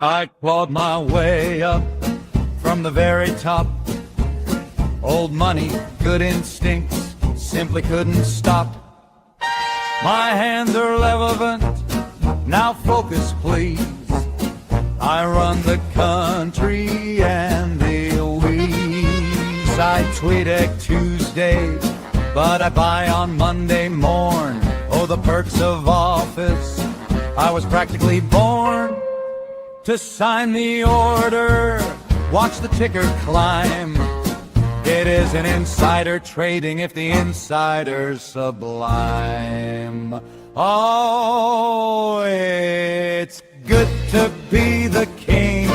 I clawed my way up from the very top. Old money, good instincts, simply couldn't stop. My hands are relevant, now focus please. I run the country and the weeds. I tweet at Tuesday, but I buy on Monday morn. Oh, the perks of office, I was practically born to sign the order, watch the ticker climb. It isn't insider trading if the insider's sublime. Oh, it's good to be the king.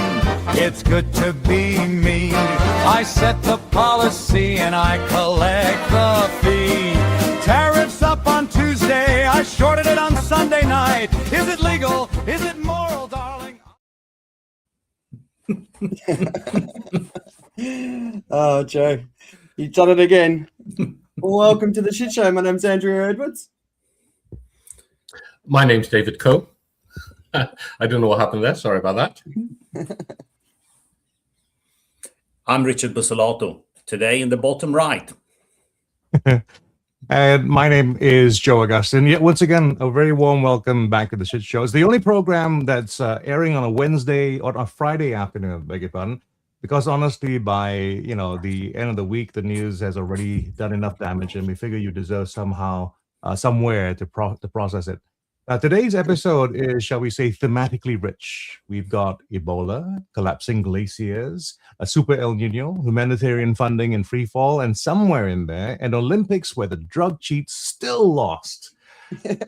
It's good to be me. I set the policy and I collect the fee. Tariffs up on Tuesday, I shorted it on Sunday night. Is it legal? Is it moral, darling? Oh, Joe, you've done it again. Welcome to the Shit Show. My name's Andrea Edwards. My name's David Coe. I don't know what happened there. Sorry about that. I'm Richard Busolato. Today in the bottom right. And my name is Joe Augustine. Yet once again, a very warm welcome back to the Shit Show. It's the only program that's airing on a Wednesday or a Friday afternoon, beg your pardon. Because honestly, by the end of the week, the news has already done enough damage, and we figure you deserve somehow, somewhere to process it. Today's episode is, shall we say, thematically rich. We've got Ebola, collapsing glaciers, a Super El Niño, humanitarian funding in free fall, and somewhere in there, an Olympics where the drug cheats still lost.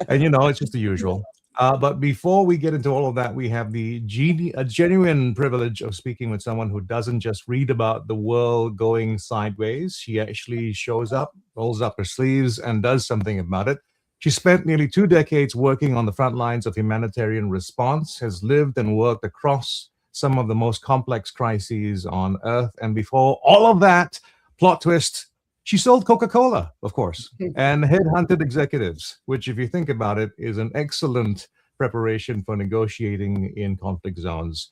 And it's just the usual. But before we get into all of that, we have a genuine privilege of speaking with someone who doesn't just read about the world going sideways. She actually shows up, rolls up her sleeves, and does something about it. She spent nearly 2 decades working on the front lines of humanitarian response, has lived and worked across some of the most complex crises on Earth. And before all of that, plot twist, she sold Coca-Cola, of course, and headhunted executives, which, if you think about it, is an excellent preparation for negotiating in conflict zones.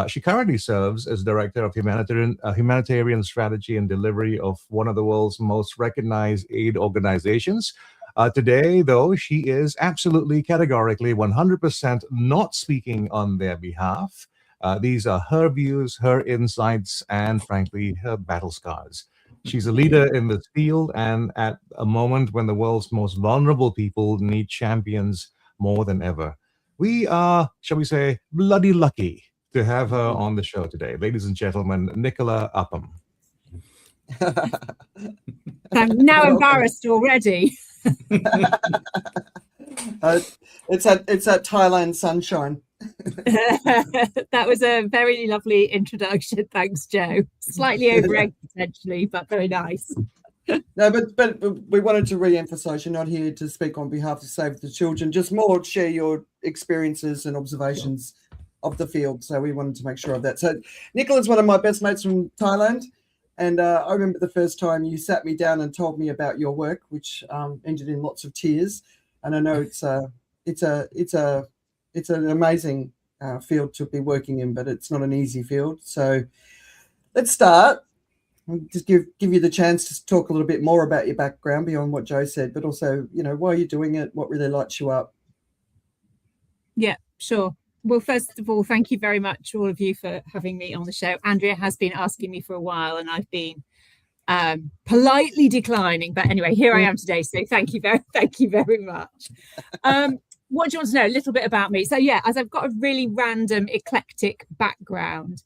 She currently serves as director of humanitarian strategy and delivery of one of the world's most recognized aid organizations. Today, though, she is absolutely categorically 100% not speaking on their behalf. These are her views, her insights, and frankly, her battle scars. She's a leader in this field, and at a moment when the world's most vulnerable people need champions more than ever. We are, shall we say, bloody lucky to have her on the show today. Ladies and gentlemen, Nicola Upham. I'm now embarrassed already. It's that Thailand sunshine. That was a very lovely introduction. Thanks, Joe. Slightly over-egged potentially, but very nice. No, but we wanted to re-emphasize you're not here to speak on behalf of Save the Children, just more share your experiences and observations of the field. So we wanted to make sure of that. So Nicola's one of my best mates from Thailand. And I remember the first time you sat me down and told me about your work, which ended in lots of tears. And I know it's an amazing field to be working in, but it's not an easy field. So let's start. I'll just give you the chance to talk a little bit more about your background beyond what Joe said, but also, why are you doing it? What really lights you up? Yeah, sure. Well, first of all, thank you very much, all of you, for having me on the show. Andrea has been asking me for a while, and I've been politely declining. But anyway, here I am today. So thank you very much. What do you want to know? A little bit about me. So yeah, as I've got a really random, eclectic background.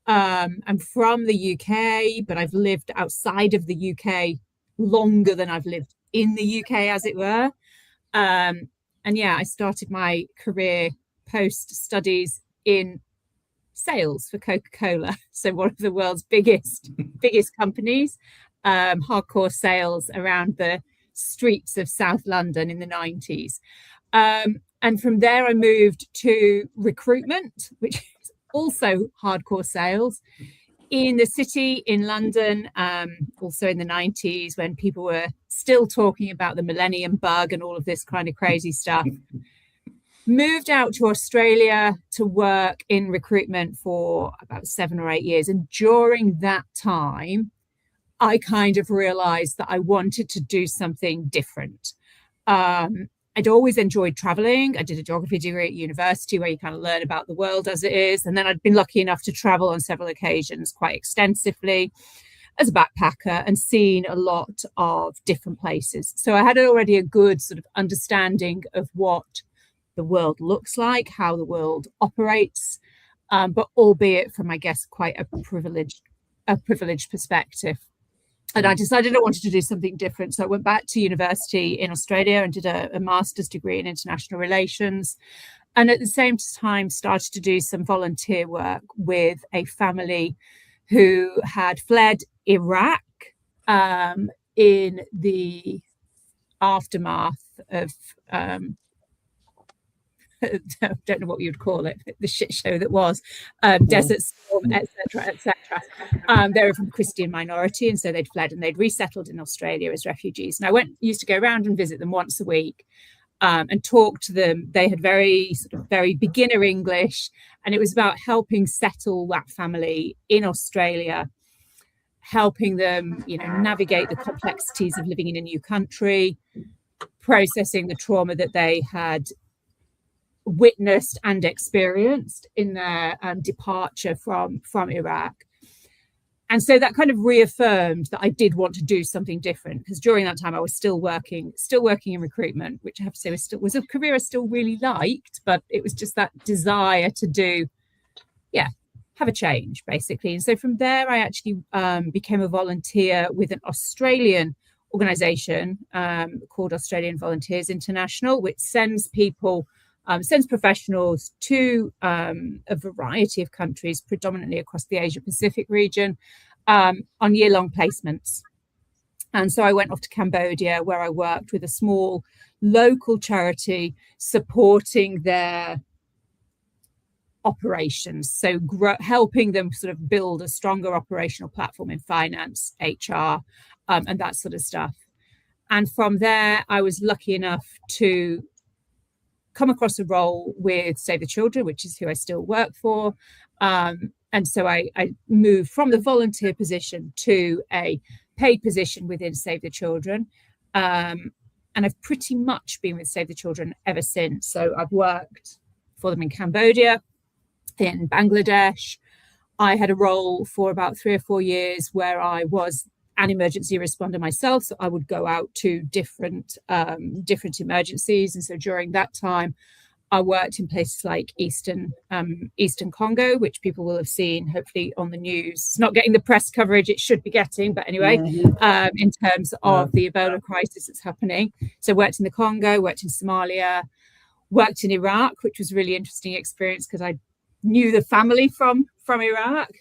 I'm from the UK, but I've lived outside of the UK longer than I've lived in the UK, as it were. And yeah, I started my career post-studies in sales for Coca-Cola, so one of the world's biggest companies, hardcore sales around the streets of South London in the 90s. And from there I moved to recruitment, which is also hardcore sales in the city in London, also in the 90s when people were still talking about the millennium bug and all of this kind of crazy stuff. moved out to Australia to work in recruitment for about 7 or 8 years. And during that time, I kind of realized that I wanted to do something different. I'd always enjoyed traveling. I did a geography degree at university where you kind of learn about the world as it is. And then I'd been lucky enough to travel on several occasions quite extensively as a backpacker and seen a lot of different places. So I had already a good sort of understanding of what the world looks like, how the world operates, but albeit from, I guess, quite a privileged perspective. And I decided I wanted to do something different. So I went back to university in Australia and did a master's degree in international relations. And at the same time, started to do some volunteer work with a family who had fled Iraq in the aftermath of, I don't know what you'd call it, the shit show that was, Desert Storm, etc., etc. They were from a Christian minority, and so they'd fled and they'd resettled in Australia as refugees. And I used to go around and visit them once a week and talk to them. They had very beginner English, and it was about helping settle that family in Australia, helping them, navigate the complexities of living in a new country, processing the trauma that they had witnessed and experienced in their departure from Iraq. And so that kind of reaffirmed that I did want to do something different, because during that time I was still working in recruitment, which I have to say was a career I still really liked, but it was just that desire to have a change, basically. And so from there I actually became a volunteer with an Australian organisation called Australian Volunteers International, which sends professionals to a variety of countries, predominantly across the Asia Pacific region, on year-long placements. And so I went off to Cambodia, where I worked with a small local charity supporting their operations, so helping them sort of build a stronger operational platform in finance, HR, and that sort of stuff. And from there, I was lucky enough to come across a role with Save the Children, which is who I still work for. And so I moved from the volunteer position to a paid position within Save the Children. And I've pretty much been with Save the Children ever since. So I've worked for them in Cambodia, in Bangladesh. I had a role for about 3 or 4 years where I was an emergency responder myself, so I would go out to different emergencies. And so during that time I worked in places like Eastern Congo, which people will have seen hopefully on the news. It's not getting the press coverage it should be getting, but anyway, in terms of the Ebola crisis that's happening. So worked in the Congo, worked in Somalia, worked in Iraq, which was a really interesting experience because I knew the family from Iraq.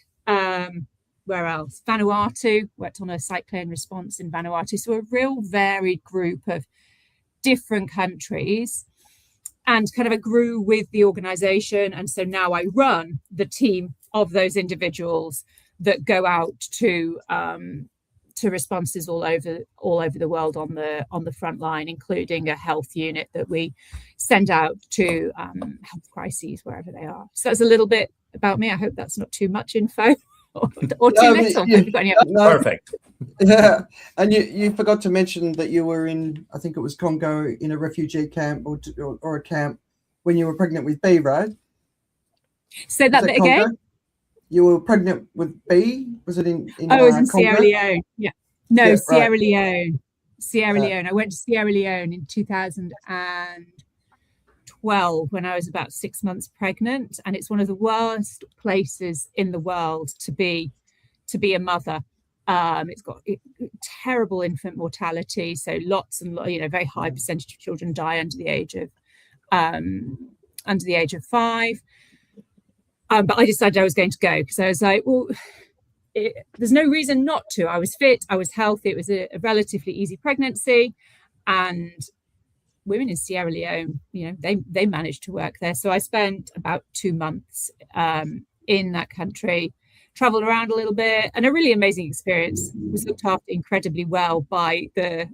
Where else? Vanuatu, worked on a cyclone response in Vanuatu. So a real varied group of different countries, and kind of I grew with the organization. And so now I run the team of those individuals that go out to responses all over the world on the front line, including a health unit that we send out to health crises wherever they are. So that's a little bit about me. I hope that's not too much info. Or too little. Perfect. Yeah, and you forgot to mention that you were in, I think it was Congo, in a refugee camp or a camp when you were pregnant with B, right? Say that bit again. You were pregnant with B. Was it in? Oh, it was in Congo? Sierra Leone. Yeah. No, Yeah, Sierra right. Leone. Sierra Leone. I went to Sierra Leone in 2012 when I was about 6 months pregnant, and it's one of the worst places in the world to be a mother. It's got terrible infant mortality, so lots and very high percentage of children die under the age of 5. But I decided I was going to go because I was like, well, there's no reason not to. I was fit, I was healthy, it was a relatively easy pregnancy, and women in Sierra Leone, they managed to work there. So I spent about 2 months in that country, traveled around a little bit, and a really amazing experience. Was looked after incredibly well by the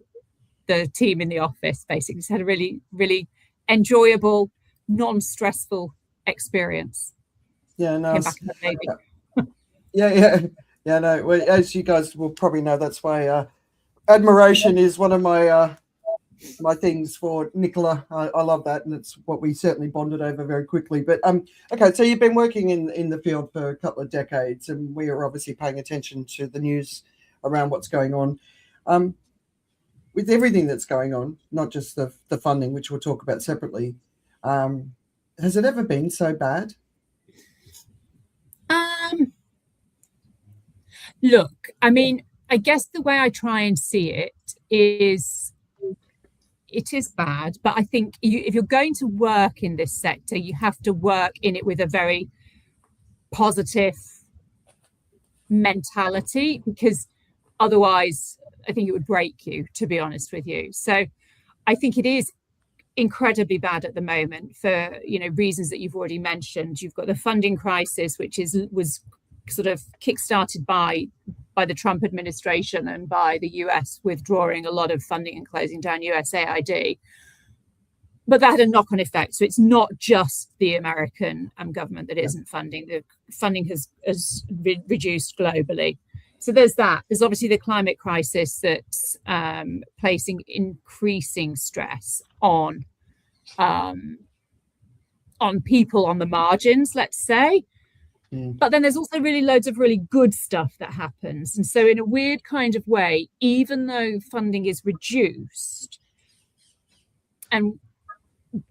team in the office, basically. Just had a really, really enjoyable non-stressful experience. Yeah, no, Came back in the Navy. yeah. No, well, as you guys will probably know, that's why admiration is one of my my things for Nicola. I love that, and it's what we certainly bonded over very quickly. But okay, so you've been working in the field for a couple of decades, and we are obviously paying attention to the news around what's going on. With everything that's going on, not just the funding, which we'll talk about separately, has it ever been so bad? Look, I mean, I guess the way I try and see it is bad, but I think if you're going to work in this sector, you have to work in it with a very positive mentality, because otherwise I think it would break you, to be honest with you. So I think it is incredibly bad at the moment for, you know, reasons that you've already mentioned. You've got the funding crisis, which was sort of kickstarted by the Trump administration and by the US withdrawing a lot of funding and closing down USAID. But that had a knock-on effect. So it's not just the American government that isn't funding. The funding has reduced globally. So there's that. There's obviously the climate crisis that's placing increasing stress on people on the margins, let's say. But then there's also really loads of really good stuff that happens. And so in a weird kind of way, even though funding is reduced and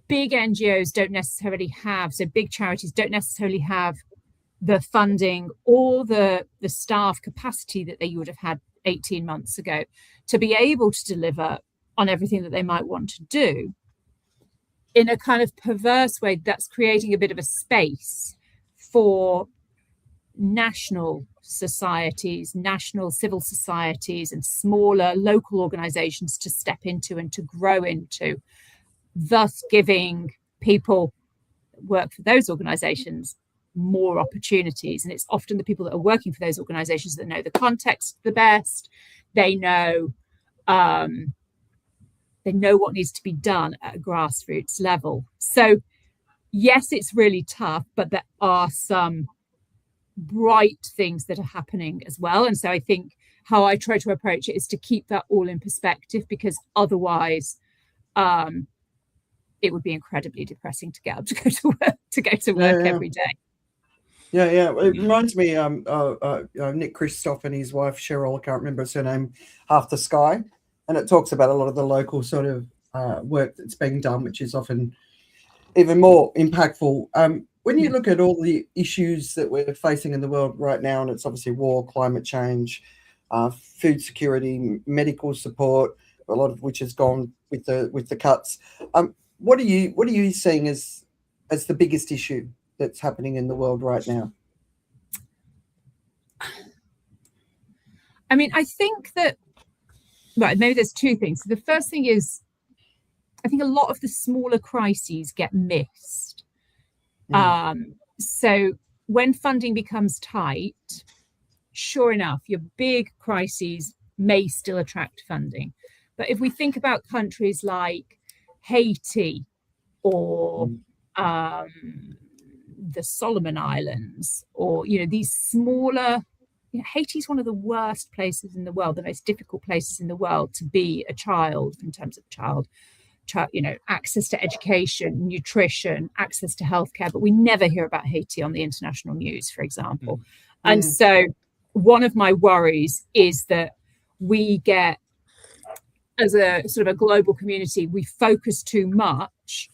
big NGOs don't necessarily have, so big charities don't necessarily have the funding or the staff capacity that they would have had 18 months ago to be able to deliver on everything that they might want to do, in a kind of perverse way, that's creating a bit of a space for national societies, national civil societies, and smaller local organizations to step into and to grow into, thus giving people that work for those organizations more opportunities. And it's often the people that are working for those organizations that know the context the best. They know what needs to be done at a grassroots level. So yes, it's really tough, but there are some bright things that are happening as well. And so I think how I try to approach it is to keep that all in perspective, because otherwise it would be incredibly depressing to get up to go to work every day. Yeah. It reminds me Nick Kristoff and his wife Cheryl, I can't remember her surname, Half the Sky, and it talks about a lot of the local sort of work that's being done, which is often even more impactful. When you look at all the issues that we're facing in the world right now, and it's obviously war, climate change, food security, medical support, a lot of which has gone with the cuts. What are you seeing as the biggest issue that's happening in the world right now? I mean, I think that, right, maybe there's two things. The first thing is, I think a lot of the smaller crises get missed. So when funding becomes tight, sure enough, your big crises may still attract funding. But if we think about countries like Haiti or the Solomon Islands, or, you know, these smaller, you know, Haiti's one of the worst places in the world, the most difficult places in the world to be a child in terms of you know, access to education, nutrition, access to healthcare, but we never hear about Haiti on the international news, for example. And so one of my worries is that we get, as a sort of a global community, we focus too much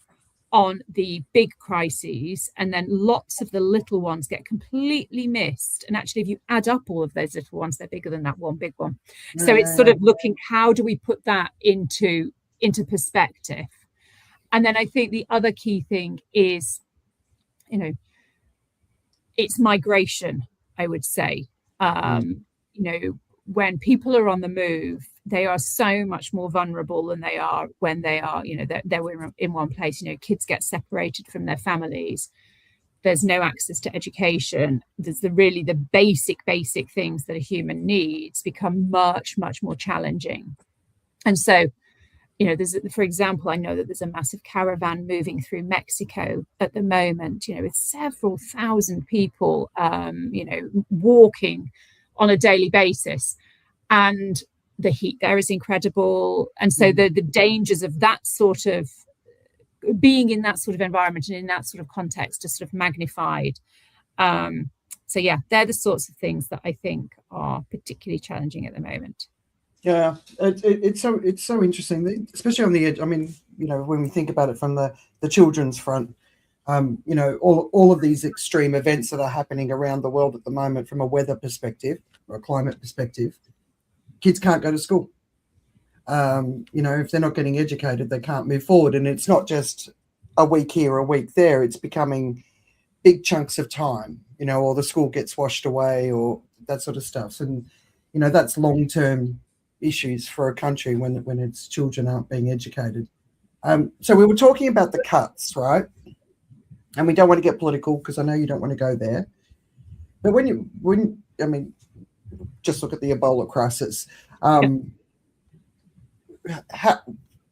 on the big crises, and then lots of the little ones get completely missed. And actually, if you add up all of those little ones, they're bigger than that one big one. So it's sort of looking, how do we put that into perspective? And then I think the other key thing is, you know, it's migration, I would say. You know, when people are on the move, they are so much more vulnerable than they are when they are, you know, they're in one place. You know, kids get separated from their families. There's no access to education. There's the basic things that a human needs become much, much more challenging. And so there's, for example, I know that there's a massive caravan moving through Mexico at the moment, with several thousand people, walking on a daily basis. And the heat there is incredible. And so the dangers of that sort of being in that sort of environment and in that sort of context are sort of magnified. So yeah, they're the sorts of things that I think are particularly challenging at the moment. Yeah, it's so interesting, especially on the edge. I mean, when we think about it from the children's front, all of these extreme events that are happening around the world at the moment from a weather perspective or a climate perspective, kids can't go to school. If they're not getting educated, they can't move forward. And it's not just a week here, a week there. It's becoming big chunks of time, or the school gets washed away or that sort of stuff. And, that's long-term issues for a country when its children aren't being educated. So we were talking about the cuts, right? And we don't want to get political because I know you don't want to go there. But just look at the Ebola crisis.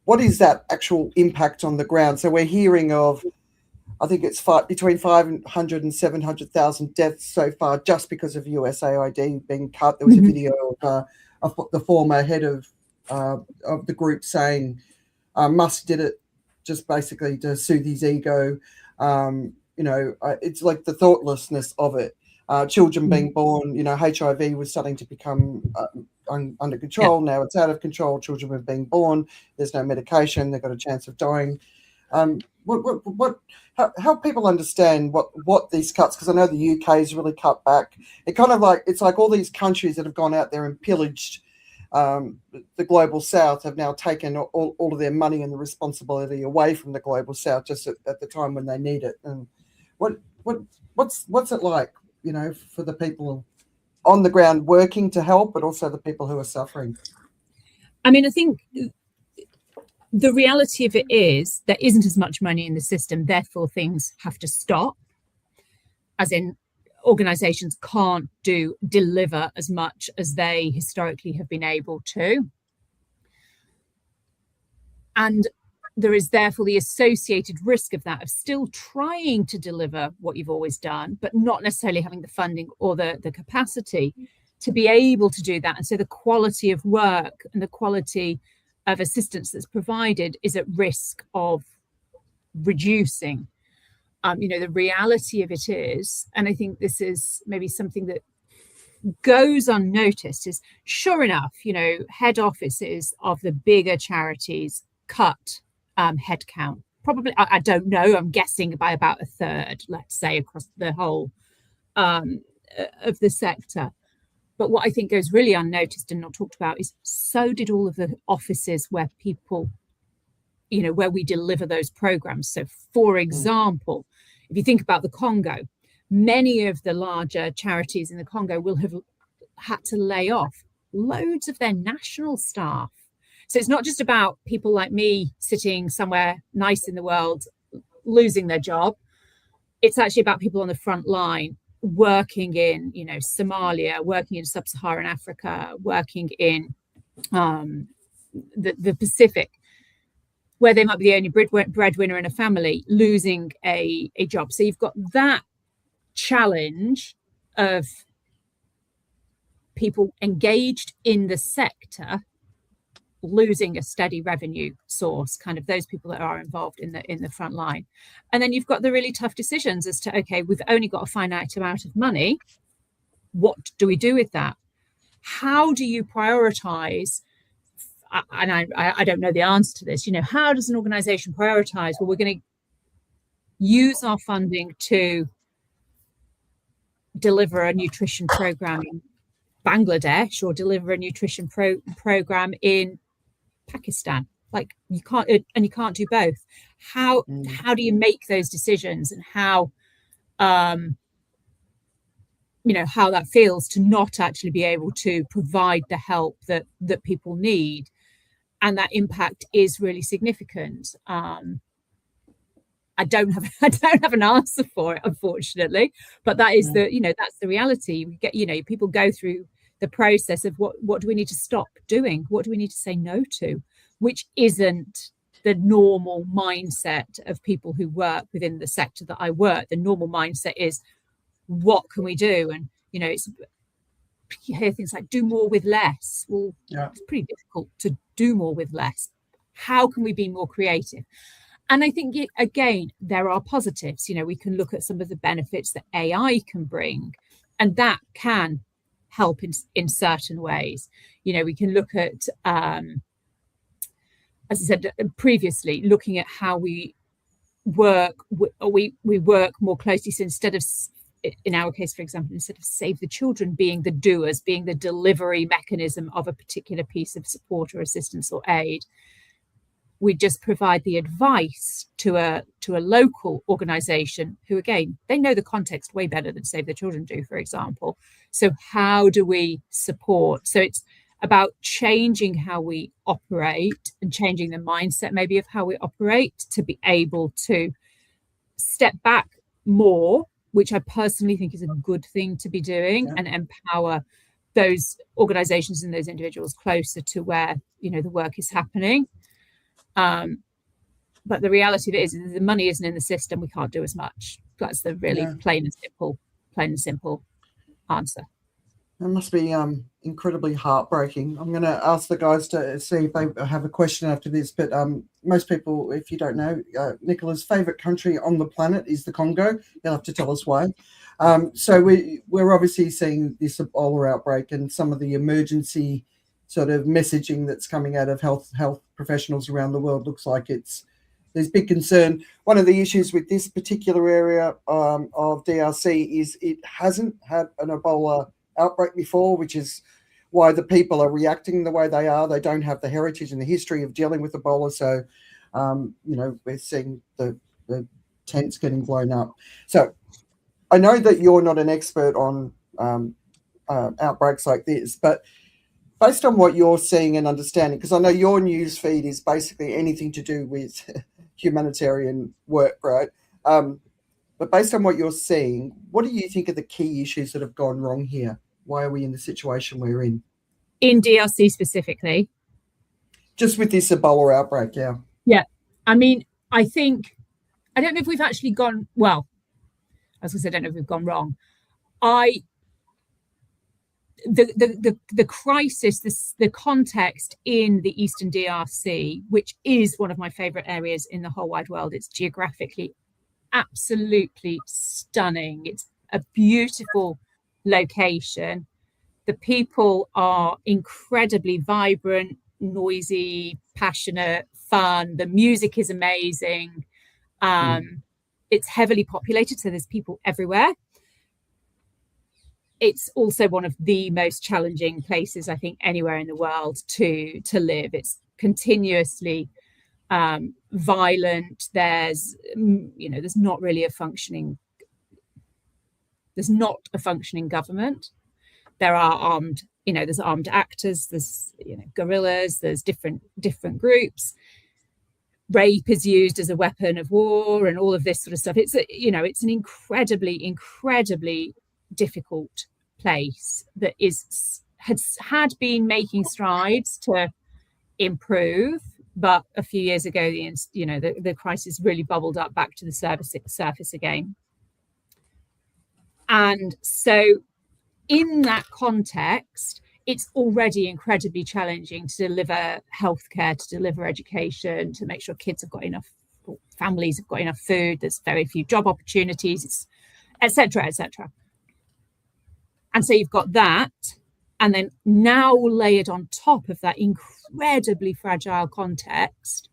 What is that actual impact on the ground? So we're hearing of, I think it's between 500 and 700,000 deaths so far just because of USAID being cut. There was a video of the former head of the group saying Musk did it just basically to soothe his ego. It's like the thoughtlessness of it. Children being born, HIV was starting to become under control. Now it's out of control. Children are being born. There's no medication. They've got a chance of dying. Help people understand what these cuts, because I know the UK has really cut back. It's like all these countries that have gone out there and pillaged the global south have now taken all of their money and the responsibility away from the global south just at the time when they need it. And what's it like, for the people on the ground working to help, but also the people who are suffering? I mean, I think the reality of it is there isn't as much money in the system, therefore things have to stop, as in organizations can't deliver as much as they historically have been able to. And there is therefore the associated risk of that, of still trying to deliver what you've always done, but not necessarily having the funding or the capacity to be able to do that. And so the quality of work and the quality of assistance that's provided is at risk of reducing. The reality of it is, and I think this is maybe something that goes unnoticed, is sure enough, head offices of the bigger charities cut headcount. Probably, I don't know, I'm guessing by about a third, let's say, across the whole of the sector. But what I think goes really unnoticed and not talked about is so did all of the offices where people, where we deliver those programs. So, for example, if you think about the Congo, many of the larger charities in the Congo will have had to lay off loads of their national staff. So it's not just about people like me sitting somewhere nice in the world losing their job. It's actually about people on the front line working in, Somalia, working in sub-Saharan Africa, working in the Pacific, where they might be the only breadwinner in a family, losing a job. So you've got that challenge of people engaged in the sector losing a steady revenue source, kind of those people that are involved in the front line. And then you've got the really tough decisions as to, okay, we've only got a finite amount of money. What do we do with that? How do you prioritize? And I don't know the answer to this. How does an organization prioritize? Well, we're going to use our funding to deliver a nutrition program in Bangladesh or deliver a nutrition program in Pakistan. Like you can't do both. How do you make those decisions, and how how that feels to not actually be able to provide the help that people need, and that impact is really significant. I don't have an answer for it, unfortunately, but that is that's the reality. We get people go through the process of what do we need to stop doing, what do we need to say no to, which isn't the normal mindset of people who work within the sector that I work. The normal mindset is, what can we do? And, you know, you hear things like do more with less. Well, it's pretty difficult to do more with less. How can we be more creative? And I think, again, there are positives. You know, we can look at some of the benefits that AI can bring, and that can help in certain ways. You know, we can look at, as I said previously, looking at how we work, we work more closely. So instead of, in our case, for example, instead of Save the Children being the doers, being the delivery mechanism of a particular piece of support or assistance or aid, we just provide the advice to a local organization who, again, they know the context way better than Save the Children do, for example. So how do we support? So it's about changing how we operate and changing the mindset maybe of how we operate to be able to step back more, which I personally think is a good thing to be doing, and empower those organizations and those individuals closer to where, you know, the work is happening. But the reality of it is the money isn't in the system. We can't do as much. That's the really plain and simple answer. It must be incredibly heartbreaking. I'm going to ask the guys to see if they have a question after this. But most people, if you don't know, Nicola's favourite country on the planet is the Congo. You'll have to tell us why. So we're obviously seeing this Ebola outbreak and some of the emergency sort of messaging that's coming out of health professionals around the world. Looks like there's big concern. One of the issues with this particular area of DRC is it hasn't had an Ebola outbreak before, which is why the people are reacting the way they are. They don't have the heritage and the history of dealing with Ebola. So, you know, we're seeing the tents getting blown up. So I know that you're not an expert on outbreaks like this, but based on what you're seeing and understanding, because I know your news feed is basically anything to do with humanitarian work, right? But based on what you're seeing, what do you think are the key issues that have gone wrong here? Why are we in the situation we're in? In DRC specifically? Just with this Ebola outbreak, yeah. Yeah. I mean, I don't know if we've actually gone, well, as I said, I don't know if we've gone wrong. The crisis, the context in the Eastern DRC, which is one of my favorite areas in the whole wide world. It's geographically absolutely stunning. It's a beautiful location. The people are incredibly vibrant, noisy, passionate, fun. The music is amazing. It's heavily populated, so there's people everywhere. It's also one of the most challenging places, I think, anywhere in the world to live. It's continuously violent. There's not really a functioning. There's not a functioning government. There are there's armed actors. There's guerrillas. There's different groups. Rape is used as a weapon of war, and all of this sort of stuff. It's an incredibly difficult place that had been making strides to improve, but a few years ago the crisis really bubbled up back to the surface again. And so in that context, it's already incredibly challenging to deliver healthcare, to deliver education, to make sure kids have got enough, families have got enough food. There's very few job opportunities, etc. And so you've got that, and then now layered on top of that incredibly fragile context,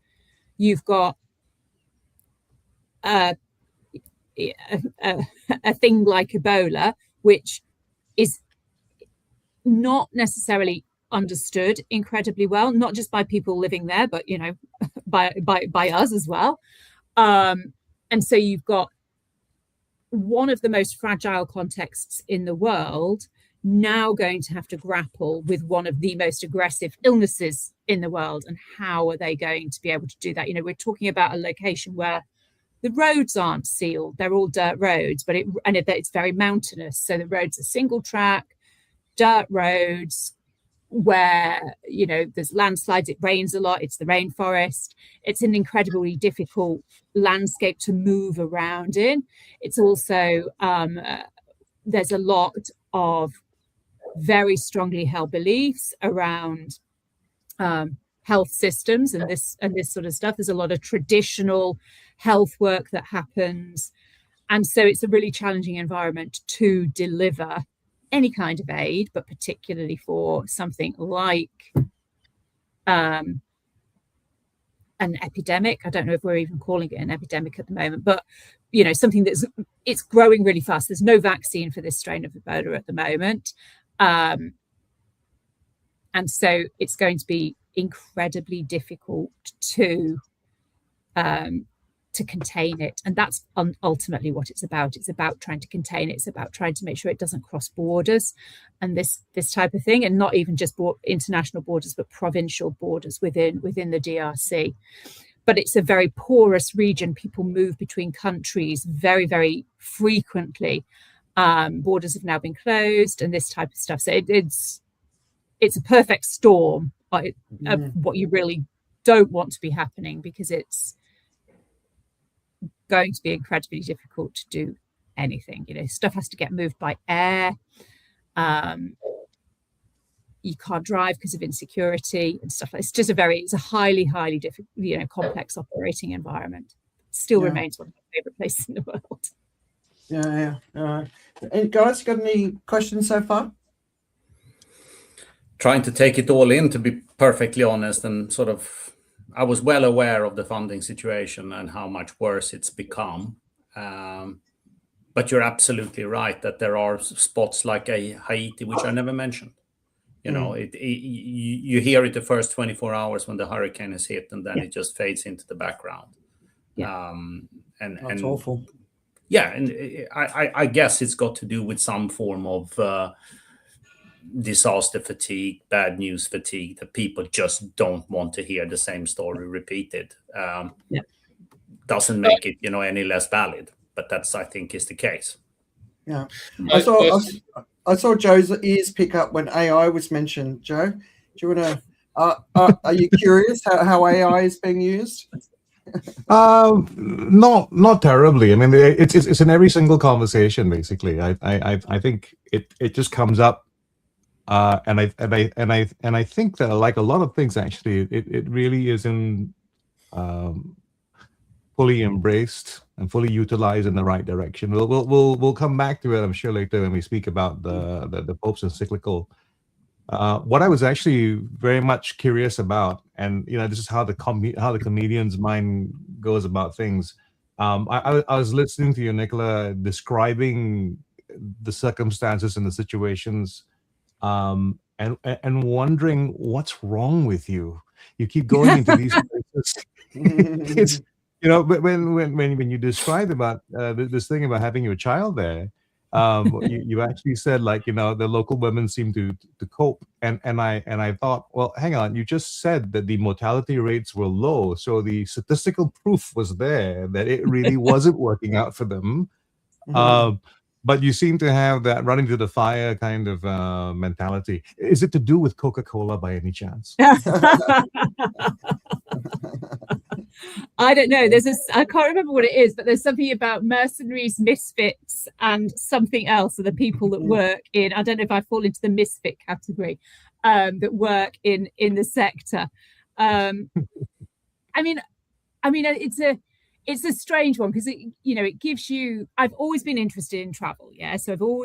you've got a thing like Ebola, which is not necessarily understood incredibly well, not just by people living there, but by us as well. And so you've got one of the most fragile contexts in the world now going to have to grapple with one of the most aggressive illnesses in the world, and how are they going to be able to do that? We're talking about a location where the roads aren't sealed, they're all dirt roads, but it's very mountainous, so the roads are single track dirt roads, where, you know, there's landslides, it rains a lot, it's the rainforest. It's an incredibly difficult landscape to move around in. It's also, there's a lot of very strongly held beliefs around health systems and this sort of stuff. There's a lot of traditional health work that happens. And so it's a really challenging environment to deliver any kind of aid, but particularly for something like an epidemic. I don't know if we're even calling it an epidemic at the moment, but, you know, something it's growing really fast. There's no vaccine for this strain of Ebola at the moment. And so it's going to be incredibly difficult to contain it, and that's ultimately what it's about. It's about trying to contain it. It's about trying to make sure it doesn't cross borders, and this type of thing, and not even just international borders, but provincial borders within the DRC. But it's a very porous region. People move between countries very, very frequently. Borders have now been closed, and this type of stuff. So it's a perfect storm of what you really don't want to be happening, because it's going to be incredibly difficult to do anything. You know, stuff has to get moved by air. You can't drive because of insecurity and stuff. It's just it's a highly difficult, you know, complex operating environment. It still remains one of my favorite places in the world. And guys, got any questions so far? Trying to take it all in, to be perfectly honest, and sort of, I was well aware of the funding situation and how much worse it's become. But you're absolutely right that there are spots like Haiti, which I never mentioned. You know, you hear it the first 24 hours when the hurricane is hit, and then it just fades into the background. And That's awful. Yeah, and I guess it's got to do with some form of disaster fatigue, bad news fatigue, that people just don't want to hear the same story repeated. Doesn't make it, you know, any less valid, but that's, I think, is the case. Yeah, I saw Joe's ears pick up when AI was mentioned. Joe, do you want to? Are you curious how AI is being used? Not terribly. I mean, it's in every single conversation, basically. I think it just comes up. And I think that, like a lot of things, actually, it really isn't fully embraced and fully utilized in the right direction. We'll come back to it, I'm sure, later when we speak about the Pope's encyclical. What I was actually very much curious about, and you know, this is how the comedian's mind goes about things. I was listening to you, Nicola, describing the circumstances and the situations. And wondering what's wrong with you. You keep going into these places. It's, you know, but when you described about this thing about having your child there, you actually said, like, you know, the local women seem to cope, and I thought, well, hang on, you just said that the mortality rates were low, so the statistical proof was there that it really wasn't working out for them. But you seem to have that running to the fire kind of mentality. Is it to do with Coca-Cola by any chance? I don't know. I can't remember what it is, but there's something about mercenaries, misfits, and something else. Of the people that work in, I don't know if I fall into the misfit category, that work in the sector. I mean, it's a strange one, because it gives you. I've always been interested in travel, so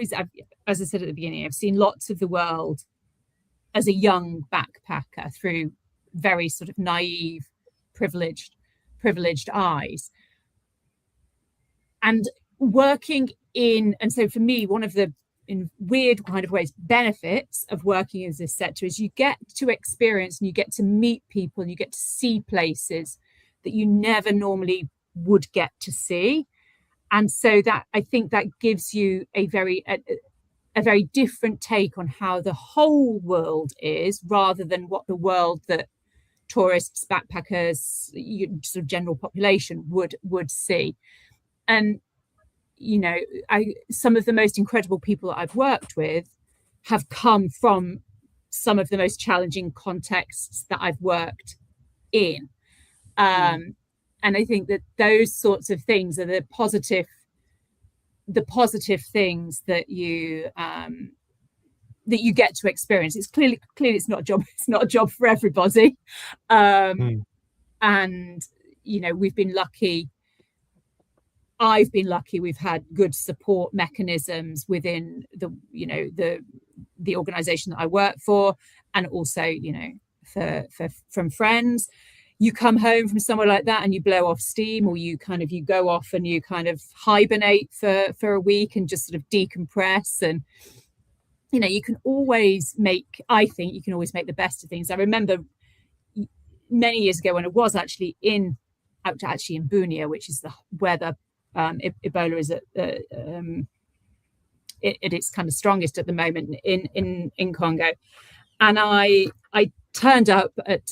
as I said at the beginning, I've seen lots of the world as a young backpacker through very sort of naive, privileged eyes, and working in. And so for me, one of the, in weird kind of ways, benefits of working in this sector is you get to experience and you get to meet people and you get to see places that you never normally would get to see. And so that, I think that gives you a very different take on how the whole world is, rather than what the world that tourists, backpackers, sort of general population would see. And some of the most incredible people that I've worked with have come from some of the most challenging contexts that I've worked in. And I think that those sorts of things are the positive things that you get to experience. It's clearly it's not a job. It's not a job for everybody. And we've been lucky. I've been lucky. We've had good support mechanisms within the organization that I work for, and also from friends. You come home from somewhere like that and you blow off steam, or you go off and you kind of hibernate for a week and just sort of decompress. And you can always make the best of things. I remember many years ago when I was actually in Bunia, which is where the Ebola is at its kind of strongest at the moment in Congo, and I turned up at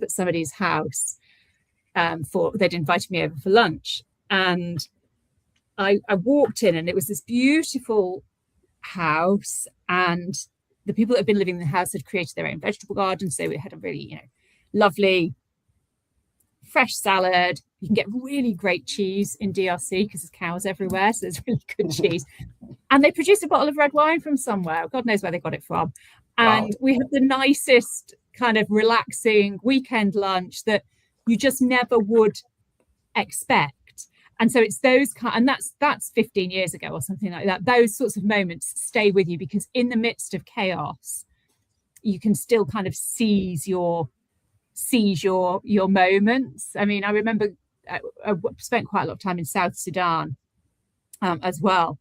somebody's house they'd invited me over for lunch, and I walked in, and it was this beautiful house, and the people that had been living in the house had created their own vegetable garden, so we had a really lovely fresh salad. You can get really great cheese in DRC because there's cows everywhere, so there's really good cheese. And they produced a bottle of red wine from somewhere. God knows where they got it from. And wow. We had the nicest kind of relaxing weekend lunch that you just never would expect. And so it's those and that's 15 years ago or something like that. Those sorts of moments stay with you, because in the midst of chaos, you can still kind of seize your moments. I mean, I remember I spent quite a lot of time in South Sudan as well,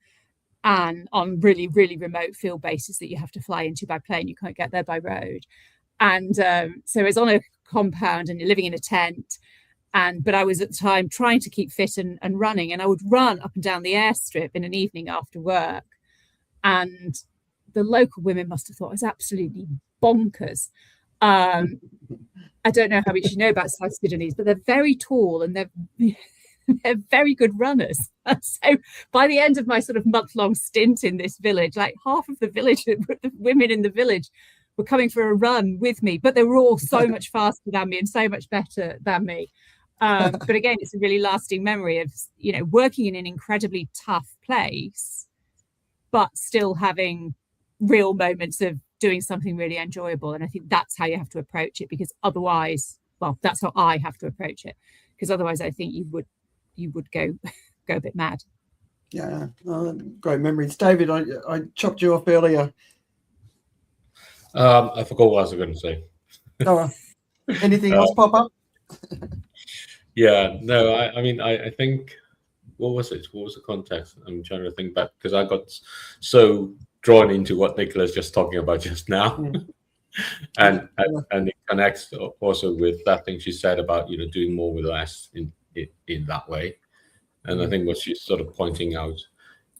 and on really, really remote field bases that you have to fly into by plane. You can't get there by road. And so I was on a compound and you're living in a tent. But I was at the time trying to keep fit and running, and I would run up and down the airstrip in an evening after work. And the local women must have thought I was absolutely bonkers. I don't know how much you know about South Sudanese, but they're very tall and they're very good runners. So by the end of my sort of month-long stint in this village, like half of the women in the village were coming for a run with me, but they were all so much faster than me and so much better than me. But again, it's a really lasting memory of, working in an incredibly tough place, but still having real moments of doing something really enjoyable. And I think that's how you have to approach it, because otherwise, that's how I have to approach it, because otherwise I think you would go a bit mad. Yeah, great memories. David, I chopped you off earlier. I forgot what I was going to say. Oh, anything else pop up? Yeah, no, I mean, I think, what was it? What was the context? I'm trying to think back, because I got so drawn into what Nicola's just talking about just now. and it connects also with that thing she said about, doing more with less in that way. And I think what she's sort of pointing out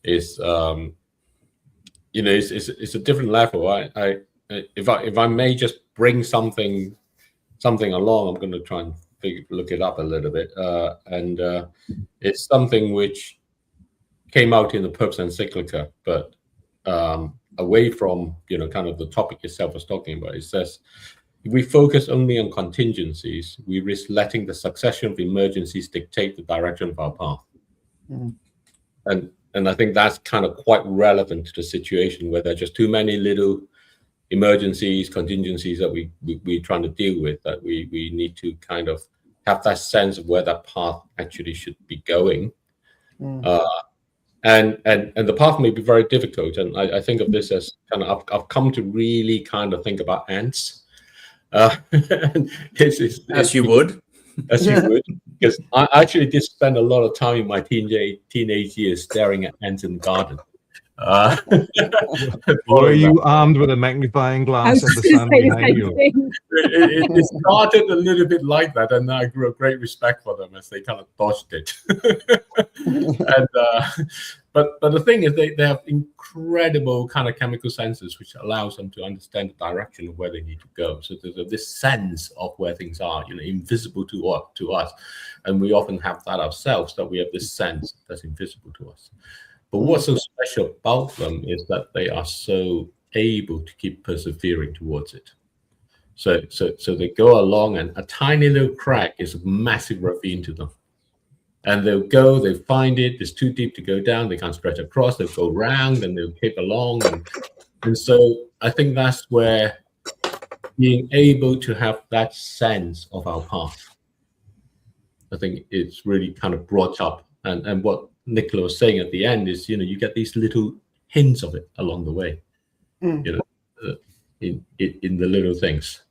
is, it's a different level. If I may just bring something along, I'm going to try and look it up a little bit, and it's something which came out in the Pope's encyclica, but away from kind of the topic itself was talking about. It says, if we focus only on contingencies, we risk letting the succession of emergencies dictate the direction of our path. And I think that's kind of quite relevant to the situation where there are just too many little emergencies, contingencies that we're trying to deal with, that we need to kind of have that sense of where that path actually should be going. And the path may be very difficult. And I think of this as kind of, I've come to really kind of think about ants. As you would, because I actually did spend a lot of time in my teenage years staring at ants in the garden. Were you armed with a magnifying glass at the sun behind you? It started a little bit like that, and I grew a great respect for them as they kind of dodged it. And but the thing is, they have incredible kind of chemical senses which allows them to understand the direction of where they need to go. So there's this sense of where things are, invisible to us, and we often have that ourselves, that we have this sense that's invisible to us. But what's so special about them is that they are so able to keep persevering towards it. So they go along, and a tiny little crack is a massive ravine to them. And they'll go, they find it, it's too deep to go down, they can't stretch across, they'll go round and they'll keep along. And so I think that's where being able to have that sense of our path, I think it's really kind of brought up. And what Nicola was saying at the end is, you get these little hints of it along the way, in the little things.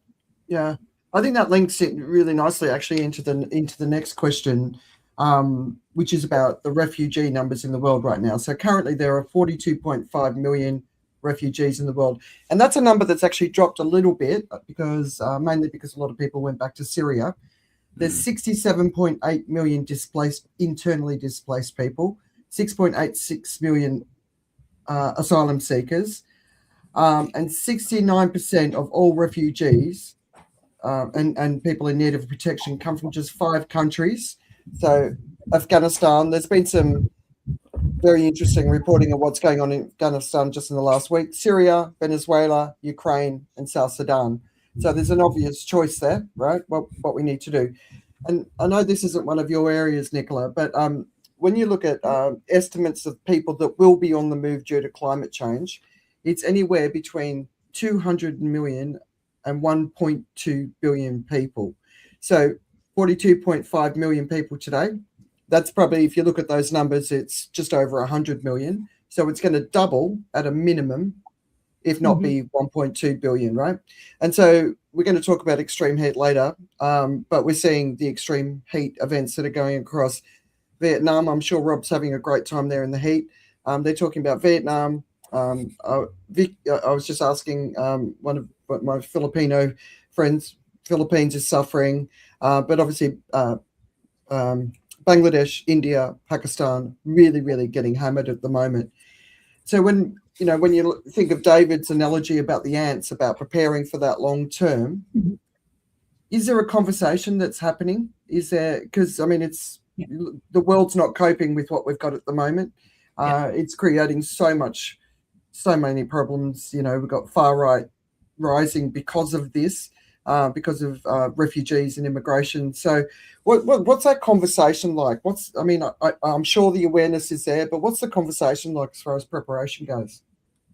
Yeah, I think that links it really nicely actually into the next question, which is about the refugee numbers in the world right now. So currently there are 42.5 million refugees in the world, and that's a number that's actually dropped a little bit because mainly because a lot of people went back to Syria. There's 67.8 million internally displaced people, 6.86 million asylum seekers, and 69% of all refugees and people in need of protection come from just 5 countries. So Afghanistan, there's been some very interesting reporting of what's going on in Afghanistan just in the last week. Syria, Venezuela, Ukraine, and South Sudan. So there's an obvious choice there, right? What we need to do. And I know this isn't one of your areas, Nicola, but when you look at estimates of people that will be on the move due to climate change, it's anywhere between 200 million and 1.2 billion people. So 42.5 million people today. That's probably, if you look at those numbers, it's just over 100 million. So it's going to double at a minimum, if not be 1.2 billion, right? And so we're going to talk about extreme heat later, but we're seeing the extreme heat events that are going across Vietnam. I'm sure Rob's having a great time there in the heat. They're talking about Vietnam. I was just asking one of my Filipino friends, Philippines is suffering, but obviously Bangladesh, India, Pakistan, really, really getting hammered at the moment. So when you think of David's analogy about the ants, about preparing for that long term, is there a conversation that's happening? Is there, because I mean, the world's not coping with what we've got at the moment. It's creating so many problems. We've got far right rising because of this, because of refugees and immigration. So what's that conversation like? I'm sure the awareness is there, but what's the conversation like as far as preparation goes?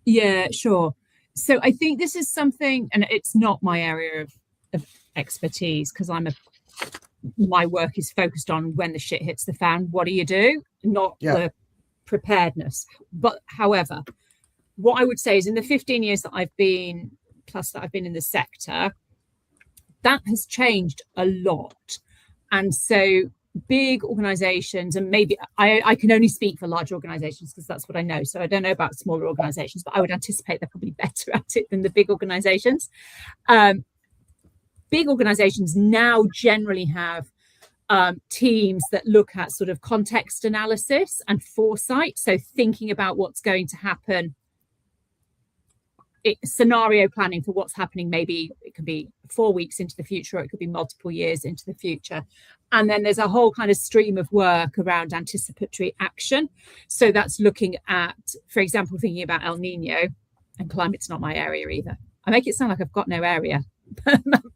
Yeah, sure. So I think this is something, and it's not my area of expertise, because my work is focused on when the shit hits the fan, what do you do? Not the preparedness. But however, what I would say is in the 15 years that I've been in the sector, that has changed a lot. And so big organizations, and maybe I can only speak for large organizations because that's what I know. So I don't know about smaller organizations, but I would anticipate they're probably better at it than the big organizations. Big organizations now generally have teams that look at sort of context analysis and foresight. So thinking about what's going to happen, scenario planning for what's happening. Maybe it could be 4 weeks into the future, or it could be multiple years into the future. And then there's a whole kind of stream of work around anticipatory action. So that's looking at, for example, thinking about El Niño, and climate's not my area either. I make it sound like I've got no area.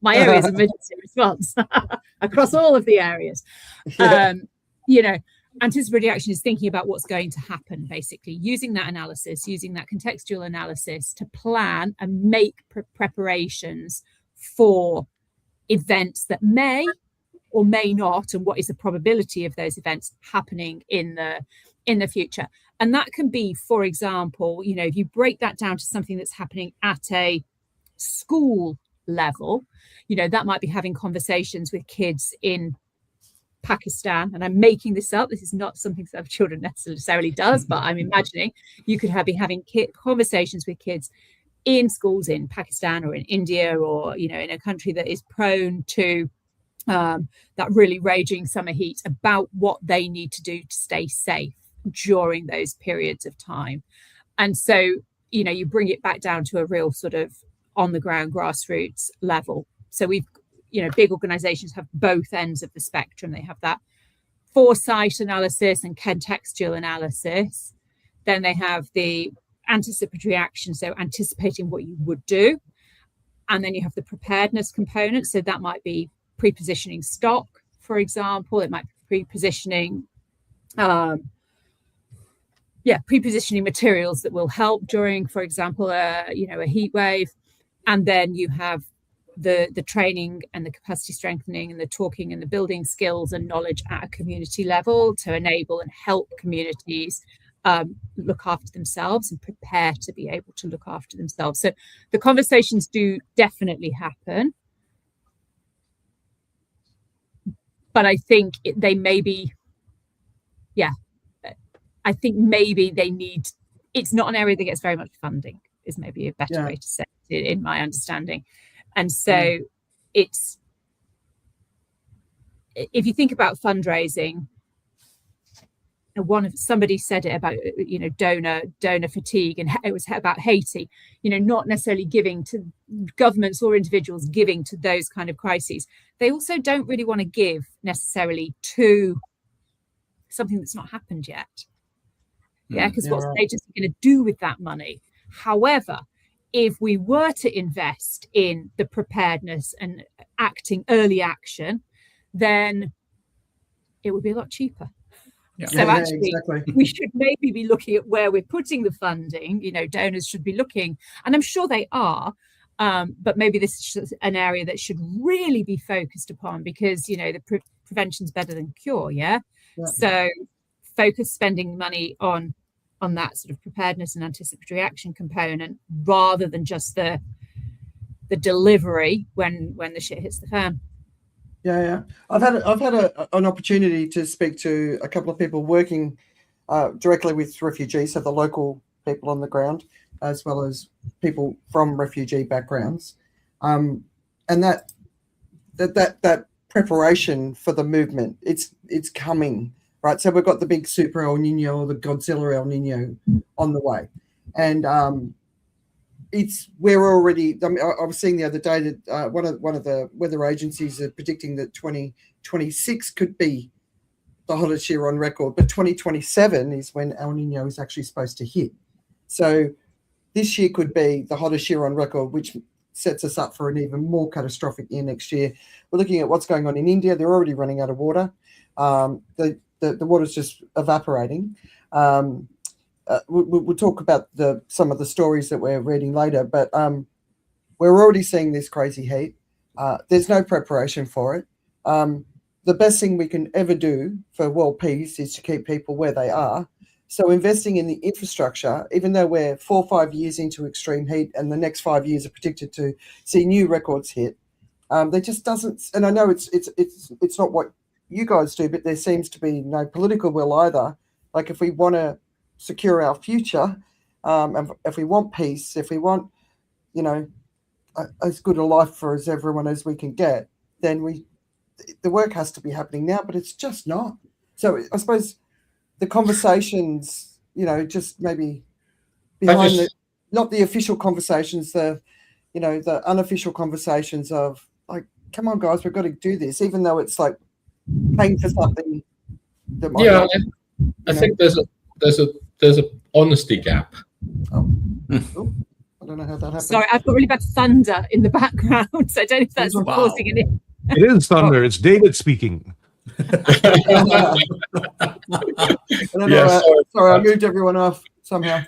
My area is emergency response across all of the areas. Anticipatory action is thinking about what's going to happen, basically using that analysis, using that contextual analysis to plan and make preparations for events that may or may not, and what is the probability of those events happening in the future. And that can be, for example, if you break that down to something that's happening at a school level, that might be having conversations with kids in Pakistan, and I'm making this up. This is not something that children necessarily does, but I'm imagining you could be having conversations with kids in schools in Pakistan or in India, or in a country that is prone to that really raging summer heat, about what they need to do to stay safe during those periods of time. And so you bring it back down to a real sort of on the ground grassroots level. So we've big organizations have both ends of the spectrum. They have that foresight analysis and contextual analysis. Then they have the anticipatory action, so anticipating what you would do. And then you have the preparedness component. So that might be pre-positioning stock, for example. It might be pre-positioning, pre-positioning materials that will help during, for example, a heat wave. And then you have the training and the capacity strengthening and the talking and the building skills and knowledge at a community level to enable and help communities look after themselves and prepare to be able to look after themselves. So the conversations do definitely happen, but I think they maybe, I think maybe they need, it's not an area that gets very much funding, is maybe a better way to say it, in my understanding. And so it's, if you think about fundraising, somebody said it about donor fatigue, and it was about Haiti, not necessarily giving to governments or individuals, giving to those kind of crises. They also don't really want to give necessarily to something that's not happened yet, because what's the agency going to do with that money? However, if we were to invest in the preparedness and early action, then it would be a lot cheaper. So actually, we should maybe be looking at where we're putting the funding. Donors should be looking, and I'm sure they are, but maybe this is an area that should really be focused upon, because the prevention's better than cure. So focus spending money on that sort of preparedness and anticipatory action component, rather than just the delivery when the shit hits the fan. I've had an opportunity to speak to a couple of people working directly with refugees, so the local people on the ground, as well as people from refugee backgrounds, and that preparation for the movement, it's coming, right? So we've got the big Super El Niño, or the Godzilla El Niño, on the way, and we're already. I was seeing the other day that one of the weather agencies are predicting that 2026 could be the hottest year on record, but 2027 is when El Nino is actually supposed to hit. So this year could be the hottest year on record, which sets us up for an even more catastrophic year next year. We're looking at what's going on in India. They're already running out of water. The water's just evaporating. We'll talk about some of the stories that we're reading later, but we're already seeing this crazy heat. There's no preparation for it. The best thing we can ever do for world peace is to keep people where they are. So investing in the infrastructure, even though we're 4 or 5 years into extreme heat and the next 5 years are predicted to see new records hit, there just doesn't. And I know it's not what you guys do, but there seems to be no political will either. Like, if we want to secure our future, and if we want peace, if we want, as good a life for everyone as we can get, then the work has to be happening now, but it's just not. So I suppose the conversations, just maybe behind not the official conversations, the unofficial conversations of, like, come on guys, we've got to do this, even though it's like paying for something that might I think there's a honesty gap. I don't know how that happens. Sorry, I've got really bad thunder in the background, so I don't know if that's causing any. It is thunder. It's David speaking. I don't know. Sorry, I moved everyone off somehow.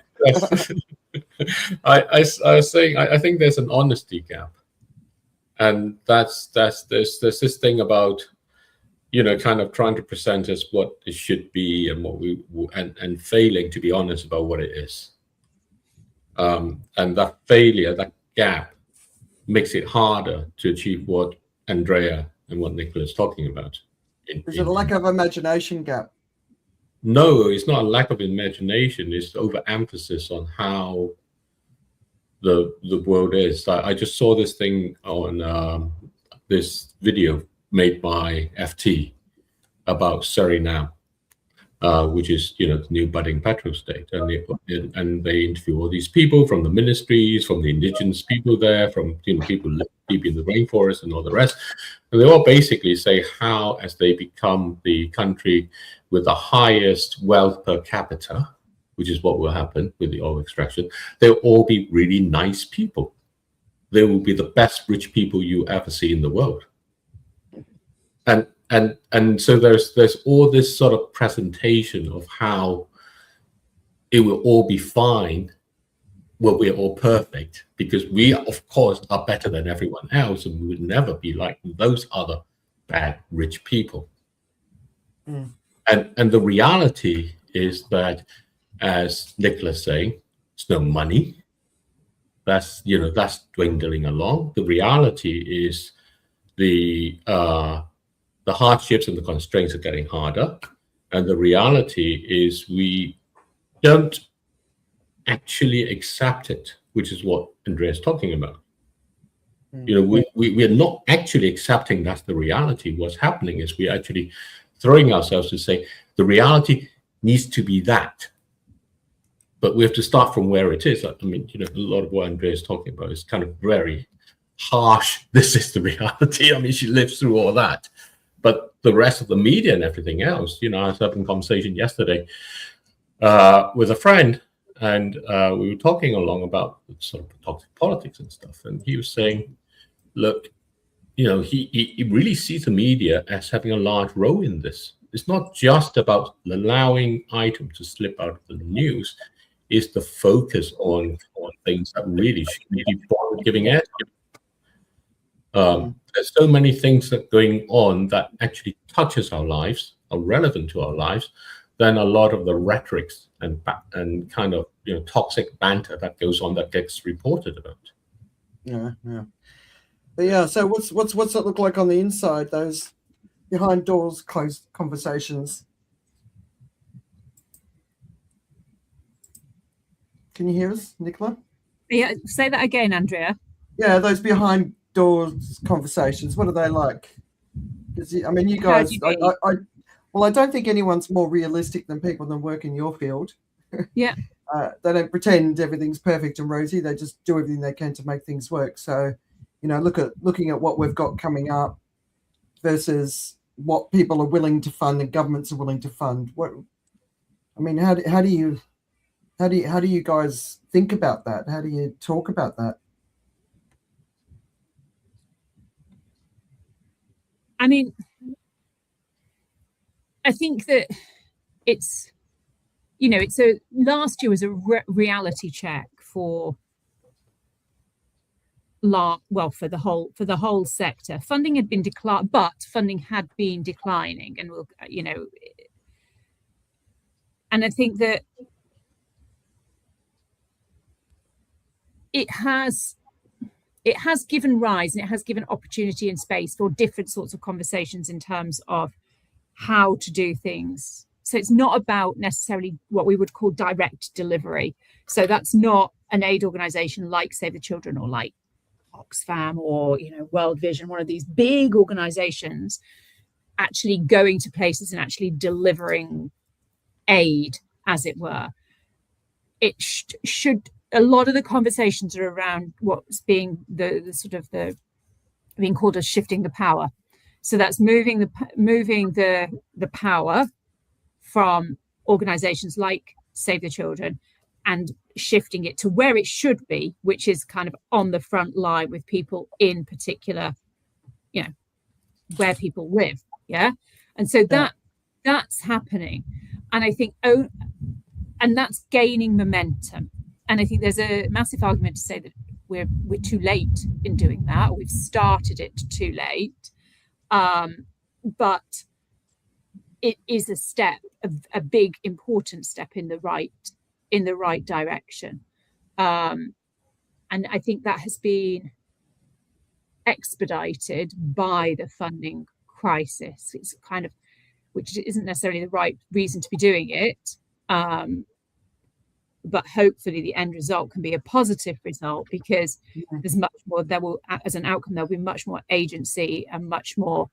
I was saying I think there's an honesty gap, and there's this thing about kind of trying to present us what it should be and what and failing to be honest about what it is. And that failure, that gap, makes it harder to achieve what Andrea and what Nicola's talking about. Is it a lack of imagination gap? No, it's not a lack of imagination. It's overemphasis on how the world is. I just saw this thing on this video made by FT about Suriname, which is the new budding petrol state, and they interview all these people from the ministries, from the indigenous people there, from people live deep in the rainforest and all the rest, and they all basically say how, as they become the country with the highest wealth per capita, which is what will happen with the oil extraction, they'll all be really nice people. They will be the best rich people you ever see in the world. And so there's all this sort of presentation of how it will all be fine. Well, we're all perfect because we, of course, are better than everyone else, and we would never be like those other bad rich people. And the reality is that, as Nicholas saying, it's no money. That's dwindling along. The reality is the hardships and the constraints are getting harder, and the reality is we don't actually accept it, which is what Andrea is talking about. We are not actually accepting that's the reality. What's happening is we're actually throwing ourselves to say the reality needs to be that, but we have to start from where it is. I mean, a lot of what Andrea is talking about is kind of very harsh. This is the reality. I mean, she lives through all that, but the rest of the media and everything else. I was having a conversation yesterday with a friend, and we were talking along about sort of toxic politics and stuff, and he was saying, look, he really sees the media as having a large role in this. It's not just about allowing items to slip out of the news. It's the focus on things that really should be giving air to. There's so many things that are going on that actually touches our lives, are relevant to our lives, than a lot of the rhetorics and kind of toxic banter that goes on that gets reported about. Yeah. But yeah, so what's it look like on the inside? Those behind doors, closed conversations. Can you hear us, Nicola? Yeah, say that again, Andrea. Yeah, those behind doors conversations. What are they like? I mean, you guys. I don't think anyone's more realistic than people that work in your field. Yeah. They don't pretend everything's perfect and rosy. They just do everything they can to make things work. So, looking at what we've got coming up versus what people are willing to fund and governments are willing to fund. How do you guys think about that? How do you talk about that? I mean, I think that it's last year was a reality check for the whole sector. Funding had been declined, but funding had been declining, and and I think that it has given rise and it has given opportunity and space for different sorts of conversations in terms of how to do things. So it's not about necessarily what we would call direct delivery. So that's not an aid organization like Save the Children or like Oxfam or World Vision, one of these big organizations actually going to places and actually delivering aid, as it were. It should. A lot of the conversations are around what's being being called as shifting the power. So that's moving the power from organizations like Save the Children and shifting it to where it should be, which is kind of on the front line with people in particular, where people live. Yeah. And so that's happening. And I think, and that's gaining momentum. And I think there's a massive argument to say that we're too late in doing that. We've started it too late. But it is a step, a big, important step in the right direction. And I think that has been expedited by the funding crisis. It's kind of, which isn't necessarily the right reason to be doing it. But hopefully the end result can be a positive result, because there's much more, as an outcome, there'll be much more agency and much more,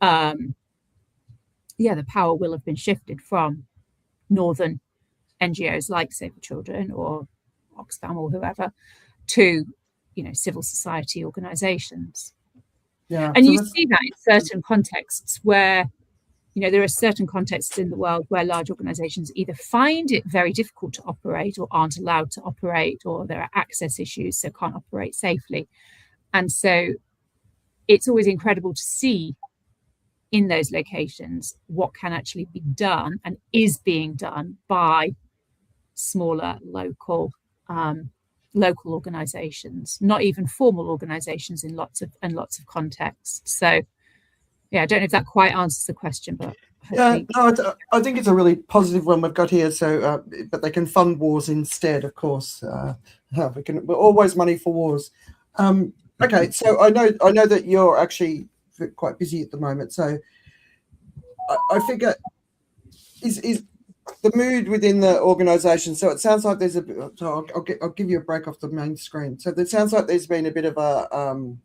the power will have been shifted from northern NGOs like Save the Children or Oxfam or whoever to, civil society organizations. Yeah, and so you see that in certain contexts where there are certain contexts in the world where large organizations either find it very difficult to operate or aren't allowed to operate, or there are access issues, so can't operate safely. And so it's always incredible to see in those locations what can actually be done and is being done by smaller local organizations, not even formal organizations in lots of contexts. So yeah, I don't know if that quite answers the question, but hopefully... no, I think it's a really positive one we've got here. So but they can fund wars instead, of course. We're always money for wars. Okay, so I know that you're actually quite busy at the moment, so I figure is the mood within the organization. So it sounds like there's I'll give you a break off the main screen. So it sounds like there's been a bit of a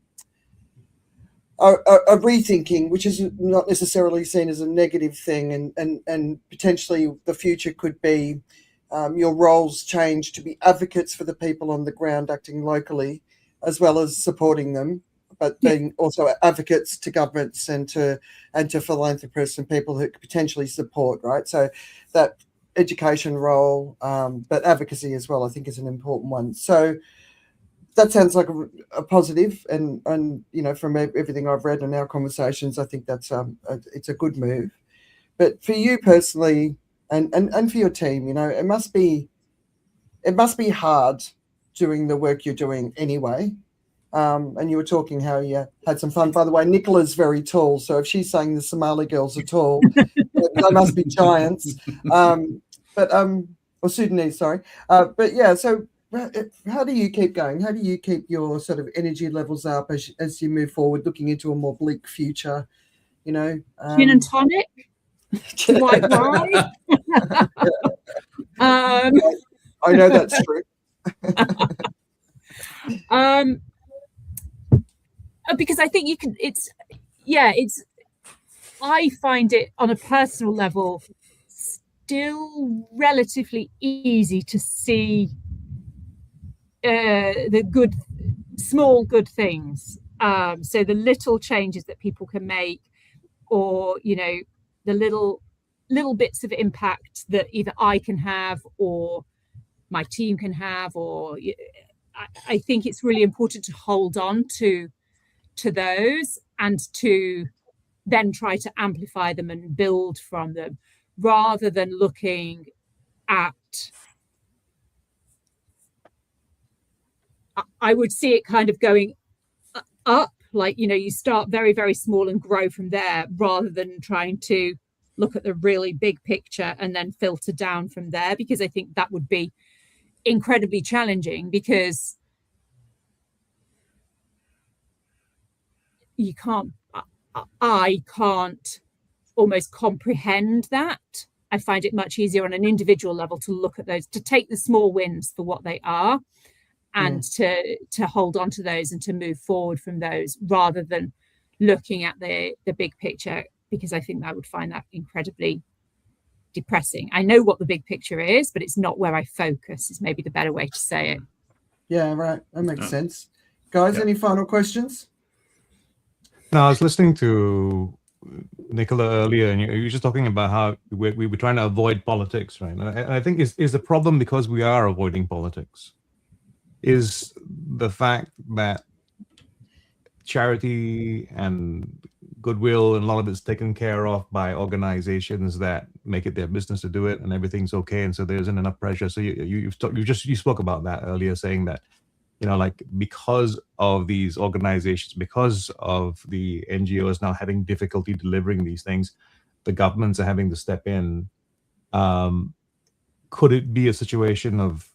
rethinking, which is not necessarily seen as a negative thing, and potentially the future could be your roles change to be advocates for the people on the ground acting locally, as well as supporting them, but being also advocates to governments and to philanthropists and people who could potentially support, right? So that education role, but advocacy as well, I think, is an important one. So that sounds like a positive, and from everything I've read in our conversations, I think that's it's a good move. But for you personally, and for your team, it must be hard doing the work you're doing anyway. And you were talking how you had some fun. By the way, Nicola's very tall, so if she's saying the Somali girls are tall, they must be giants. Or Sudanese, sorry. But yeah, so how do you keep going? How do you keep your sort of energy levels up as you move forward, looking into a more bleak future? Gin and tonic, white wine. I know that's true. Because I think I find it on a personal level still relatively easy to see the small good things. So the little changes that people can make, or, the little bits of impact that either I can have or my team can have, or I think it's really important to hold on to those and to then try to amplify them and build from them, rather than looking at, I would see it kind of going up, like, you start very, very small and grow from there, rather than trying to look at the really big picture and then filter down from there, because I think that would be incredibly challenging, because I can't almost comprehend that. I find it much easier on an individual level to look at those, to take the small wins for what they are, and to hold on to those and to move forward from those, rather than looking at the big picture, because I think I would find that incredibly depressing. I know what the big picture is, but it's not where I focus, is maybe the better way to say it. Yeah, right. That makes sense. Guys, any final questions? No, I was listening to Nicola earlier, and you were just talking about how we were trying to avoid politics, right? And I think is the problem, because we are avoiding politics, is the fact that charity and goodwill and a lot of it's taken care of by organizations that make it their business to do it, and everything's okay, and so there isn't enough pressure. So you spoke about that earlier, saying that like, because of these organizations, because of the NGOs now having difficulty delivering these things, the governments are having to step in. Could it be a situation of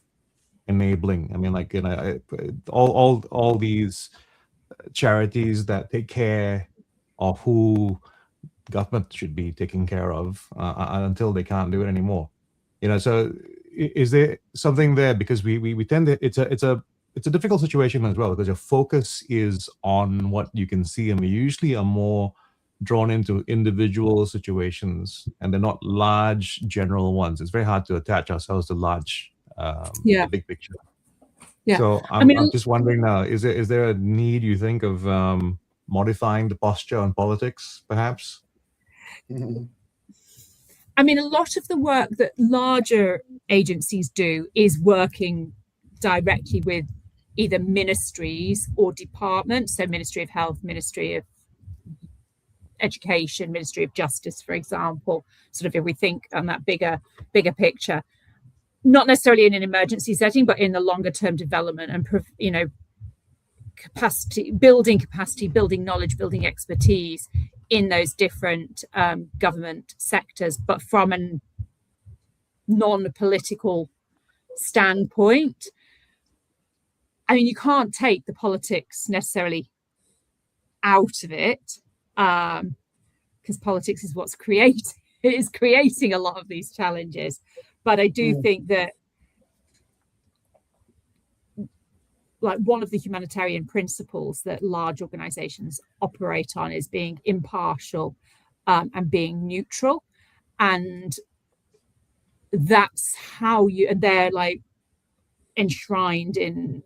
enabling? I mean, like, all these charities that take care of who government should be taking care of until they can't do it anymore. So is there something there? Because we tend to, it's a difficult situation as well, because your focus is on what you can see, and we usually are more drawn into individual situations, and they're not large general ones. It's very hard to attach ourselves to large, the big picture. Yeah. So I'm just wondering now, is there a need, you think, of modifying the posture on politics, perhaps? I mean, a lot of the work that larger agencies do is working directly with either ministries or departments. So Ministry of Health, Ministry of Education, Ministry of Justice, for example, sort of if we think on that bigger picture, not necessarily in an emergency setting, but in the longer term development and, you know, capacity, building knowledge, building expertise in those different government sectors, but from a non-political standpoint. I mean, you can't take the politics necessarily out of it, because politics is what's creating a lot of these challenges. But I do think that, like, one of the humanitarian principles that large organizations operate on is being impartial and being neutral. And that's how and they're like enshrined in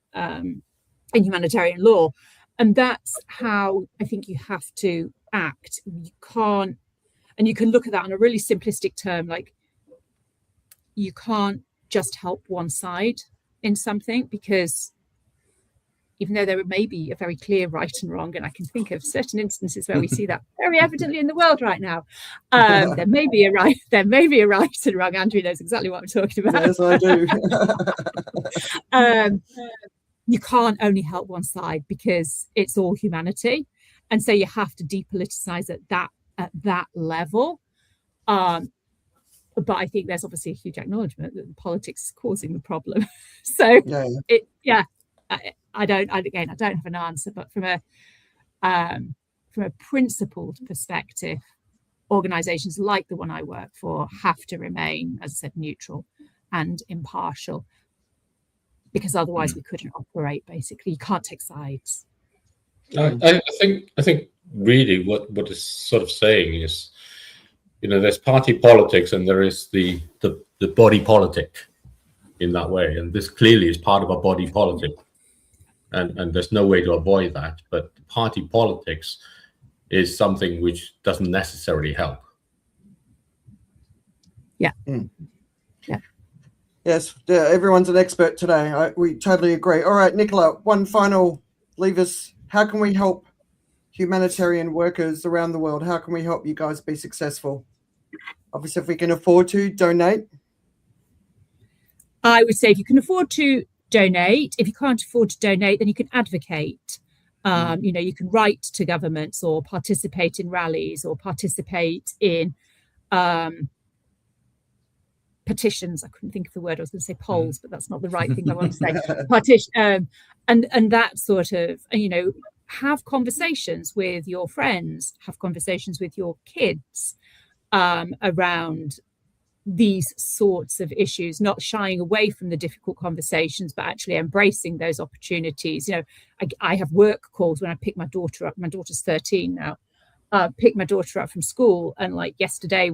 humanitarian law. And that's how I think you have to act. You can't, and you can look at that on a really simplistic term, like you can't just help one side in something, because even though there may be a very clear right and wrong, and I can think of certain instances where we see that very evidently in the world right now, there may be a right and wrong. Andrew knows exactly what I'm talking about. Yes, I do. You can't only help one side, because it's all humanity, and so you have to depoliticize at that level. But I think there's obviously a huge acknowledgement that the politics is causing the problem. So I don't have an answer, but from a principled perspective, organizations like the one I work for have to remain, as I said, neutral and impartial, because otherwise we couldn't operate. Basically, you can't take sides. I think really what is sort of saying is, you know, there's party politics and there is the body politic in that way, and this clearly is part of a body politic, and there's no way to avoid that. But party politics is something which doesn't necessarily help. Yeah. Yeah. Yes, everyone's an expert today. We totally agree. All right, Nicola, one final leave us. How can we help humanitarian workers around the world? How can we help you guys be successful? Obviously, if we can afford to donate. I would say if you can afford to donate. If you can't afford to donate, then you can advocate. You know, you can write to governments or participate in rallies or participate in petitions. I couldn't think of the word. I was going to say polls, but that's not the right thing I want to say. Partition, and that sort of, you know, have conversations with your friends, have conversations with your kids around these sorts of issues, not shying away from the difficult conversations, but actually embracing those opportunities. You know, I have work calls when I pick my daughter up. My daughter's 13 now. Pick my daughter up from school, and like yesterday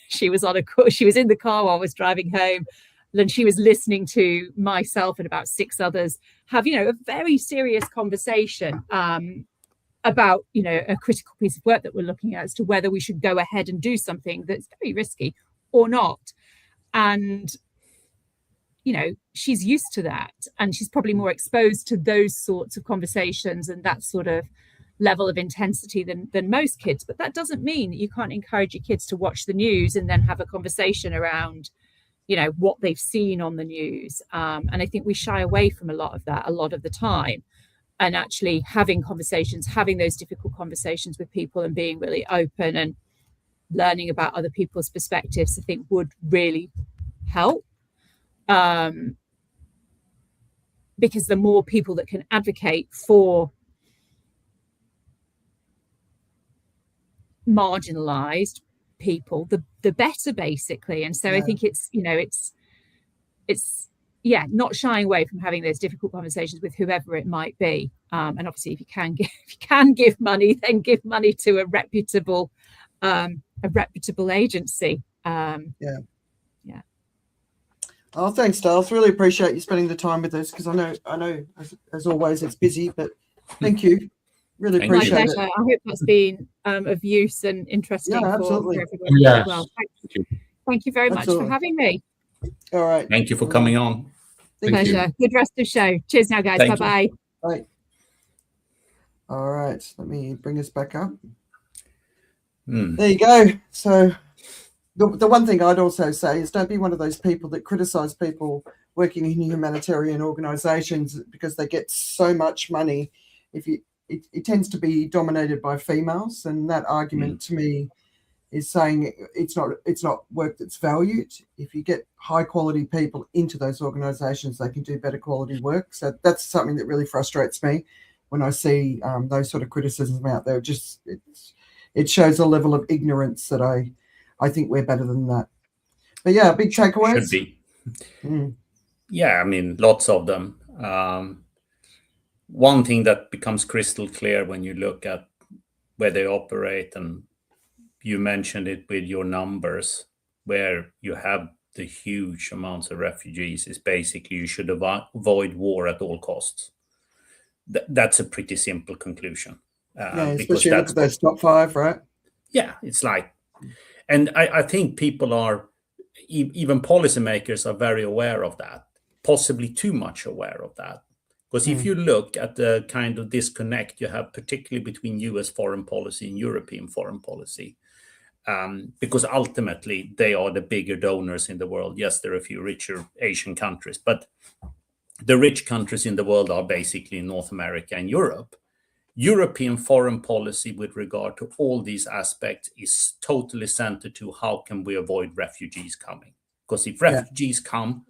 she was in the car while I was driving home, and she was listening to myself and about 6 others have, you know, a very serious conversation about, you know, a critical piece of work that we're looking at as to whether we should go ahead and do something that's very risky or not. And, you know, she's used to that, and she's probably more exposed to those sorts of conversations and that sort of level of intensity than most kids. But that doesn't mean that you can't encourage your kids to watch the news and then have a conversation around, you know, what they've seen on the news. And I think we shy away from a lot of that a lot of the time. And actually having conversations, having those difficult conversations with people and being really open and learning about other people's perspectives, I think would really help. Because the more people that can advocate for marginalized people, the better, basically. And so I think it's, you know, it's not shying away from having those difficult conversations with whoever it might be. And obviously if you can give money, then give money to a reputable agency. Oh, thanks, Dales. Really appreciate you spending the time with us, because I know as always it's busy, but thank you. Really appreciate it. I hope that's been of use and interesting for everyone as well. Thank you. Thank you very That's much all for right. having me. All right. Thank you for coming on. Thank you. Pleasure. Good rest of the show. Cheers now, guys. Thank you. Bye-bye. Bye. All right. Let me bring us back up. There you go. So the one thing I'd also say is don't be one of those people that criticize people working in humanitarian organizations because they get so much money. It tends to be dominated by females, and that argument to me is saying it's not work that's valued. If you get high quality people into those organizations, they can do better quality work. So that's something that really frustrates me when I see those sort of criticisms out there. Just it shows a level of ignorance that I think we're better than that. But yeah, big takeaways. Should be. Yeah, I mean, lots of them. One thing that becomes crystal clear when you look at where they operate, and you mentioned it with your numbers, where you have the huge amounts of refugees, is basically you should avoid war at all costs. That's a pretty simple conclusion. Yeah, especially look at those top 5, right? Yeah, it's like, and I think people are, even policymakers are very aware of that, possibly too much aware of that. Because if you look at the kind of disconnect you have, particularly between US foreign policy and European foreign policy, because ultimately they are the bigger donors in the world. Yes, there are a few richer Asian countries, but the rich countries in the world are basically North America and Europe. European foreign policy with regard to all these aspects is totally centered to how can we avoid refugees coming? Because if refugees come,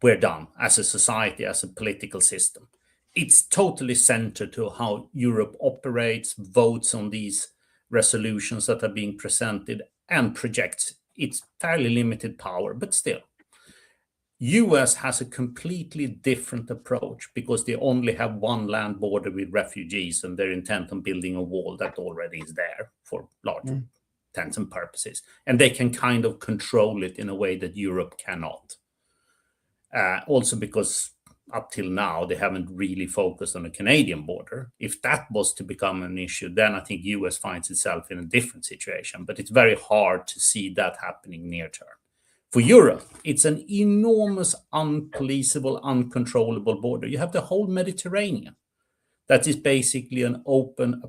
we're done as a society, as a political system. It's totally centered to how Europe operates, votes on these resolutions that are being presented, and projects its fairly limited power, but still. US has a completely different approach because they only have one land border with refugees, and they're intent on building a wall that already is there for large intents and purposes. And they can kind of control it in a way that Europe cannot. Also because up till now, they haven't really focused on the Canadian border. If that was to become an issue, then I think US finds itself in a different situation. But it's very hard to see that happening near term. For Europe, it's an enormous, unpoliceable, uncontrollable border. You have the whole Mediterranean. That is basically an open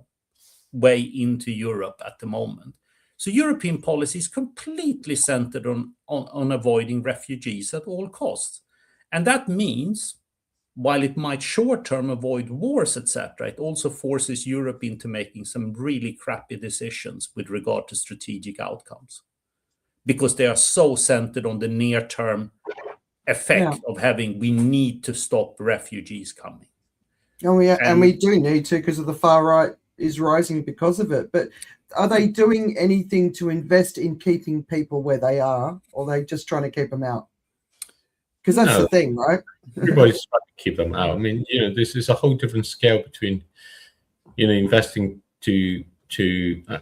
way into Europe at the moment. So European policy is completely centered on avoiding refugees at all costs. And that means, while it might short-term avoid wars, etc., it also forces Europe into making some really crappy decisions with regard to strategic outcomes. Because they are so centered on the near-term effect of we need to stop refugees coming. Oh, yeah, and we do need to, because of the far right is rising because of it. But are they doing anything to invest in keeping people where they are, or are they just trying to keep them out? Because that's the thing, right? Everybody's trying to keep them out. I mean, this is a whole different scale between, investing to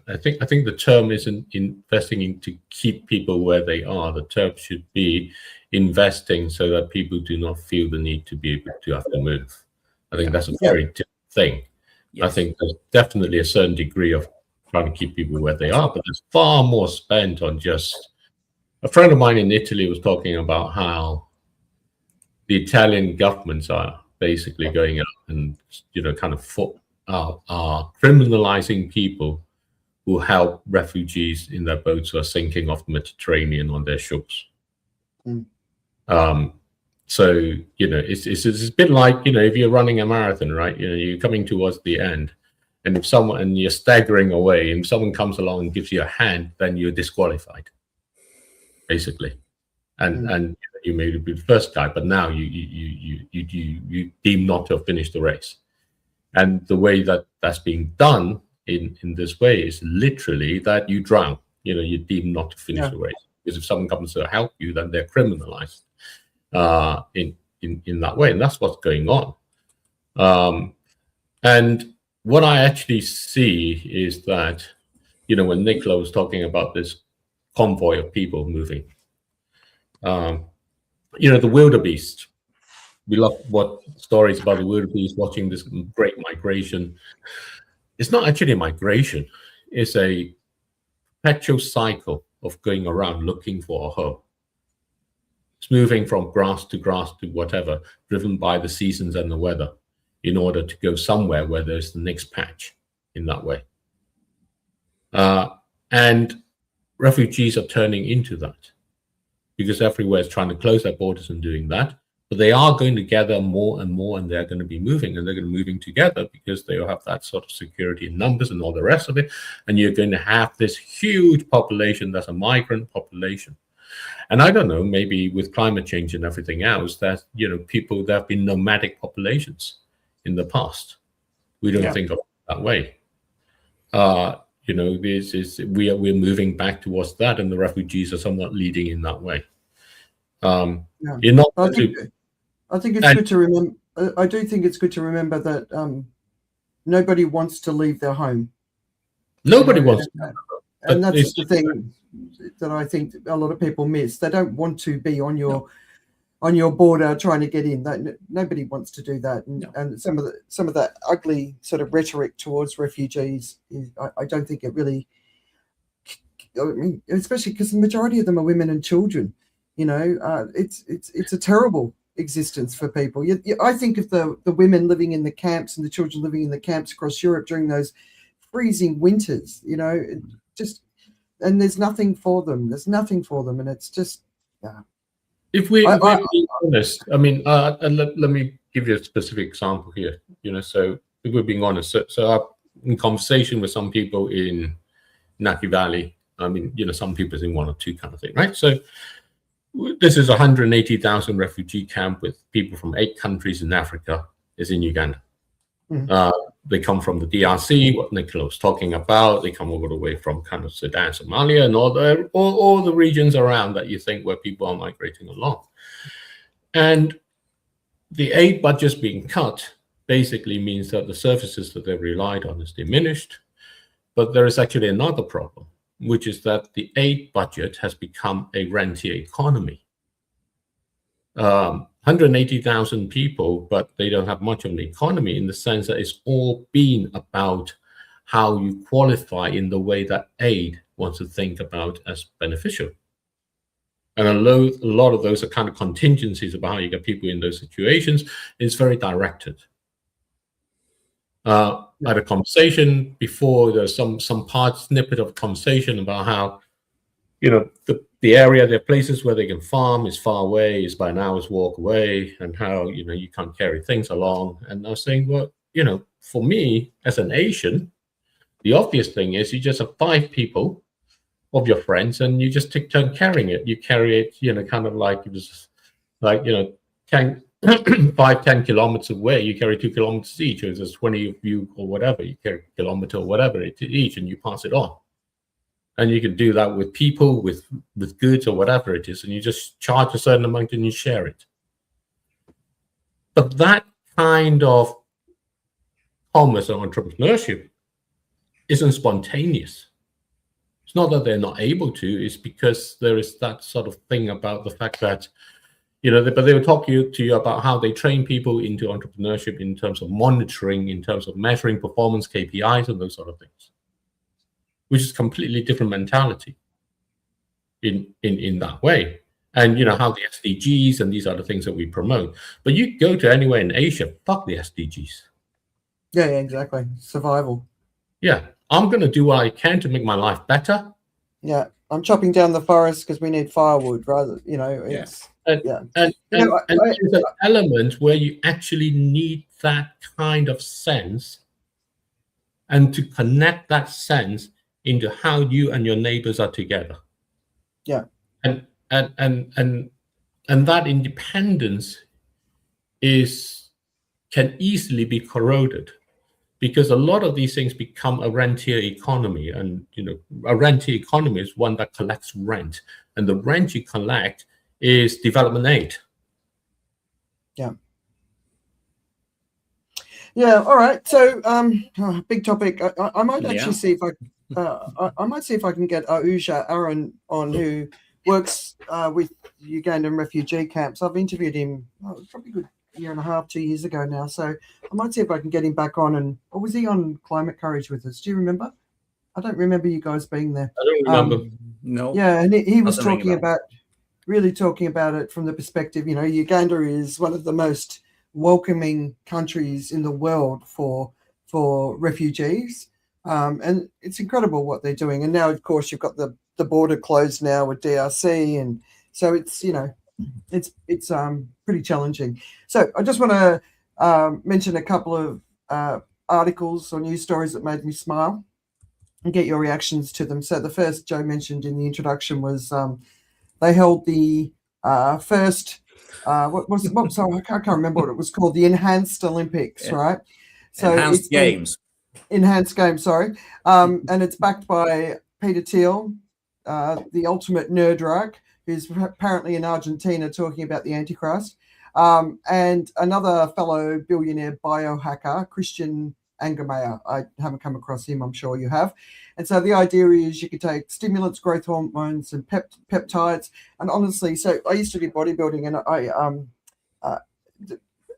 I think the term isn't investing in to keep people where they are. The term should be investing so that people do not feel the need to be able to have to move. I think that's a very different thing. Yes. I think there's definitely a certain degree of trying to keep people where they are, but there's far more spent on just. A friend of mine in Italy was talking about how the Italian governments are basically going out and are criminalizing people who help refugees in their boats who are sinking off the Mediterranean on their ships. So it's a bit like if you're running a marathon, right? You're coming towards the end, and and you're staggering away, and someone comes along and gives you a hand, then you're disqualified, basically. And you may be the first guy, but now you deem not to have finished the race. And the way that that's being done in this way is literally that you drown. You deem not to finish the race, because if someone comes to help you, then they're criminalized in that way, and that's what's going on. And what I actually see is that when Nicola was talking about this convoy of people moving, the wildebeest. We love what stories about the wildebeest watching this great migration. It's not actually a migration. It's a perpetual cycle of going around looking for a home. It's moving from grass to whatever, driven by the seasons and the weather, in order to go somewhere where there's the next patch in that way. And refugees are turning into that, because everywhere is trying to close their borders and doing that. But they are going to gather more and more, and they're going to be moving, and they're going to be moving together because they will have that sort of security in numbers and all the rest of it. And you're going to have this huge population that's a migrant population. And I don't know, maybe with climate change and everything else, that, you know, people, there have been nomadic populations in the past. We don't think of it that way. You know, this is we're moving back towards that, and the refugees are somewhat leading in that way. You're not I think it's good to remember. I do think it's good to remember that nobody wants to leave their home. Nobody wants, and that's the thing that I think a lot of people miss. They don't want to be on your border trying to get in. Nobody wants to do that. And some of that ugly sort of rhetoric towards refugees, I don't think it really. I mean, especially because the majority of them are women and children. You know, it's a terrible existence for people. I think of the women living in the camps and the children living in the camps across Europe during those freezing winters. You know, and there's nothing for them. There's nothing for them, and it's just If we're being honest, I mean, let me give you a specific example here. You know, so if we're being honest, so I'm in conversation with some people in Naki Valley. I mean, you know, some people in one or two kind of thing, right? So this is a 180,000 refugee camp with people from 8 countries in Africa. Is in Uganda. They come from the DRC, what Nicola was talking about. They come all the way from kind of Sudan, Somalia, and all the regions around that you think where people are migrating along. And the aid budgets being cut basically means that the services that they've relied on is diminished. But there is actually another problem, which is that the aid budget has become a rentier economy. 180,000 people, but they don't have much of an economy in the sense that it's all been about how you qualify in the way that aid wants to think about as beneficial. And a lot of those are kind of contingencies about how you get people in those situations. It's very directed. I had a conversation before. There's some snippet of conversation about how, you know, the area, there are places where they can farm is far away, is by an hour's walk away, and how, you know, you can't carry things along. And I was saying, well, you know, for me as an Asian, the obvious thing is you just have 5 people of your friends, and you just take turn carrying it. You carry it, you know, kind of like it was like, you know, 5-10 kilometers away. You carry 2 kilometers each, or there's 20 of you or whatever. You carry a kilometer or whatever each, and you pass it on. And you can do that with people, with goods, or whatever it is, and you just charge a certain amount and you share it. But that kind of commerce or entrepreneurship isn't spontaneous. It's not that they're not able to, it's because there is that sort of thing about the fact that, you know, but they will talk to you about how they train people into entrepreneurship in terms of monitoring, in terms of measuring performance KPIs and those sort of things, which is completely different mentality in that way. And, you know, how the SDGs and these are the things that we promote. But you go to anywhere in Asia, fuck the SDGs. Yeah, exactly. Survival. Yeah. I'm going to do what I can to make my life better. Yeah. I'm chopping down the forest because we need firewood rather, you know, it's... And there's an element where you actually need that kind of sense, and to connect that sense into how you and your neighbors are together. Yeah. And that independence can easily be corroded, because a lot of these things become a rentier economy. And, you know, a rentier economy is one that collects rent, and the rent you collect is development aid. Yeah. Yeah. All right. So, big topic. I might actually see if I might see if I can get Auja Aaron on, who works with Ugandan refugee camps. I've interviewed him probably a good 1.5, 2 years ago now. So I might see if I can get him back on. Or was he on Climate Courage with us? Do you remember? I don't remember you guys being there. I don't remember. No. Yeah, and he was Doesn't ring a talking bell. really talking about it from the perspective, Uganda is one of the most welcoming countries in the world for refugees, and it's incredible what they're doing. And now, of course, you've got the border closed now with DRC, and so it's it's pretty challenging. So I just want to mention a couple of articles or news stories that made me smile and get your reactions to them. So the first Joe mentioned in the introduction was they held the first sorry, I can't remember what it was called, the Enhanced Olympics, right? So Enhanced Games. Enhanced Games, sorry. And it's backed by Peter Thiel, the ultimate nerd rag, who's apparently in Argentina talking about the Antichrist, and another fellow billionaire biohacker, Christian Angermayer. I haven't come across him, I'm sure you have. And so the idea is you could take stimulants, growth hormones, and peptides. And honestly, so I used to do bodybuilding, and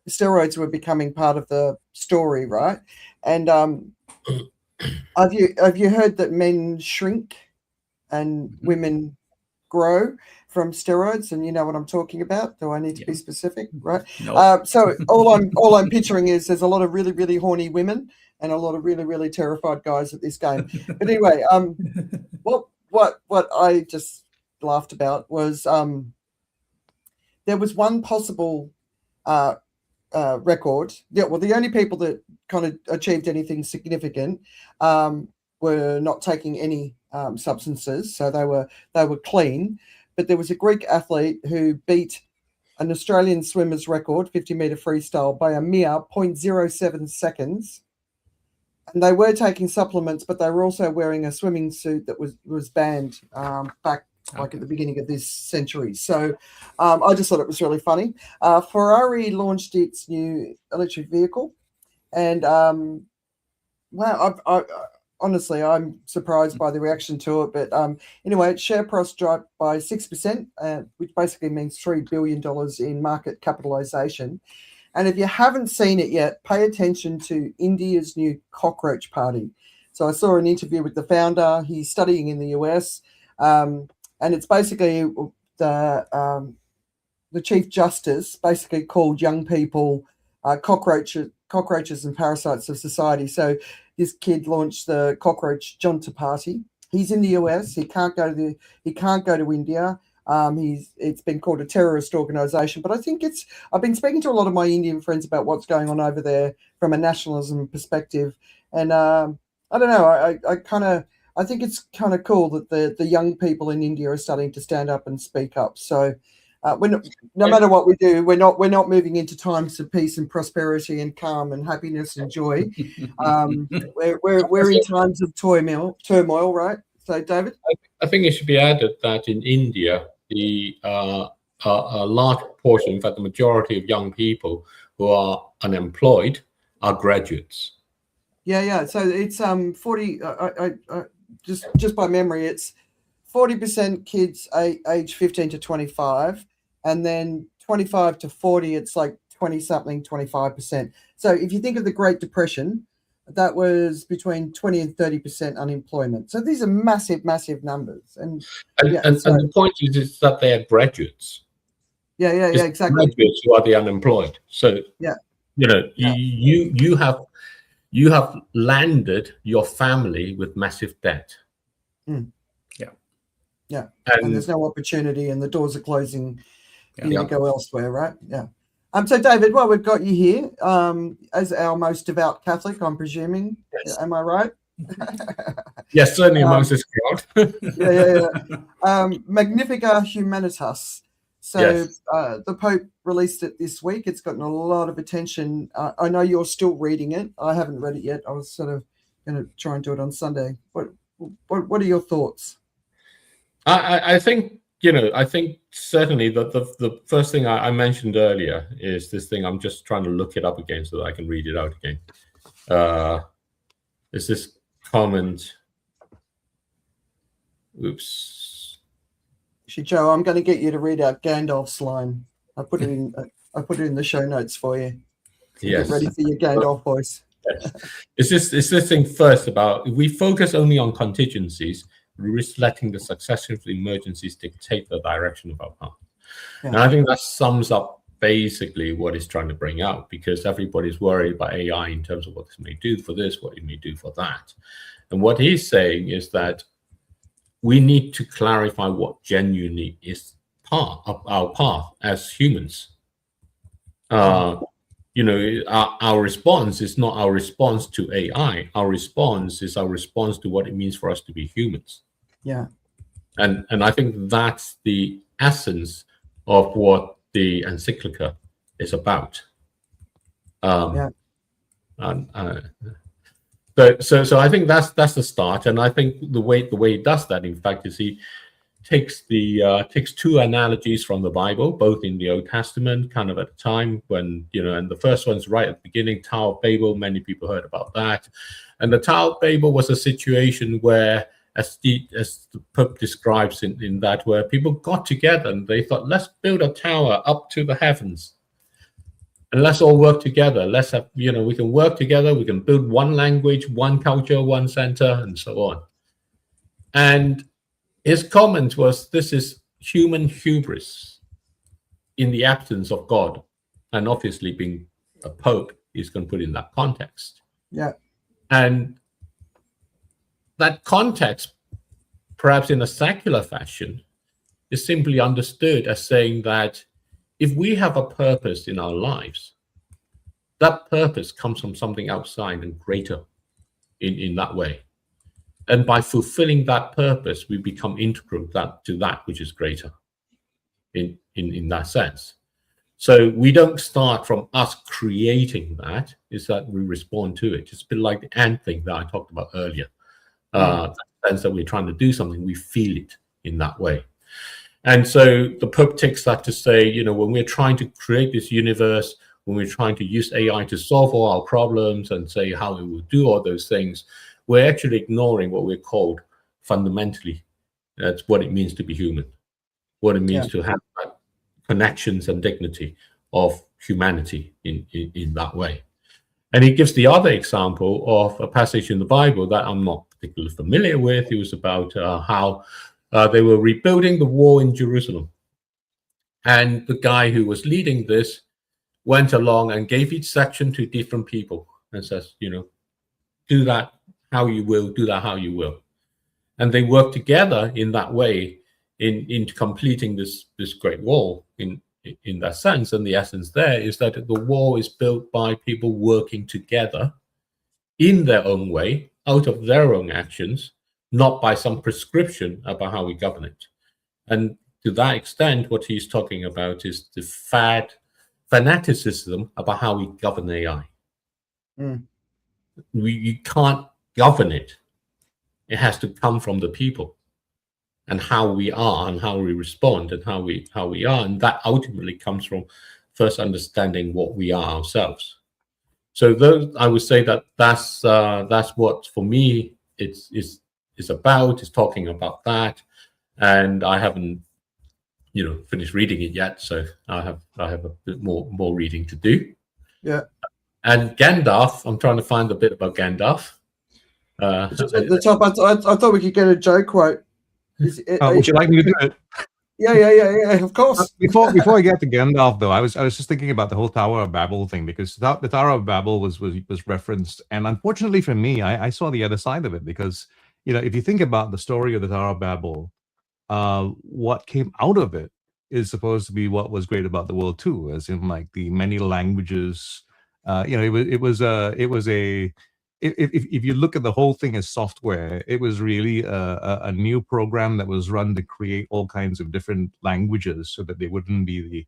steroids were becoming part of the story, right? And have you heard that men shrink and women grow from steroids? And you know what I'm talking about? Do I need to be specific? Right. No. So all I'm picturing is there's a lot of really, really horny women and a lot of really, really terrified guys at this game. But anyway, what I just laughed about was there was one possible record. Yeah, well, the only people that kind of achieved anything significant were not taking any substances, so they were clean. But there was a Greek athlete who beat an Australian swimmer's record, 50-meter freestyle, by a mere 0.07 seconds. And they were taking supplements, but they were also wearing a swimming suit that was banned back like at the beginning of this century. So I just thought it was really funny. Ferrari launched its new electric vehicle, and honestly, I'm surprised by the reaction to it. But anyway, its share price dropped by 6%, which basically means $3 billion in market capitalization. And if you haven't seen it yet, pay attention to India's new cockroach party. So I saw an interview with the founder. He's studying in the US, and it's basically the Chief Justice basically called young people cockroaches and parasites of society. So this kid launched the Cockroach Junta Party. He's in the US. He can't go to India. It's been called a terrorist organization, but I think I've been speaking to a lot of my Indian friends about what's going on over there from a nationalism perspective. And I don't know, I think it's kind of cool that the young people in India are starting to stand up and speak up. So no matter what we do, we're not moving into times of peace and prosperity and calm and happiness and joy. We're in times of turmoil, right? So, David? I think it should be added that in India, a large portion, in fact, the majority of young people who are unemployed are graduates. Yeah. So it's 40. Just by memory, it's 40% kids age 15 to 25, and then 25 to 40, it's like 20-something, 25%. So if you think of the Great Depression, that was between 20 and 30% unemployment. So these are massive, massive numbers. And the point is that they are graduates. Yeah, exactly. Graduates who are the unemployed. So you have landed your family with massive debt. Yeah. And there's no opportunity, and the doors are closing. You go elsewhere, right? Yeah. So, David, while we've got you here, as our most devout Catholic, I'm presuming, yes. Am I right? Yes, certainly amongst this crowd. Yeah. Magnifica Humanitas. So yes. The Pope released it this week. It's gotten a lot of attention. I know you're still reading it. I haven't read it yet. I was sort of going to try and do it on Sunday. What are your thoughts? I think certainly the first thing I mentioned earlier is this thing. I'm just trying to look it up again so that I can read it out again. Is this comment? Oops. Joe, I'm going to get you to read out Gandalf's line. I put it in the show notes for you. So yes. Get ready for your Gandalf voice. Yes. Is this thing first about, if we focus only on contingencies, risk letting the successive emergencies dictate the direction of our path. Yeah. And I think that sums up basically what it's trying to bring out, because everybody's worried about AI in terms of what this may do for this, what it may do for that. And what he's saying is that we need to clarify what genuinely is part of our path as humans. You know, our response is not our response to AI. Our response is our response to what it means for us to be humans. Yeah. And I think that's the essence of what the encyclica is about. So I think that's the start. And I think the way he does that, in fact, is he takes two analogies from the Bible, both in the Old Testament, kind of at the time when, you know, and the first one's right at the beginning, Tower of Babel. Many people heard about that. And the Tower of Babel was a situation where, as the Pope describes in that, where people got together and they thought, let's build a tower up to the heavens. And let's all work together. Let's have, you know, we can work together. We can build one language, one culture, one center, and so on. And his comment was, this is human hubris in the absence of God. And obviously, being a pope, he's going to put in that context. Yeah. And that context, perhaps in a secular fashion, is simply understood as saying that if we have a purpose in our lives, that purpose comes from something outside and greater in that way. And by fulfilling that purpose, we become integral to that which is greater in that sense. So we don't start from us creating that, is that we respond to it. It's a bit like the ant thing that I talked about earlier. The sense that we're trying to do something, we feel it in that way. And so the Pope takes that to say, you know, when we're trying to create this universe, when we're trying to use AI to solve all our problems and say how it will do all those things, we're actually ignoring what we're called fundamentally. That's what it means to be human, what it means to have connections and dignity of humanity in that way. And he gives the other example of a passage in the Bible that I'm not particularly familiar with. It was about how they were rebuilding the wall in Jerusalem. And the guy who was leading this went along and gave each section to different people and says, you know, do that how you will, do that how you will. And they worked together in that way in completing this great wall in that sense. And the essence there is that the wall is built by people working together in their own way, out of their own actions, not by some prescription about how we govern it. And to that extent, what he's talking about is the fanaticism about how we govern AI. You can't govern it. It has to come from the people and how we are and how we respond and how we are. And that ultimately comes from first understanding what we are ourselves. So those, I would say that's what for me is about, is talking about that. And I haven't, you know, finished reading it yet, so I have a bit more reading to do. Yeah. And Gandalf, I'm trying to find a bit about Gandalf. At the top, I thought we could get a Joe quote. Would you like me to do it? Yeah, of course. Before I get to Gandalf, though, I was just thinking about the whole Tower of Babel thing, because the Tower of Babel was referenced, and unfortunately for me, I saw the other side of it, because, you know, if you think about the story of the Tower of Babel, what came out of it is supposed to be what was great about the world too, as in like the many languages. You know, if you look at the whole thing as software, it was really a new program that was run to create all kinds of different languages so that they wouldn't be the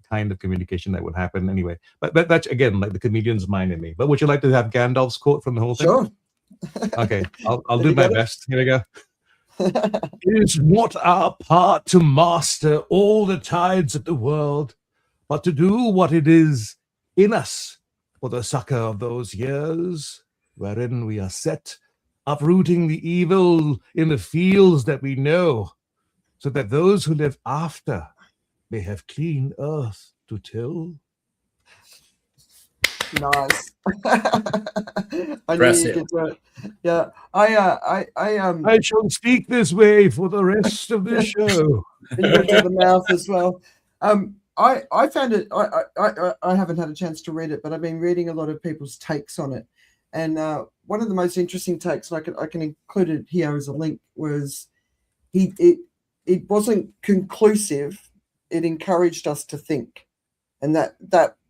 kind of communication that would happen anyway. But that's, again, like the comedian's mind in me. But would you like to have Gandalf's quote from the whole thing? Sure. Okay, I'll do my best. Here we go. It is not our part to master all the tides of the world, but to do what it is in us for the succor of those years wherein we are set, uprooting the evil in the fields that we know, so that those who live after may have clean earth to till. Nice. I knew you Impressive. could do it. Yeah. I shall speak this way for the rest of the show. finger to the mouth as well. I found it. I haven't had a chance to read it, but I've been reading a lot of people's takes on it, and one of the most interesting takes, and I can include it here as a link, was it wasn't conclusive. It encouraged us to think, and that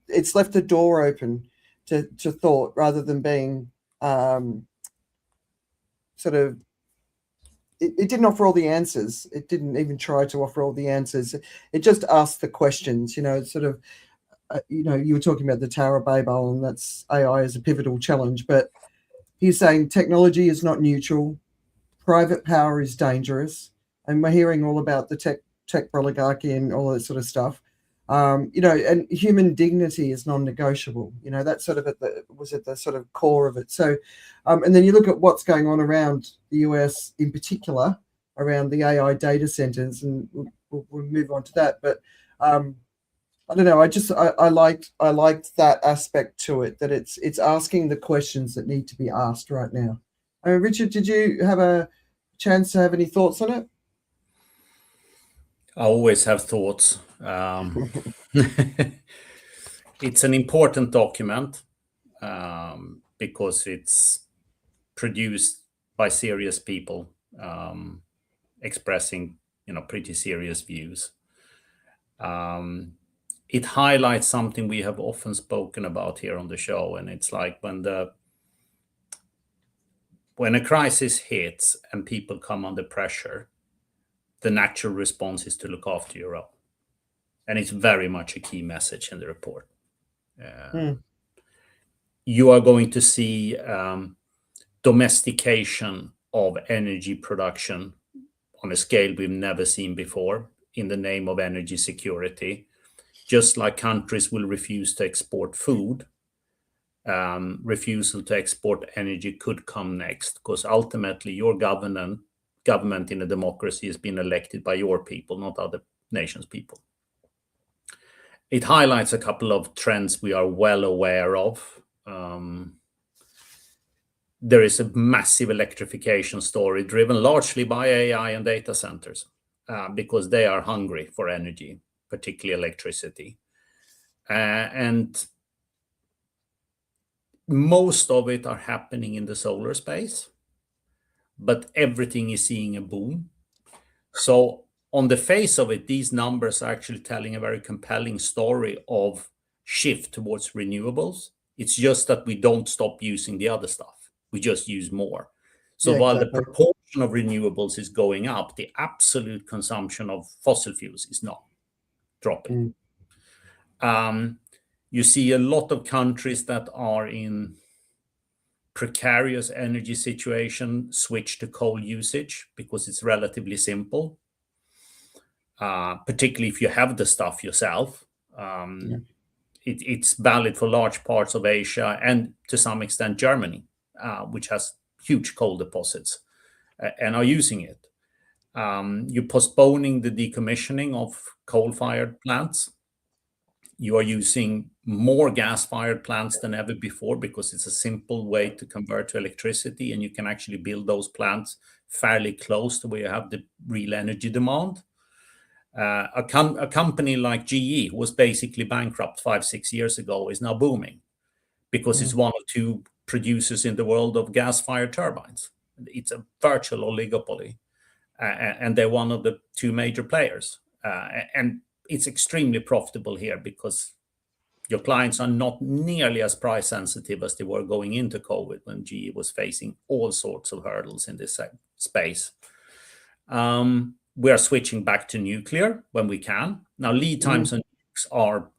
it's left the door open to thought rather than being sort of. It didn't offer all the answers. It didn't even try to offer all the answers. It just asked the questions. It's sort of, you were talking about the Tower of Babel, and that's AI as a pivotal challenge. But he's saying technology is not neutral. Private power is dangerous. And we're hearing all about the tech oligarchy and all that sort of stuff. And human dignity is non-negotiable. That's sort of at the sort of core of it. So, and then you look at what's going on around the US in particular, around the AI data centers, and we'll move on to that. But I don't know. I liked that aspect to it, that it's asking the questions that need to be asked right now. Richard, did you have a chance to have any thoughts on it? I always have thoughts. It's an important document because it's produced by serious people expressing, pretty serious views. It highlights something we have often spoken about here on the show, and it's like when a crisis hits and people come under pressure, the natural response is to look after your own. And it's very much a key message in the report. You are going to see domestication of energy production on a scale we've never seen before in the name of energy security. Just like countries will refuse to export food, refusal to export energy could come next, because ultimately your government in a democracy has been elected by your people, not other nations' people. It highlights a couple of trends we are well aware of. There is a massive electrification story driven largely by AI and data centers because they are hungry for energy, particularly electricity. And most of it are happening in the solar space, but everything is seeing a boom. So on the face of it, these numbers are actually telling a very compelling story of shift towards renewables. It's just that we don't stop using the other stuff. We just use more. So Yeah, while exactly. the proportion of renewables is going up, the absolute consumption of fossil fuels is not dropping. You see a lot of countries that are in precarious energy situation switch to coal usage because it's relatively simple, particularly if you have the stuff yourself. It's valid for large parts of Asia and to some extent Germany, which has huge coal deposits and are using it. You're postponing the decommissioning of coal-fired plants. You are using more gas-fired plants than ever before because it's a simple way to convert to electricity, and you can actually build those plants fairly close to where you have the real energy demand. A company like GE, who was basically bankrupt 5-6 years ago, is now booming because it's one of two producers in the world of gas-fired turbines. It's a virtual oligopoly, and they're one of the two major players. And it's extremely profitable here because your clients are not nearly as price sensitive as they were going into COVID when GE was facing all sorts of hurdles in this space. We are switching back to nuclear when we can. Now, lead times on nukes are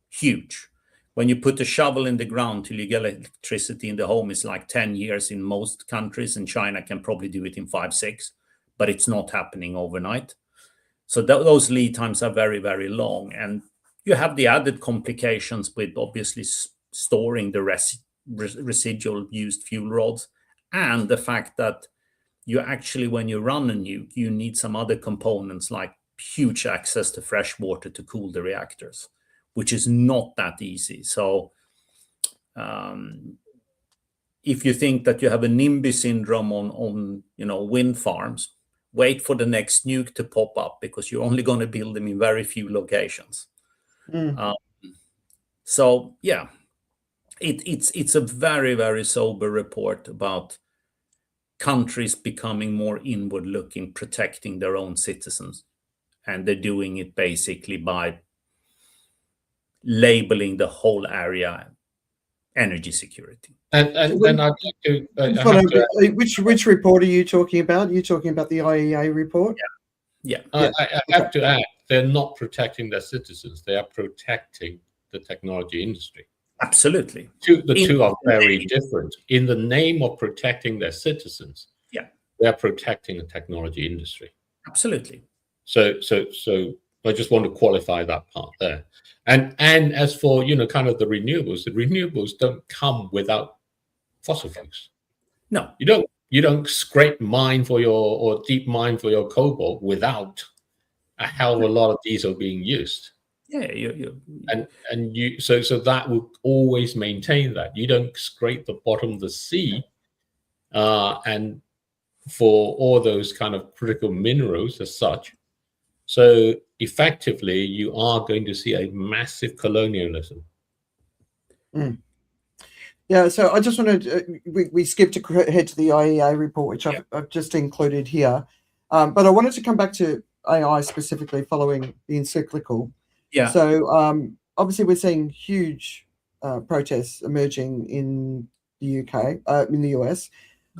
huge. When you put a shovel in the ground till you get electricity in the home, it's like 10 years in most countries, and China can probably do it in 5-6, but it's not happening overnight. So those lead times are very, very long. And you have the added complications with obviously storing the residual used fuel rods, and the fact that you actually, when you run a nuke, you need some other components like huge access to fresh water to cool the reactors, which is not that easy. So If you think that you have a NIMBY syndrome on wind farms, wait for the next nuke to pop up, because you're only going to build them in very few locations. So yeah, it's a very, very sober report about countries becoming more inward looking, protecting their own citizens, and they're doing it basically by labeling the whole area energy security. And I'd like to, which report are you talking about? You're talking about the IEA report? Yeah. I have to add, they're not protecting their citizens. They are protecting the technology industry. Absolutely. The two are very different. In the name of protecting their citizens, they're protecting the technology industry. Absolutely. So I just want to qualify that part there. And as for kind of the renewables don't come without fossil fuels. No, you don't scrape mine for or deep mine for your cobalt without a hell of a lot of diesel being used. Yeah, so that will always maintain that. You don't scrape the bottom of the sea and for all those kind of critical minerals as such. So effectively, you are going to see a massive colonialism. Yeah, so I just wanted we skipped ahead to the IEA report, which I've just included here. But I wanted to come back to AI specifically following the encyclical. Yeah. So obviously we're seeing huge protests emerging in the UK, in the US.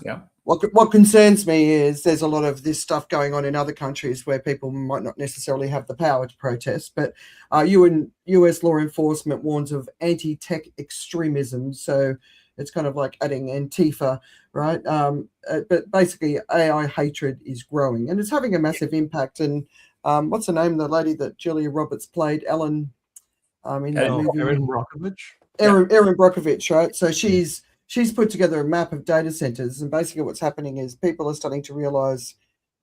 Yeah. What concerns me is there's a lot of this stuff going on in other countries where people might not necessarily have the power to protest. But US law enforcement warns of anti-tech extremism. So it's kind of like adding Antifa, right? But basically AI hatred is growing and it's having a massive impact. And what's the name? The lady that Julia Roberts played, Ellen, in that movie. Erin Brockovich. Erin Brockovich, right? So she's put together a map of data centers, and basically what's happening is people are starting to realize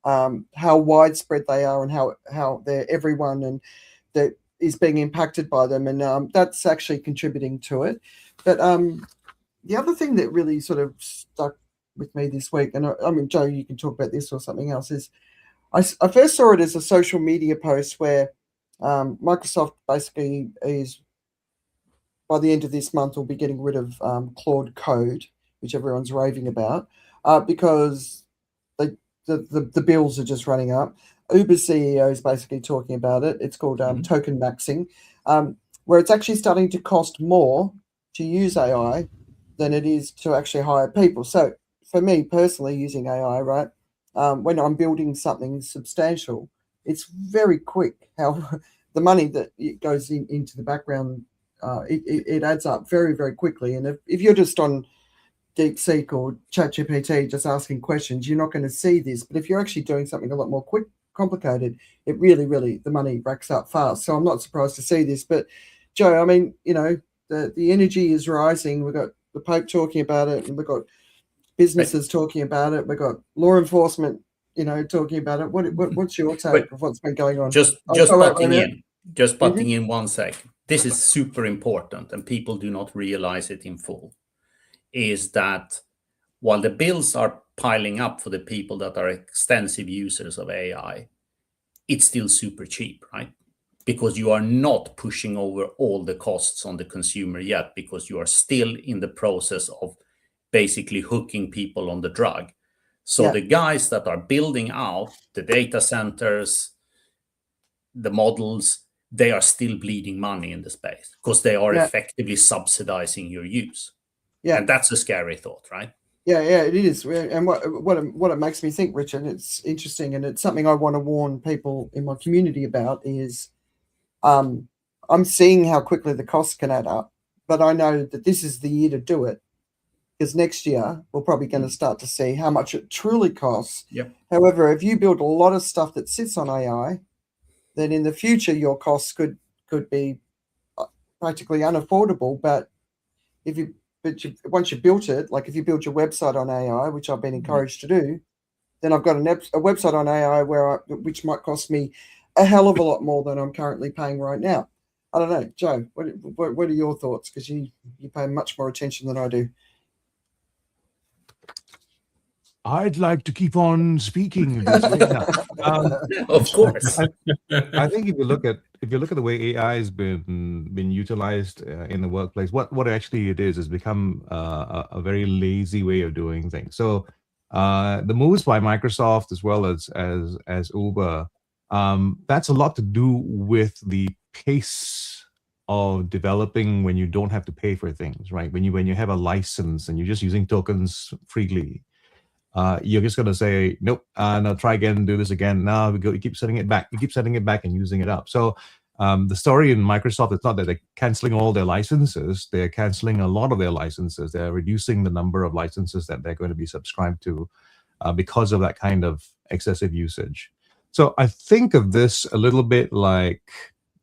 how widespread they are and how they're everyone and that is being impacted by them, and that's actually contributing to it. But the other thing that really sort of stuck with me this week, and I mean, Joe, you can talk about this or something else, is I first saw it as a social media post where Microsoft basically is, by the end of this month, we'll be getting rid of Claude Code, which everyone's raving about, because the bills are just running up. Uber's CEO is basically talking about it. It's called token maxing, where it's actually starting to cost more to use AI than it is to actually hire people. So for me personally, using AI, right, when I'm building something substantial, it's very quick how the money that it goes into the background, it adds up very, very quickly. And if you're just on DeepSeek or ChatGPT just asking questions, you're not going to see this. But if you're actually doing something a lot more complicated, it really, the money racks up fast. So I'm not surprised to see this. But Joe, I mean, the energy is rising. We've got the Pope talking about it, and we've got businesses talking about it. We've got law enforcement, talking about it. What's your take of what's been going on? Just butting in 1 sec. This is super important, and people do not realize it in full, is that while the bills are piling up for the people that are extensive users of AI, it's still super cheap, right? Because you are not pushing over all the costs on the consumer yet, because you are still in the process of basically hooking people on the drug. So the guys that are building out the data centers, the models, they are still bleeding money in the space because they are effectively subsidizing your use. Yeah. And that's a scary thought, right? Yeah, it is. And what it makes me think, Richard, it's interesting, and it's something I want to warn people in my community about, is I'm seeing how quickly the costs can add up, but I know that this is the year to do it, because next year we're probably going to start to see how much it truly costs. Yep. However, if you build a lot of stuff that sits on AI, then in the future your costs could be practically unaffordable. But once you built it, like if you build your website on AI, which I've been encouraged to do, then I've got a website on AI which might cost me a hell of a lot more than I'm currently paying right now. I don't know, Joe. What are your thoughts? Because you pay much more attention than I do. I'd like to keep on speaking this way now. Of course. I think if you look at the way AI has been utilized in the workplace, what actually it is become a very lazy way of doing things. So the moves by Microsoft as well as Uber, that's a lot to do with the pace of developing when you don't have to pay for things, right? When you have a license and you're just using tokens freely. You're just going to say, nope, no, try again, do this again. Now you keep setting it back. You keep setting it back and using it up. So the story in Microsoft is not that they're canceling all their licenses. They're canceling a lot of their licenses. They're reducing the number of licenses that they're going to be subscribed to because of that kind of excessive usage. So I think of this a little bit like,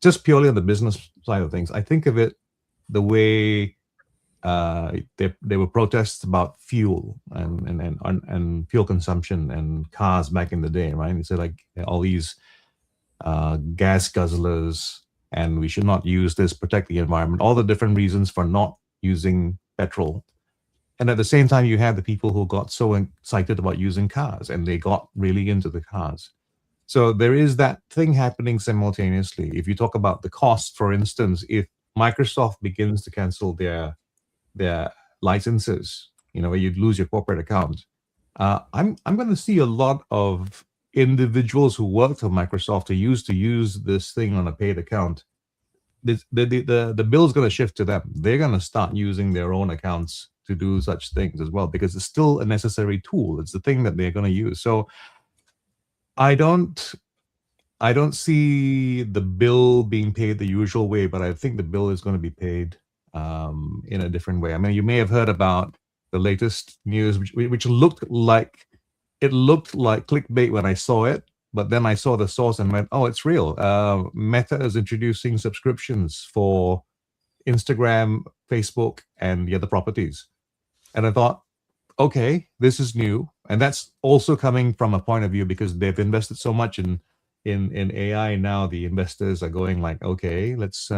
just purely on the business side of things, I think of it the way there were protests about fuel and fuel consumption and cars back in the day, right? They said like all these gas guzzlers, and we should not use this, protect the environment, all the different reasons for not using petrol. And at the same time, you had the people who got so excited about using cars, and they got really into the cars. So there is that thing happening simultaneously. If you talk about the cost, for instance, if Microsoft begins to cancel their licenses, where you'd lose your corporate account, I'm going to see a lot of individuals who work for Microsoft who used to use this thing on a paid account. The bill is going to shift to them. They're going to start using their own accounts to do such things as well, because it's still a necessary tool. It's the thing that they're going to use. So I don't see the bill being paid the usual way, but I think the bill is going to be paid in a different way. I mean, you may have heard about the latest news, which looked like clickbait when I saw it, but then I saw the source and went, oh, it's real. Meta is introducing subscriptions for Instagram, Facebook, and the other properties. And I thought, okay, this is new. And that's also coming from a point of view because they've invested so much in AI. Now the investors are going like, okay, let's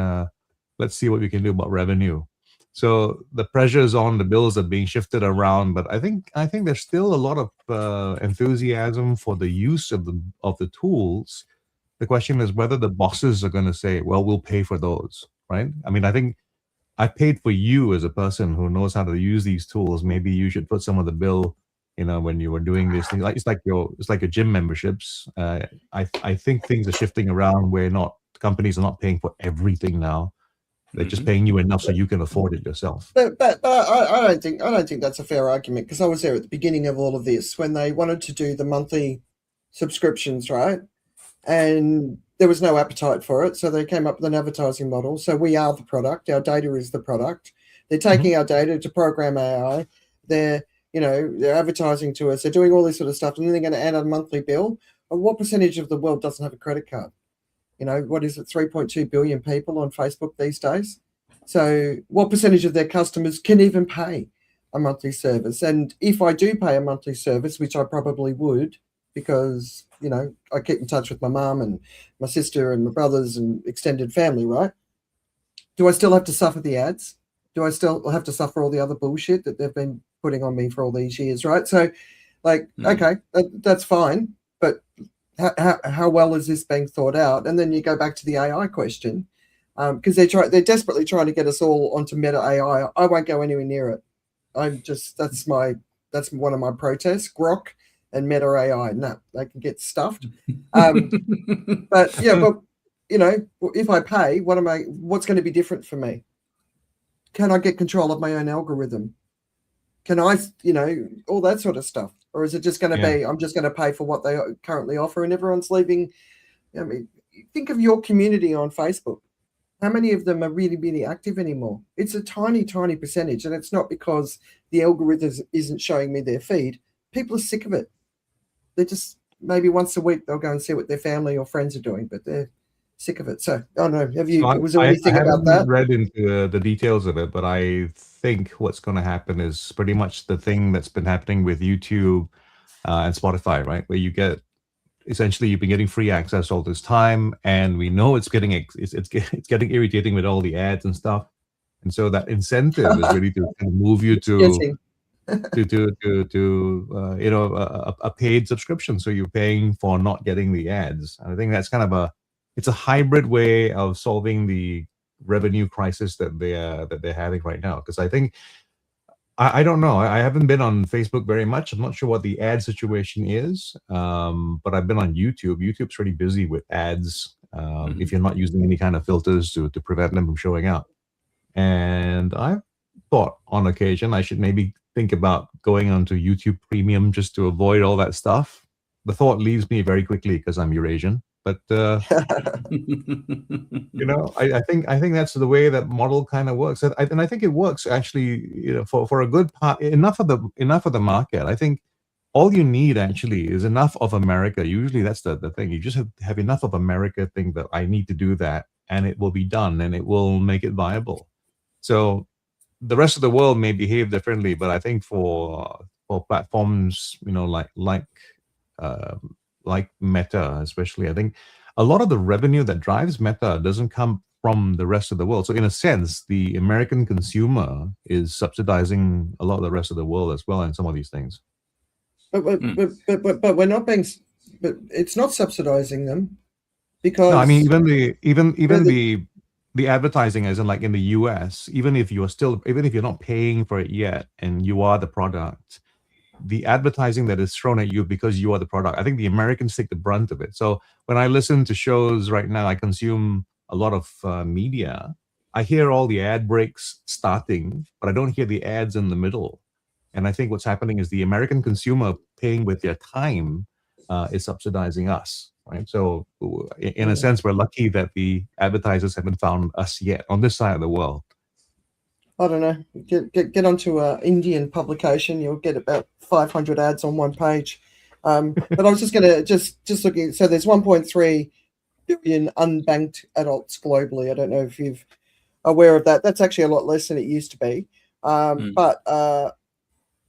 see what we can do about revenue. So the pressures on the bills are being shifted around, but I think there's still a lot of enthusiasm for the use of the tools. The question is whether the bosses are going to say, well, we'll pay for those, right? I mean, I think I paid for you as a person who knows how to use these tools. Maybe you should put some of the bill, when you were doing this thing. Like it's like your gym memberships. I think things are shifting around where companies are not paying for everything now. They're just paying you enough so you can afford it yourself. But I don't think that's a fair argument, because I was there at the beginning of all of this when they wanted to do the monthly subscriptions, right? And there was no appetite for it, so they came up with an advertising model. So we are the product. Our data is the product. They're taking our data to program AI. They're advertising to us. They're doing all this sort of stuff, and then they're going to add a monthly bill. And what percentage of the world doesn't have a credit card? What is it, 3.2 billion people on Facebook these days? So what percentage of their customers can even pay a monthly service? And if I do pay a monthly service, which I probably would, because, I keep in touch with my mum and my sister and my brothers and extended family, right? Do I still have to suffer the ads? Do I still have to suffer all the other bullshit that they've been putting on me for all these years, right? So, okay, that's fine, but how well is this being thought out? And then you go back to the AI question, because they're desperately trying to get us all onto Meta AI. I won't go anywhere near it. That's one of my protests. Grok and Meta AI, no, they can get stuffed. But yeah, if I pay, what's going to be different for me? Can I get control of my own algorithm? Can I, all that sort of stuff? Or is it just going to be, I'm just going to pay for what they currently offer and everyone's leaving? I mean, think of your community on Facebook. How many of them are really, really active anymore? It's a tiny, tiny percentage. And it's not because the algorithm isn't showing me their feed. People are sick of it. They're just, maybe once a week, they'll go and see what their family or friends are doing, but they're sick of it. So, I don't know. Was there anything about that? I haven't read into the details of it, but I think what's going to happen is pretty much the thing that's been happening with YouTube and Spotify, right? Where you get essentially you've been getting free access all this time, and we know it's getting irritating with all the ads and stuff. And so that incentive is really to kind of move you to a paid subscription. So you're paying for not getting the ads. And I think that's kind of it's a hybrid way of solving the revenue crisis that they're having right now. Because I think I don't know. I haven't been on Facebook very much. I'm not sure what the ad situation is. But I've been on YouTube. YouTube's pretty busy with ads if you're not using any kind of filters to prevent them from showing up. And I've thought on occasion I should maybe think about going onto YouTube Premium just to avoid all that stuff. The thought leaves me very quickly because I'm Eurasian. But I think that's the way that model kind of works, and I think it works actually. For a good part, enough of the market. I think all you need actually is enough of America. Usually that's the thing. You just have enough of America think that I need to do that, and it will be done, and it will make it viable. So the rest of the world may behave differently, but I think for platforms, like Meta, especially, I think a lot of the revenue that drives Meta doesn't come from the rest of the world. So in a sense, the American consumer is subsidizing a lot of the rest of the world as well in some of these things. But we're not being. But it's not subsidizing them because. No, I mean even the advertising, as in like in the US, even if you're not paying for it yet and you are the product, the advertising that is thrown at you because you are the product, I think the Americans take the brunt of it. So when I listen to shows right now, I consume a lot of media. I hear all the ad breaks starting, but I don't hear the ads in the middle. And I think what's happening is the American consumer paying with their time is subsidizing us, right? So in a sense, we're lucky that the advertisers haven't found us yet on this side of the world. I don't know. Get onto an Indian publication. You'll get about 500 ads on one page. But I was just going to just looking. So there's 1.3 billion unbanked adults globally. I don't know if you're aware of that. That's actually a lot less than it used to be. But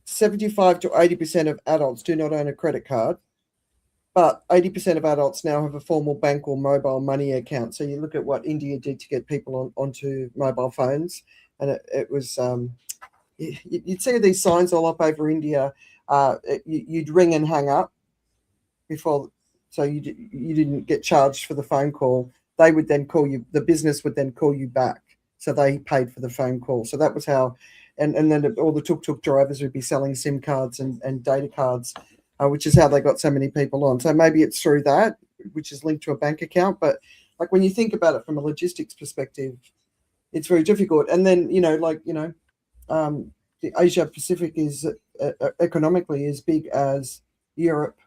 75 to 80% of adults do not own a credit card. But 80% of adults now have a formal bank or mobile money account. So you look at what India did to get people onto mobile phones. And it was, you'd see these signs all up over India. You'd ring and hang up before, so you didn't get charged for the phone call. They would then call you, the business would then call you back. So they paid for the phone call. So that was how, and then all the tuk-tuk drivers would be selling SIM cards and data cards, which is how they got so many people on. So maybe it's through that, which is linked to a bank account. But like when you think about it from a logistics perspective, it's very difficult. And then, the Asia Pacific is economically as big as Europe.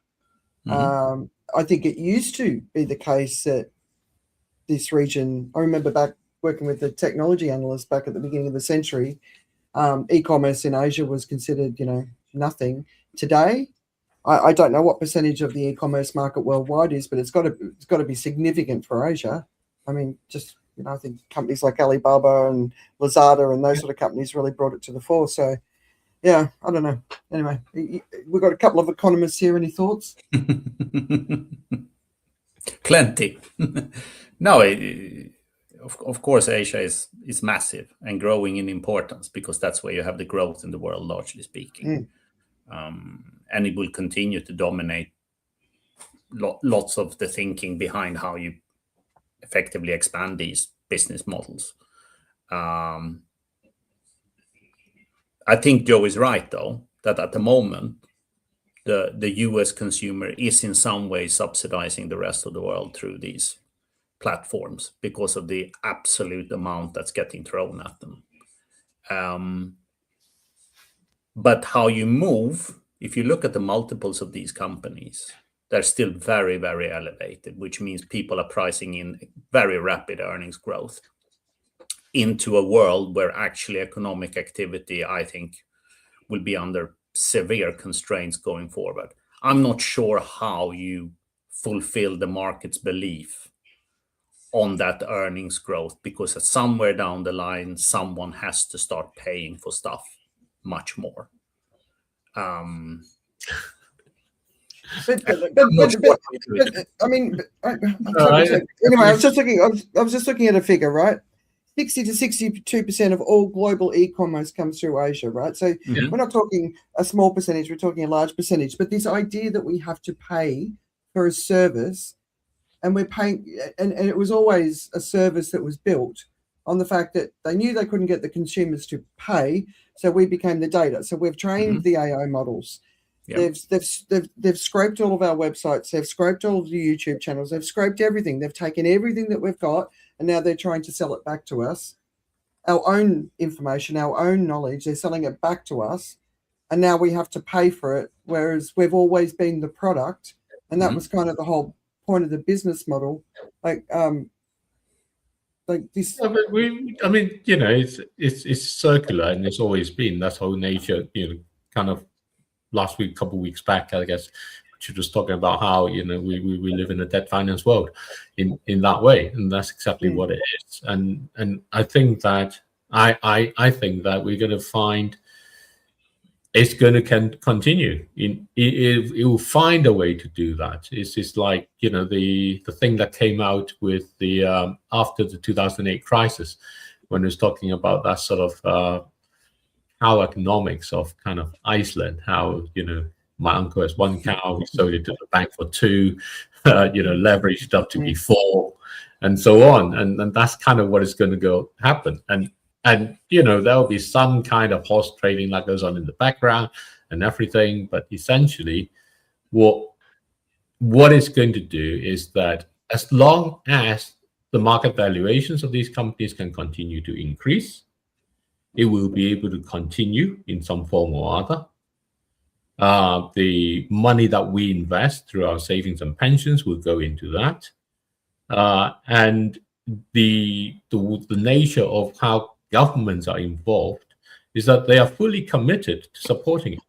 I think it used to be the case that this region, I remember back working with the technology analyst back at the beginning of the century, e-commerce in Asia was considered, nothing. Today, I don't know what percentage of the e-commerce market worldwide is, but it's got to be significant for Asia. I mean, just I think companies like Alibaba and Lazada and those sort of companies really brought it to the fore. So, yeah, I don't know. Anyway, we've got a couple of economists here. Any thoughts? Plenty. No, of course, Asia is massive and growing in importance because that's where you have the growth in the world, largely speaking. And it will continue to dominate lots of the thinking behind how you effectively expand these business models. I think Joe is right, though, that at the moment, the US consumer is in some way subsidizing the rest of the world through these platforms because of the absolute amount that's getting thrown at them. But how you move, if you look at the multiples of these companies, they're still very, very elevated, which means people are pricing in very rapid earnings growth into a world where actually economic activity, I think, will be under severe constraints going forward. I'm not sure how you fulfill the market's belief on that earnings growth, because somewhere down the line, someone has to start paying for stuff much more. I mean, anyway, I was just looking. I was just looking at a figure, right? 60 to 62% of all global e-commerce comes through Asia, right? So we're not talking a small percentage; we're talking a large percentage. But this idea that we have to pay for a service, and we're paying, and it was always a service that was built on the fact that they knew they couldn't get the consumers to pay, so we became the data. So we've trained the AI models. Yep. They've scraped all of our websites. They've scraped all of the YouTube channels. They've scraped everything. They've taken everything that we've got, and now they're trying to sell it back to us. Our own information, our own knowledge, they're selling it back to us, and now we have to pay for it, whereas we've always been the product, and that was kind of the whole point of the business model. Like this. Yeah, but I mean, you know, it's circular, and it's always been. That's how nature, you know, kind of. Last week, a couple of weeks back, I guess, she was talking about how, you know, we live in a debt finance world in that way, and that's exactly what it is. And I think that I think that we're going to find it's going to continue. It will find a way to do that. It's just like, you know, the thing that came out with the after the 2008 crisis, when it was talking about that sort of how economics of kind of Iceland, how, you know, my uncle has 1 cow, we sold it to the bank for 2, you know, leveraged up to be 4, and so on. And that's kind of what is going to happen. And you know, there'll be some kind of horse trading that goes on in the background and everything. But essentially, what it's going to do is that as long as the market valuations of these companies can continue to increase, it will be able to continue in some form or other. The money that we invest through our savings and pensions will go into that. And the nature of how governments are involved is that they are fully committed to supporting it.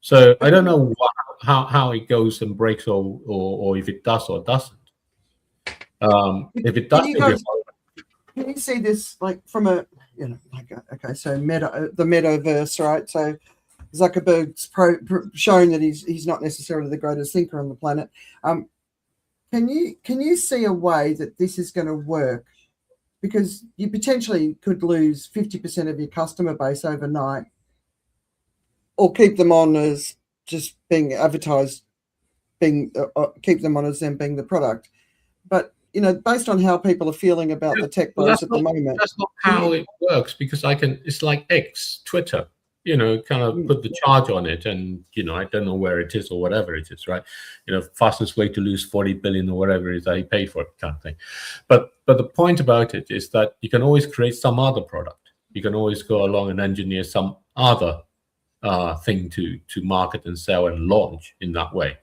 So I don't know how it goes and breaks or if it does or doesn't. If it does, can you see this like from a, you know, like okay, so the metaverse, right? So Zuckerberg's shown that he's not necessarily the greatest thinker on the planet. Can you see a way that this is going to work? Because you potentially could lose 50% of your customer base overnight, or keep them on as just being advertised, keep them on as them being the product. But you know, based on how people are feeling about the tech bros at the moment. That's not how it works, because it's like X, Twitter, you know, kind of put the charge on it, and, you know, I don't know where it is or whatever it is, right? You know, fastest way to lose 40 billion or whatever it is that he paid for it, kind of thing. But the point about it is that you can always create some other product. You can always go along and engineer some other thing to market and sell and launch in that way.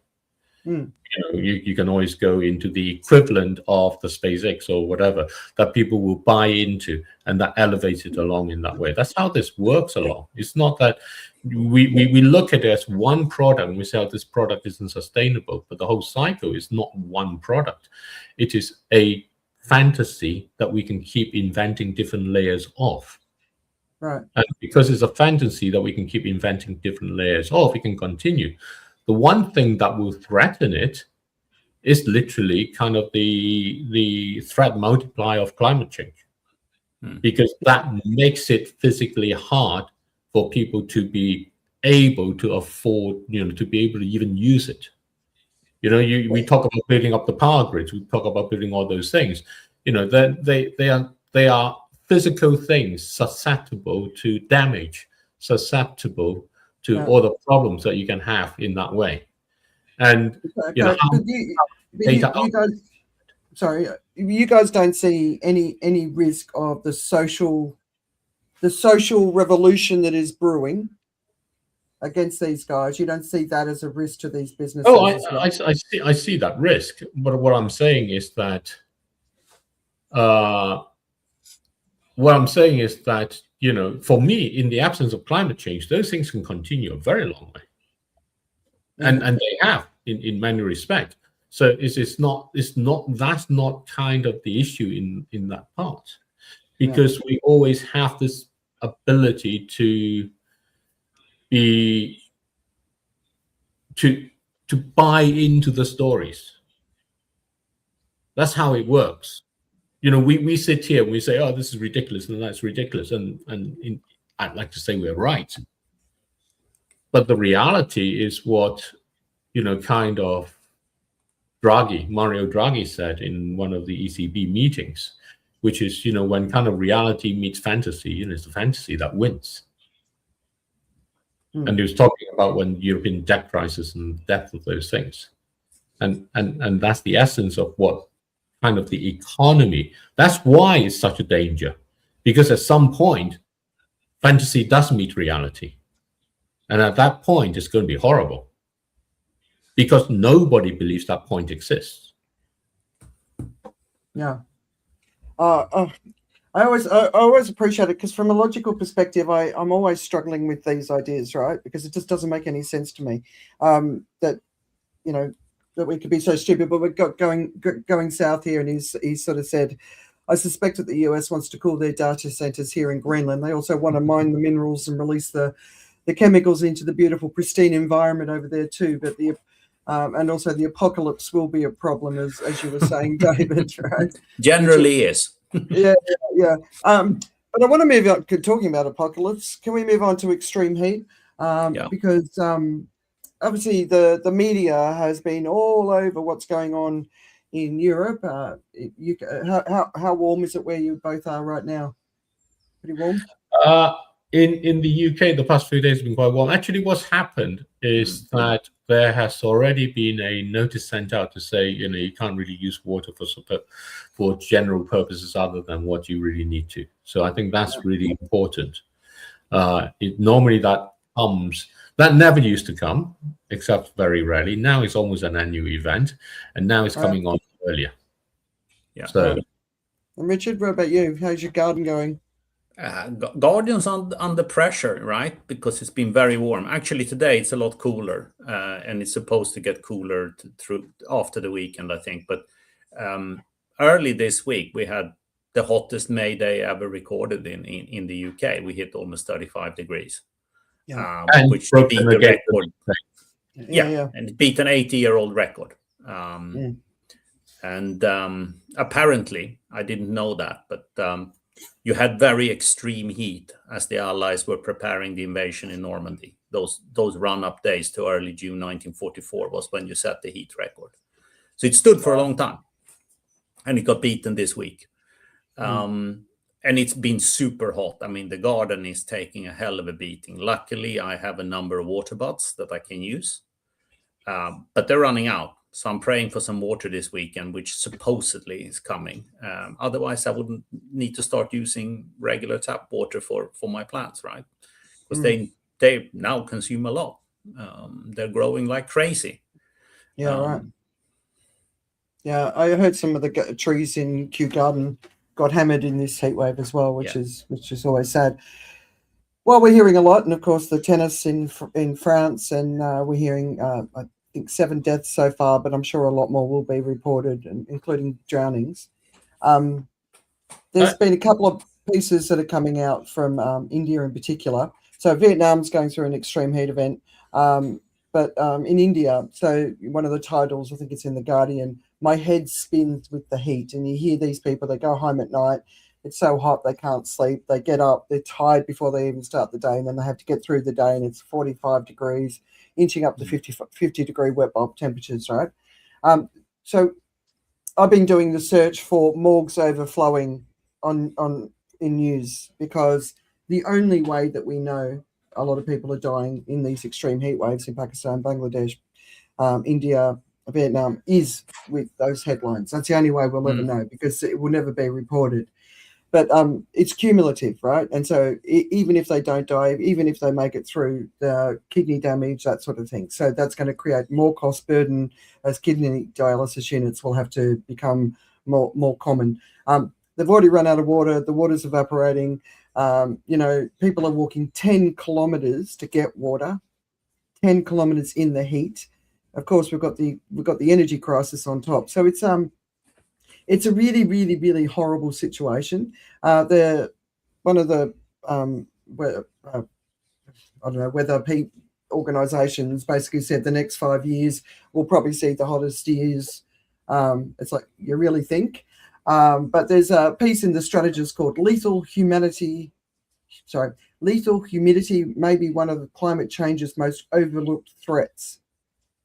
You know, you can always go into the equivalent of the SpaceX or whatever that people will buy into, and that elevates it along in that way. That's how this works along. It's not that we look at it as one product and we say, oh, this product isn't sustainable, but the whole cycle is not one product. It is a fantasy that we can keep inventing different layers of. Right. And because it's a fantasy that we can keep inventing different layers of, we can continue. The one thing that will threaten it is literally kind of the threat multiplier of climate change, because that makes it physically hard for people to be able to afford, you know, to be able to even use it. You know, we talk about building up the power grids, we talk about building all those things. You know, they are physical things susceptible to damage, susceptible to all the problems that you can have in that way. And you know, you guys don't see any risk of the social revolution that is brewing against these guys. You don't see that as a risk to these businesses? Oh, I see that risk. But what I'm saying is that you know, for me, in the absence of climate change, those things can continue a very long way, and they have in many respects. So that's not kind of the issue in that part, because we always have this ability to to buy into the stories. That's how it works. You know, we sit here and we say, oh, this is ridiculous and that's ridiculous. And I'd like to say we're right. But the reality is what, you know, kind of Mario Draghi said in one of the ECB meetings, which is, you know, when kind of reality meets fantasy, you know, it's the fantasy that wins. And he was talking about when European debt crisis and depth of those things. And that's the essence of what kind of the economy. That's why it's such a danger, because at some point, fantasy does meet reality. And at that point, it's going to be horrible because nobody believes that point exists. Yeah. I always appreciate it because from a logical perspective, I'm always struggling with these ideas, right? Because it just doesn't make any sense to me that, you know, that we could be so stupid. But we're going south here, and he's sort of said, I suspect that the US wants to cool their data centers here in Greenland. They also want to mine the minerals and release the chemicals into the beautiful, pristine environment over there too. But and also the apocalypse will be a problem, as you were saying, David, right? Generally is. Yeah. But I want to move on, talking about apocalypse. Can we move on to extreme heat? Because obviously the media has been all over what's going on in Europe. How warm is it where you both are right now? Pretty warm? In the UK, the past few days have been quite warm. Actually, what's happened is that there has already been a notice sent out to say, you know, you can't really use water for general purposes other than what you really need to. So I think that's really important. Normally that comes, that never used to come, except very rarely. Now it's almost an annual event, and now it's coming on earlier. Yeah. So, and Richard, what about you? How's your garden going? Garden's under pressure, right? Because it's been very warm. Actually, today it's a lot cooler, and it's supposed to get cooler through after the weekend, I think. But early this week, we had the hottest May day ever recorded in the UK. We hit almost 35 degrees, which beat the record. Yeah, and it beat an 80-year-old record. And apparently, I didn't know that, but you had very extreme heat as the Allies were preparing the invasion in Normandy. Those run-up days to early June 1944 was when you set the heat record. So it stood for a long time, and it got beaten this week. And it's been super hot. I mean, the garden is taking a hell of a beating. Luckily, I have a number of water pots that I can use, but they're running out. So I'm praying for some water this weekend, which supposedly is coming. Otherwise, I wouldn't need to start using regular tap water for my plants, right? Because they now consume a lot. They're growing like crazy. Yeah, right. Yeah, I heard some of the trees in Kew Garden got hammered in this heat wave as well, which is always sad. Well, we're hearing a lot, and of course the tennis in France, and we're hearing I think 7 deaths so far, but I'm sure a lot more will be reported, including drownings. There's been a couple of pieces that are coming out from India in particular. So Vietnam's going through an extreme heat event, but in India, so one of the titles, I think it's in The Guardian, my head spins with the heat. And you hear these people, they go home at night, it's so hot they can't sleep, they get up, they're tired before they even start the day, and then they have to get through the day, and it's 45 degrees, inching up to 50 degree wet bulb temperatures, right? So I've been doing the search for morgues overflowing in news, because the only way that we know a lot of people are dying in these extreme heat waves in Pakistan, Bangladesh, India, Vietnam is with those headlines. That's the only way we'll ever know, because it will never be reported. But it's cumulative, right? And so even if they don't die, even if they make it through, the kidney damage, that sort of thing. So that's going to create more cost burden, as kidney dialysis units will have to become more common. They've already run out of water. The water's evaporating. People are walking 10 kilometers to get water, 10 kilometers in the heat. Of course, we've got the energy crisis on top. So it's a really, really, really horrible situation. One of the I don't know whether organizations basically said the next 5 years we'll probably see the hottest years. It's like, you really think? But there's a piece in The Strategist called Lethal Humidity may be one of the climate change's most overlooked threats.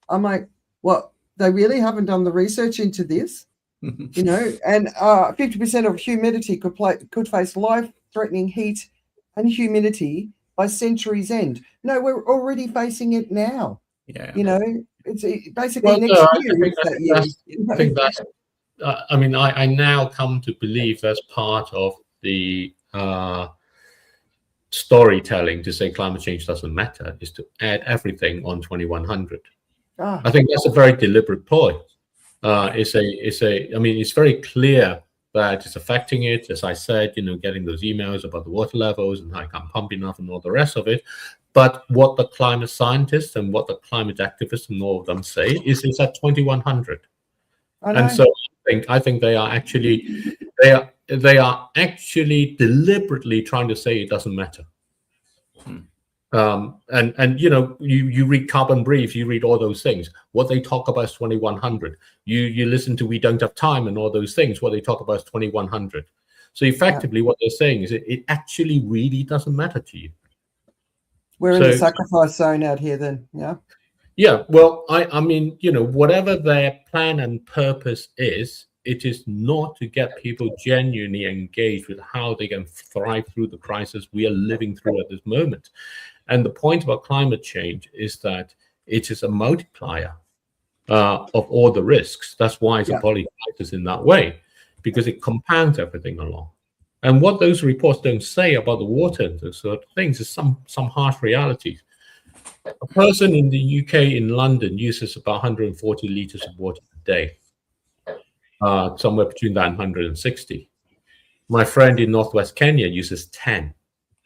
I'm like, what? They really haven't done the research into this? You know, and 50% of humidity could face life-threatening heat and humidity by century's end. No, we're already facing it now. Yeah. You know, it's basically next year. I think that's. I mean, I now come to believe that's part of the storytelling to say climate change doesn't matter, is to add everything on 2100. I think that's a very deliberate ploy. I mean, it's very clear that it's affecting it. As I said, you know, getting those emails about the water levels and I can't pump enough and all the rest of it. But what the climate scientists and what the climate activists and all of them say is it's at 2100. And so I think they are actually deliberately trying to say it doesn't matter. And you know, you read Carbon Brief, you read all those things. What they talk about is 2100. You listen to We Don't Have Time and all those things. What they talk about is 2100. So effectively, what they're saying is it actually really doesn't matter to you. We're in the sacrifice zone out here, then. Yeah. Yeah. Well, I mean, you know, whatever their plan and purpose is, it is not to get people genuinely engaged with how they can thrive through the crisis we are living through at this moment. And the point about climate change is that it is a multiplier of all the risks. That's why it's a polycrisis in that way, because it compounds everything along. And what those reports don't say about the water and those sort of things is some harsh realities. A person in the UK in London uses about 140 liters of water a day. Somewhere between that and 160. My friend in northwest Kenya uses 10.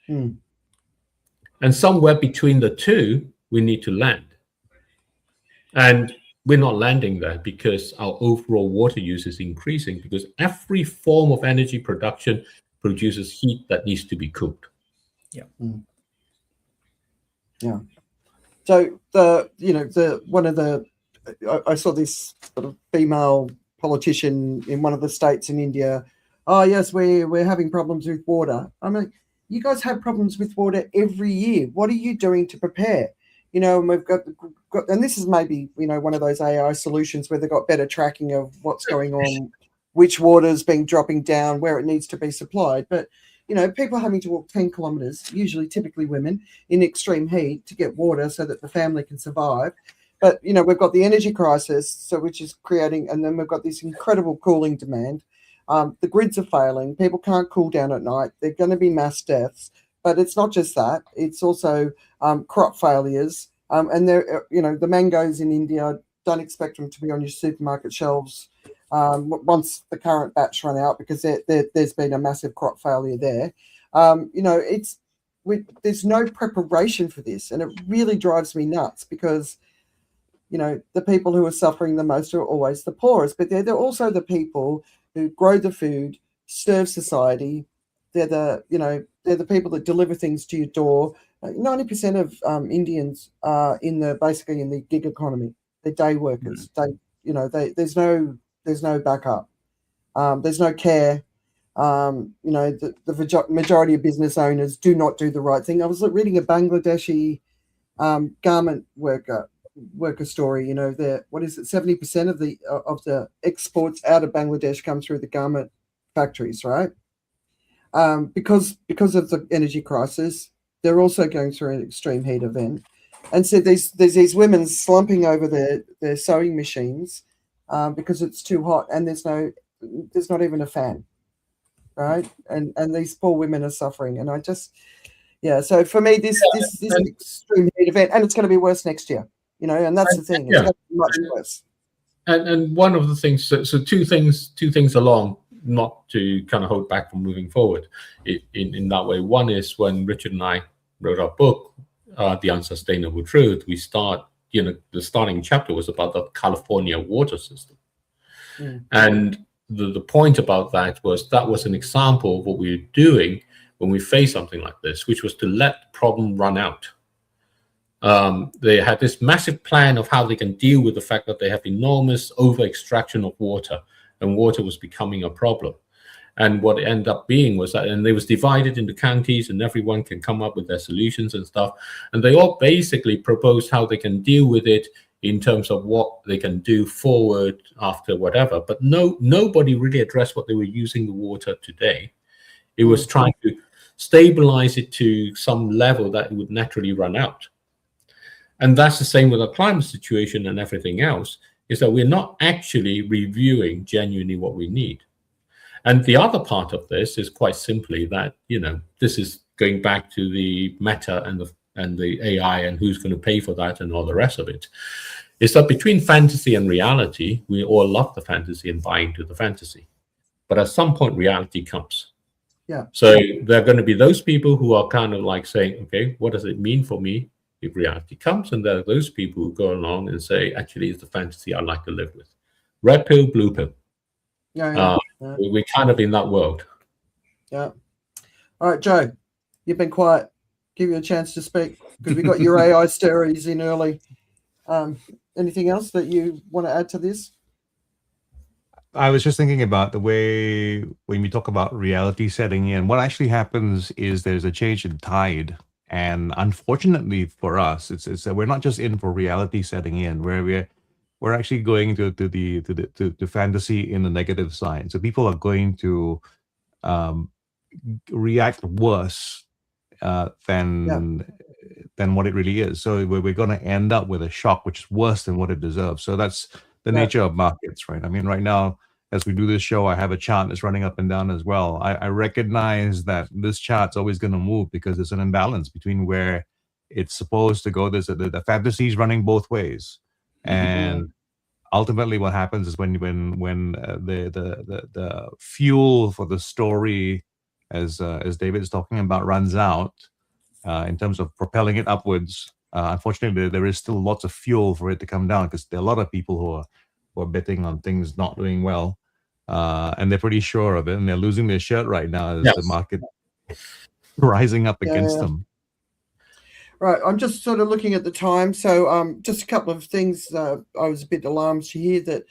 And somewhere between the two, we need to land. And we're not landing there because our overall water use is increasing, because every form of energy production produces heat that needs to be cooled. Yeah. Yeah. So I saw this sort of female politician in one of the states in India. Oh yes, we're having problems with water. I mean, you guys have problems with water every year. What are you doing to prepare? You know, and we've got, and this is maybe, you know, one of those AI solutions where they've got better tracking of what's going on, which water's dropping down, where it needs to be supplied. But, you know, people having to walk 10 kilometers, typically women, in extreme heat to get water so that the family can survive. But, you know, we've got the energy crisis, so which is creating, and then we've got this incredible cooling demand. The grids are failing. People can't cool down at night. There are going to be mass deaths. But it's not just that. It's also crop failures. And there, you know, the mangoes in India, don't expect them to be on your supermarket shelves once the current batch run out, because there's been a massive crop failure there. You know, there's no preparation for this, and it really drives me nuts because, you know, the people who are suffering the most are always the poorest, but they're also the people who grow the food, serve society. They're the people that deliver things to your door. 90% of Indians are basically in the gig economy. They're day workers. There's no backup. There's no care. You know, the majority of business owners do not do the right thing. I was reading a Bangladeshi garment worker story. You know, 70% of the exports out of Bangladesh come through the garment factories, right? Because of the energy crisis, they're also going through an extreme heat event, and so there's these women slumping over their sewing machines because it's too hot, and there's not even a fan, right? And these poor women are suffering, and so for me this is an extreme heat event, and it's going to be worse next year. You know, and that's the thing. It's going to be much worse. And one of the things, so two things along, not to kind of hold back from moving forward in that way. One is when Richard and I wrote our book, The Unsustainable Truth, the starting chapter was about the California water system. And the point about that was an example of what we were doing when we face something like this, which was to let the problem run out. they had this massive plan of how they can deal with the fact that they have enormous over extraction of water, and water was becoming a problem. And what it ended up being was that, and they was divided into counties, and everyone can come up with their solutions and stuff. And they all basically proposed how they can deal with it in terms of what they can do forward after whatever. But nobody really addressed what they were using the water today. It was trying to stabilize it to some level that it would naturally run out. And that's the same with our climate situation and everything else, is that we're not actually reviewing genuinely what we need. And the other part of this is quite simply that, this is going back to the meta and the AI and who's going to pay for that and all the rest of it, is that between fantasy and reality, we all love the fantasy and buy into the fantasy. But at some point, reality comes. Yeah. So there are going to be those people who are kind of like saying, okay, what does it mean for me if reality comes? And there are those people who go along and say, actually, it's the fantasy I like to live with. Red pill, blue pill. Yeah. We're kind of in that world. Yeah. All right, Joe, you've been quiet. Give you a chance to speak because we got your AI stories in early. Anything else that you want to add to this? I was just thinking about the way when we talk about reality setting in, what actually happens is there's a change in tide. And unfortunately for us, it's we're not just in for reality setting in, where we're actually going to fantasy in the negative side. So people are going to react worse than what it really is. So we're going to end up with a shock which is worse than what it deserves. So that's the nature of markets, right? I mean, right now, as we do this show, I have a chart that's running up and down as well. I recognize that this chart's always going to move because there's an imbalance between where it's supposed to go. There's the fantasy is running both ways, and ultimately, what happens is when the fuel for the story, as David is talking about, runs out in terms of propelling it upwards. Unfortunately, there is still lots of fuel for it to come down because there are a lot of people who are betting on things not doing well, and they're pretty sure of it, and they're losing their shirt right now as the market rising up against them. Right, I'm just sort of looking at the time. So just a couple of things. I was a bit alarmed to hear that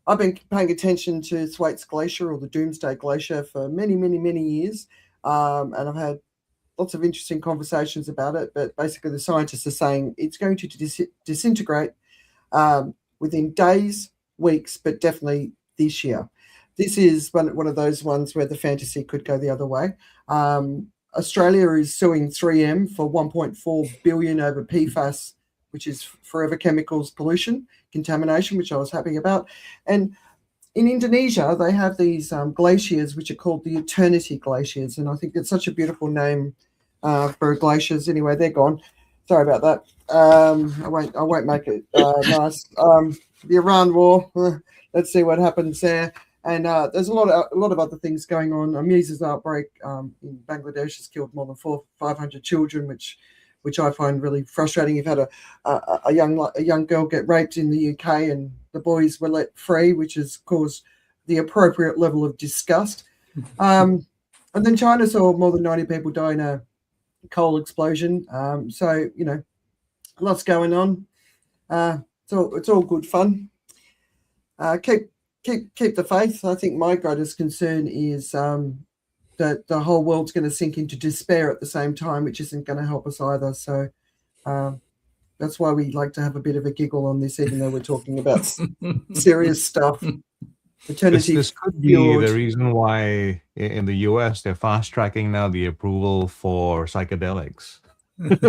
I've been paying attention to Thwaites Glacier or the Doomsday Glacier for many, many, many years, and I've had lots of interesting conversations about it. But basically, the scientists are saying it's going to disintegrate within days, weeks, but definitely this year. This is one of those ones where the fantasy could go the other way. Australia is suing 3M for 1.4 billion over PFAS, which is forever chemicals pollution, contamination, which I was happy about. And in Indonesia, they have these glaciers, which are called the Eternity Glaciers. And I think it's such a beautiful name for glaciers. Anyway, they're gone. Sorry about that. I won't make it nice. The Iran war, let's see what happens there. And there's a lot of other things going on. A measles outbreak in Bangladesh has killed more than 500 children, which I find really frustrating. You've had a young girl get raped in the UK, and the boys were let free, which has caused the appropriate level of disgust. And then China saw more than 90 people die in a coal explosion. So lots going on. It's all good fun. Keep the faith. I think my greatest concern is that the whole world's going to sink into despair at the same time, which isn't going to help us either. So that's why we like to have a bit of a giggle on this, even though we're talking about serious stuff. Eternity. This could be the reason why in the US they're fast tracking now the approval for psychedelics.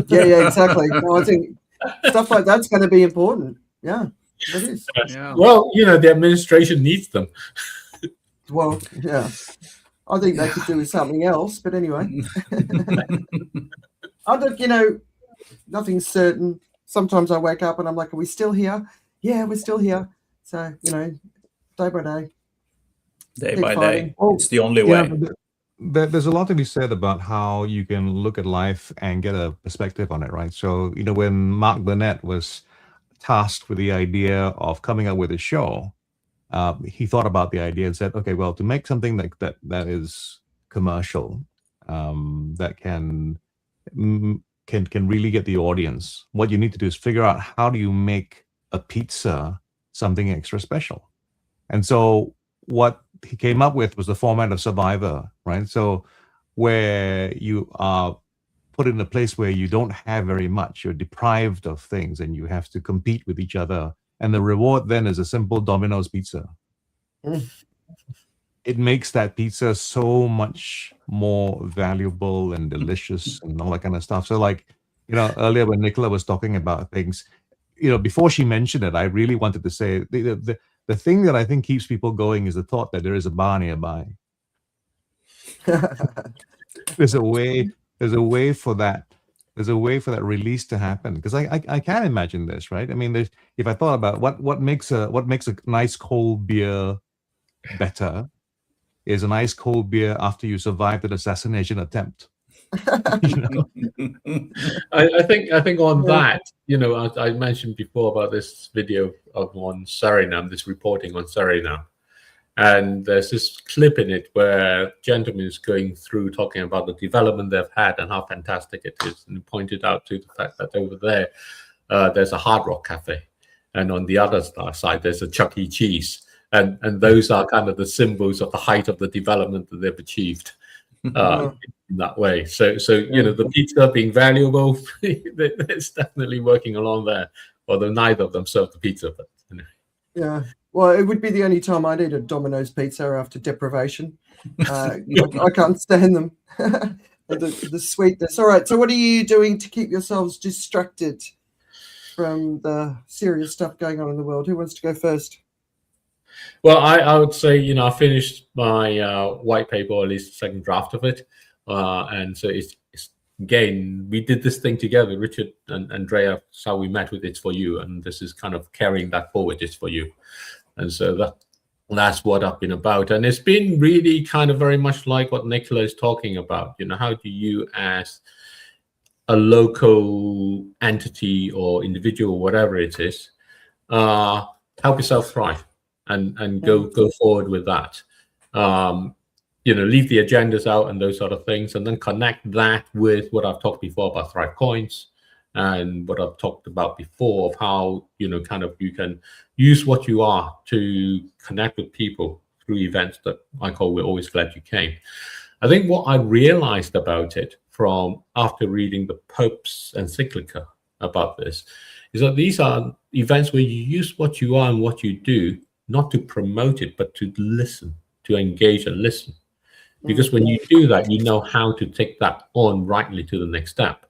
Yeah, exactly. No, I think stuff like that's going to be important. Yeah. It is. Yeah. Well, the administration needs them. Well, yeah. I think they could do with something else, but anyway. I think, nothing's certain. Sometimes I wake up and I'm like, are we still here? Yeah, we're still here. So, day by day. Day by day. It's the only way. There's a lot to be said about how you can look at life and get a perspective on it, right? So, when Mark Burnett was tasked with the idea of coming up with a show, he thought about the idea and said, okay, well, to make something like that is commercial, that can can really get the audience. What you need to do is figure out how do you make a pizza something extra special. And so what he came up with was the format of Survivor, right? So where you are put in a place where you don't have very much, you're deprived of things, and you have to compete with each other. And the reward then is a simple Domino's pizza. It makes that pizza so much more valuable and delicious and all that kind of stuff. So like, earlier when Nicola was talking about things, before she mentioned it, I really wanted to say the thing that I think keeps people going is the thought that there is a bar nearby. There's a way for that release to happen, because I can imagine this, right? I mean, if I thought about what makes a nice cold beer better is a nice cold beer after you survived an assassination attempt. I think on that, I mentioned before about this video on Suriname, this reporting on Suriname. And there's this clip in it where a gentleman is going through talking about the development they've had and how fantastic it is. And he pointed out to the fact that over there, there's a Hard Rock Cafe. And on the other side, there's a Chuck E. Cheese. And those are kind of the symbols of the height of the development that they've achieved in that way. So the pizza being valuable, it's definitely working along there. Although neither of them serve the pizza, but Yeah. Well, it would be the only time I'd eat a Domino's pizza after deprivation. I can't stand them. the sweetness. All right. So what are you doing to keep yourselves distracted from the serious stuff going on in the world? Who wants to go first? Well, I would say, I finished my white paper, or at least the second draft of it. And so it's again, we did this thing together, Richard and Andrea. That's how we met with It's For You. And this is kind of carrying that forward, It's For You. And so that's what I've been about. And it's been really kind of very much like what Nicola is talking about. How do you, as a local entity or individual, whatever it is, help yourself thrive and go forward with that? Leave the agendas out and those sort of things, and then connect that with what I've talked before about Thrive Coins and what I've talked about before of how, kind of you can use what you are to connect with people through events that I call We're Always Glad You Came. I think what I realized about it from after reading the Pope's encyclica about this is that these are events where you use what you are and what you do, not to promote it, but to listen, to engage and listen. Because when you do that, you know how to take that on rightly to the next step.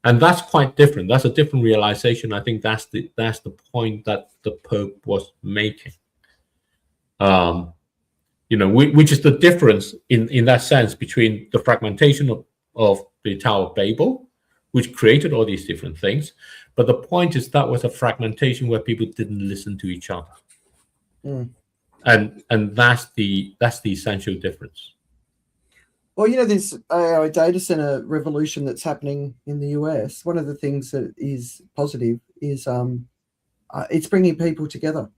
And that's quite different. That's a different realization. I think that's the point that the Pope was making. Which is the difference in that sense between the fragmentation of the Tower of Babel, which created all these different things. But the point is that was a fragmentation where people didn't listen to each other. And that's the essential difference. Well, this AI data center revolution that's happening in the US, one of the things that is positive is it's bringing people together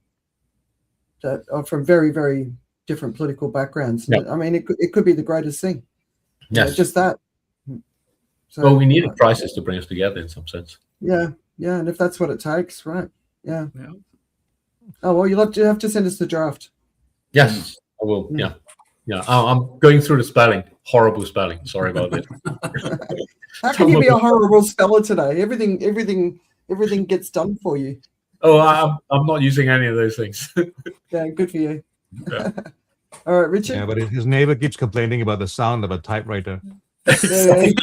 that are from very, very different political backgrounds. Yep. I mean, it could be the greatest thing. Yes. Just that. So, well, we need a crisis to bring us together in some sense. Yeah. And if that's what it takes, right. Yeah. Oh, well, you'll have to send us the draft. Yes, I will. Yeah. I'm going through the spelling. Horrible spelling. Sorry about it. How can you be a horrible speller today? Everything gets done for you. Oh, I'm not using any of those things. Yeah, good for you. Yeah. All right, Richard. Yeah, but his neighbor keeps complaining about the sound of a typewriter. The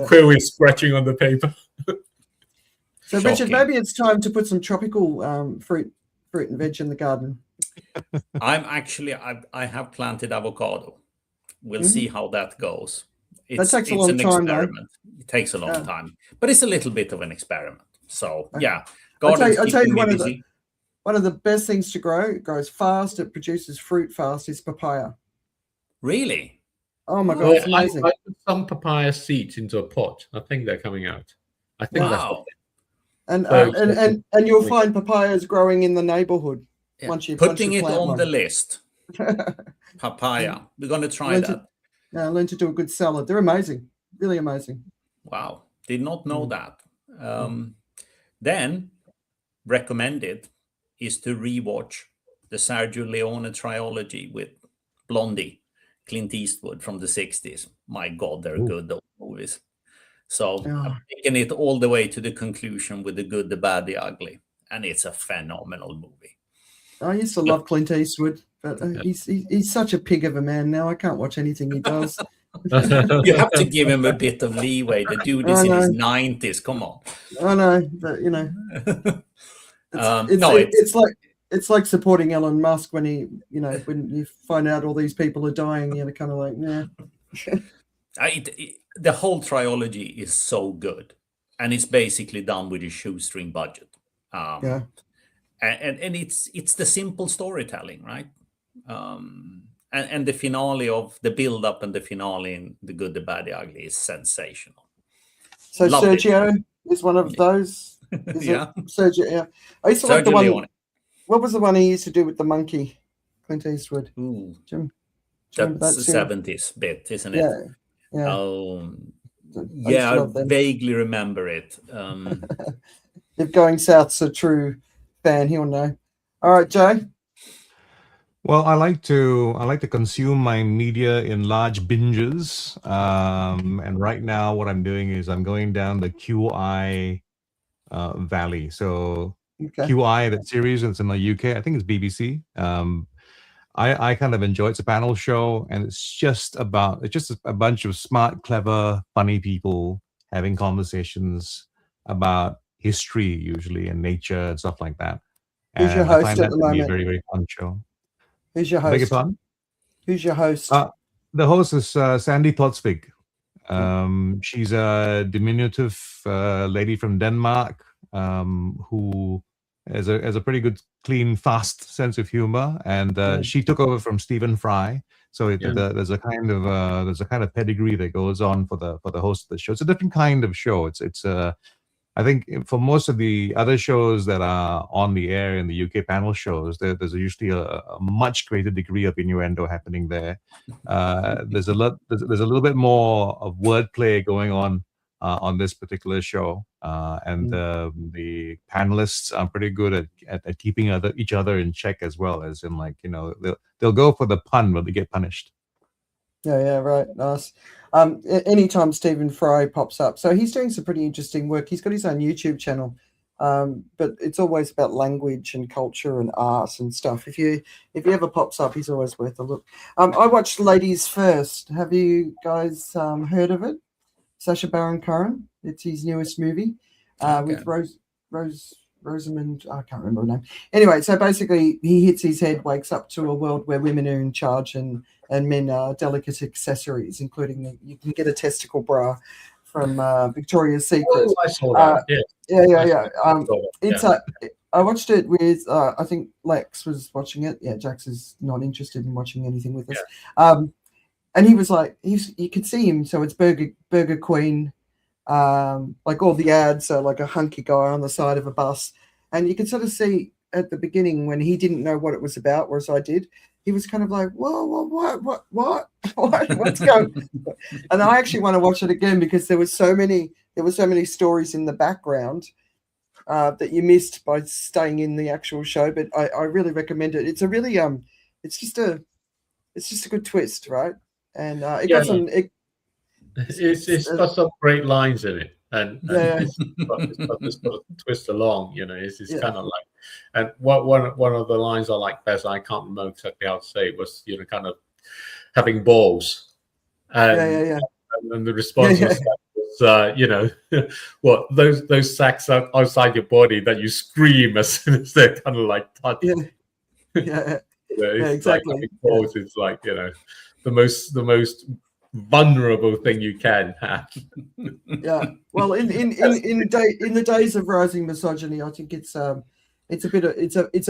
quill is scratching on the paper. So, Shocking. Richard, maybe it's time to put some tropical fruit and veg in the garden. I have planted avocado. We'll see how that goes. That takes a long time, experiment. It takes a long time, but it's a little bit of an experiment. So yeah, I'll tell you one of the best things to grow. It grows fast. It produces fruit fast. Is papaya. Really? Oh my God, it's amazing. I put some papaya seeds into a pot. I think they're coming out. I think wow. And you'll find papayas growing in the neighborhood. Yeah. Putting it on the list. Papaya. We're going to try that. Learn to do a good salad. They're amazing, really amazing. Wow, did not know that. Then recommended is to rewatch the Sergio Leone trilogy with Blondie, Clint Eastwood from the 60s. My God, they're good, those movies. So I'm taking it all the way to the conclusion with The Good, the Bad, the Ugly. And it's a phenomenal movie. I used to love Clint Eastwood, but he's such a pig of a man now. I can't watch anything he does. You have to give him a bit of leeway. The dude is in his 90s. Come on. I know, but you know, it's like supporting Elon Musk when when you find out all these people are dying. Kind of like, the whole trilogy is so good, and it's basically done with a shoestring budget. And it's the simple storytelling, right? And the finale of the build up and the finale in The Good, the Bad, the Ugly is sensational. So Sergio is one of those. Sergio. Yeah, I used to like the one. Leone. What was the one he used to do with the monkey? Clint Eastwood. Jim. That's the 70s bit, isn't it? Yeah. I vaguely remember it. If Going South's a true fan, he'll know. All right, Jay. Well, I like to consume my media in large binges, and right now what I'm doing is I'm going down the QI valley. So QI, that series, it's in the UK. I think it's BBC. I kind of enjoy it. It's a panel show, and it's just a bunch of smart, clever, funny people having conversations about history, usually, and nature and stuff like that. Who's your host at the moment? A very, very fun show. Who's your host? Beg your pardon? Who's your host? The host is Sandy Thwaites. She's a diminutive lady from Denmark who has a pretty good, clean, fast sense of humor, and she took over from Stephen Fry. So there's a kind of pedigree that goes on for the host of the show. It's a different kind of show. It's I think for most of the other shows that are on the air in the UK panel shows, there's usually a much greater degree of innuendo happening there. There's a little bit more of wordplay going on this particular show, and the panelists are pretty good at keeping each other in check, as well as in, like, they'll go for the pun, but they get punished. Yeah, right. Nice. Anytime Stephen Fry pops up, so he's doing some pretty interesting work. He's got his own YouTube channel, but it's always about language and culture and art and stuff. If he ever pops up, he's always worth a look. I watched Ladies First. Have you guys heard of it? Sacha Baron Cohen. It's his newest movie with Rosamund. I can't remember her name. Anyway, so basically he hits his head, wakes up to a world where women are in charge and men are delicate accessories, including you can get a testicle bra from Victoria's Secret. Oh, I saw that. Yeah. I watched it with I think Lex was watching it. Yeah, Jax is not interested in watching anything with us. Yeah. And he was like, you could see him. So it's Burger Queen. Like all the ads are like a hunky guy on the side of a bus, and you can sort of see at the beginning when he didn't know what it was about, whereas I did. He was kind of like, whoa, what's going? And I actually want to watch it again because there were so many stories in the background that you missed by staying in the actual show. But I really recommend it. It's a really it's just a good twist, right? And it's got some great lines in it, and it's got this sort of twist along. It's kind of like, and one of the lines I like best, I can't remember exactly how to say it, was kind of having balls, and the response was what those sacs outside your body that you scream as soon as they're kind of like touched. Exactly. Like balls, it's like the most vulnerable thing you can have. Well, in the days of rising misogyny, I think it's a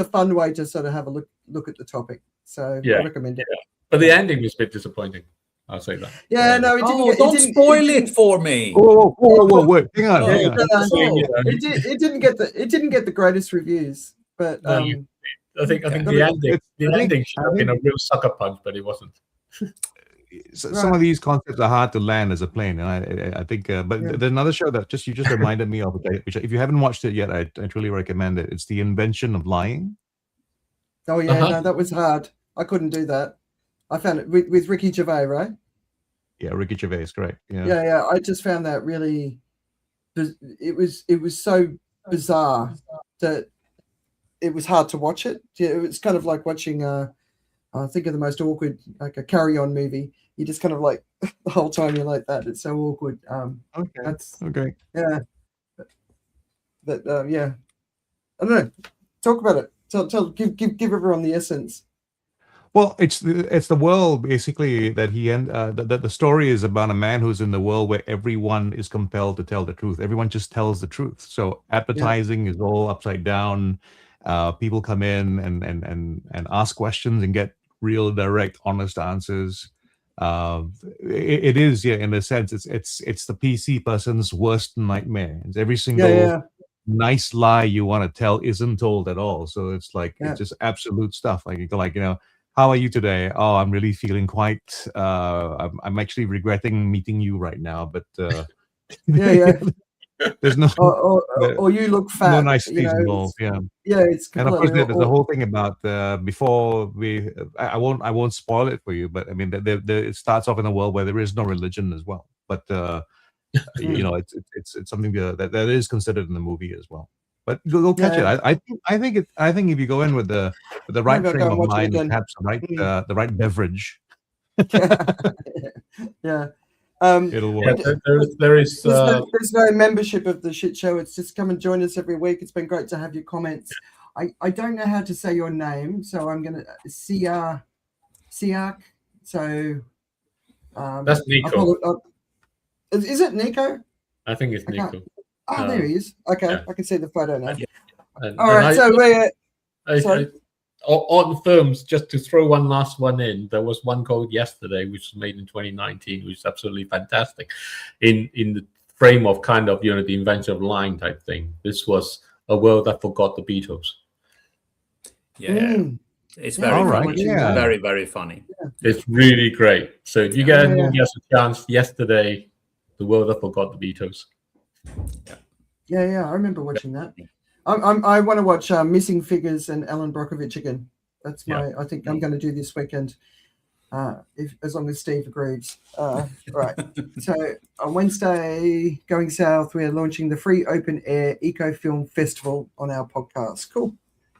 fun way to sort of have a look at the topic. So I recommend it. But the ending was a bit disappointing. I'll say that. Yeah, no, it didn't. Don't spoil it for me. Whoa, wait, hang on. It didn't get the greatest reviews, but I think the ending should have been a real sucker punch, but it wasn't. some of these concepts are hard to land as a plane, and I think. But there's another show that you just reminded me of, which if you haven't watched it yet, I truly recommend it. It's The Invention of Lying. Oh yeah, no, that was hard. I couldn't do that. I found it with Ricky Gervais, right? Yeah, Ricky Gervais, correct. Yeah. I just found that really. It was so bizarre that it was hard to watch it. Yeah, it was kind of like watching. I think of the most awkward, like a Carry On movie. You just kind of like the whole time you're like that. It's so awkward. Okay. That's okay. Yeah. But yeah, I don't know. Talk about it. Give everyone the essence. Well, it's the world basically that the story is about a man who's in the world where everyone is compelled to tell the truth. Everyone just tells the truth. So advertising is all upside down. People come in and ask questions and get real, direct, honest answers. It is, in a sense, it's the PC person's worst nightmare. It's every single nice lie you want to tell isn't told at all. So it's like it's just absolute stuff. How are you today? Oh, I'm really feeling quite. I'm actually regretting meeting you right now, but there's no. Or you look fat. No nice things involved. It's and of course there's the whole thing about before we. I won't spoil it for you, but I mean, it starts off in a world where there is no religion as well. But it's something that is considered in the movie as well. But go catch it. I think if you go in with the right frame of mind, perhaps the right beverage. It'll work. There's no membership of the shit show. It's just come and join us every week. It's been great to have your comments. I don't know how to say your name, so I'm gonna Siak. So that's Nico. Is it Nico? I think it's Nico. Oh, there he is. Okay, I can see the photo now. All right, so we're on films, just to throw one last one in, there was one called Yesterday, which was made in 2019, which is absolutely fantastic in the frame of kind of, the invention of lying type thing. This was a world that forgot the Beatles. It's very funny. Very, very funny. It's really great. So if you get a chance, Yesterday, the world that forgot the Beatles. Yeah, I remember watching that. I want to watch Missing Figures and Alan Brockovich again. That's I think I'm going to do this weekend, as long as Steve agrees. Right. So on Wednesday, Going South, we're launching the free open air Eco Film Festival on our podcast. Cool.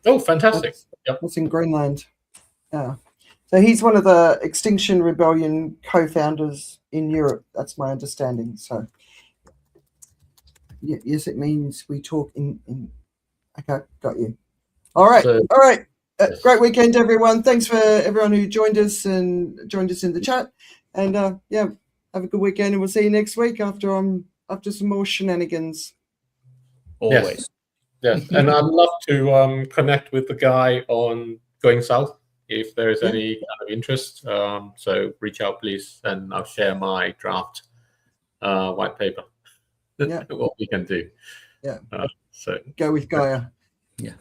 Oh, fantastic. That's in Greenland. So he's one of the Extinction Rebellion co-founders in Europe. That's my understanding. So yes, it means we talk in. Okay, got you. All right. Great weekend, everyone. Thanks for everyone who joined us in the chat. And have a good weekend, and we'll see you next week after some more shenanigans. Always. Yes. And I'd love to connect with the guy on Going South if there is any kind of interest. So reach out, please, and I'll share my draft white paper. What we can do. So go with Gaia. Yeah.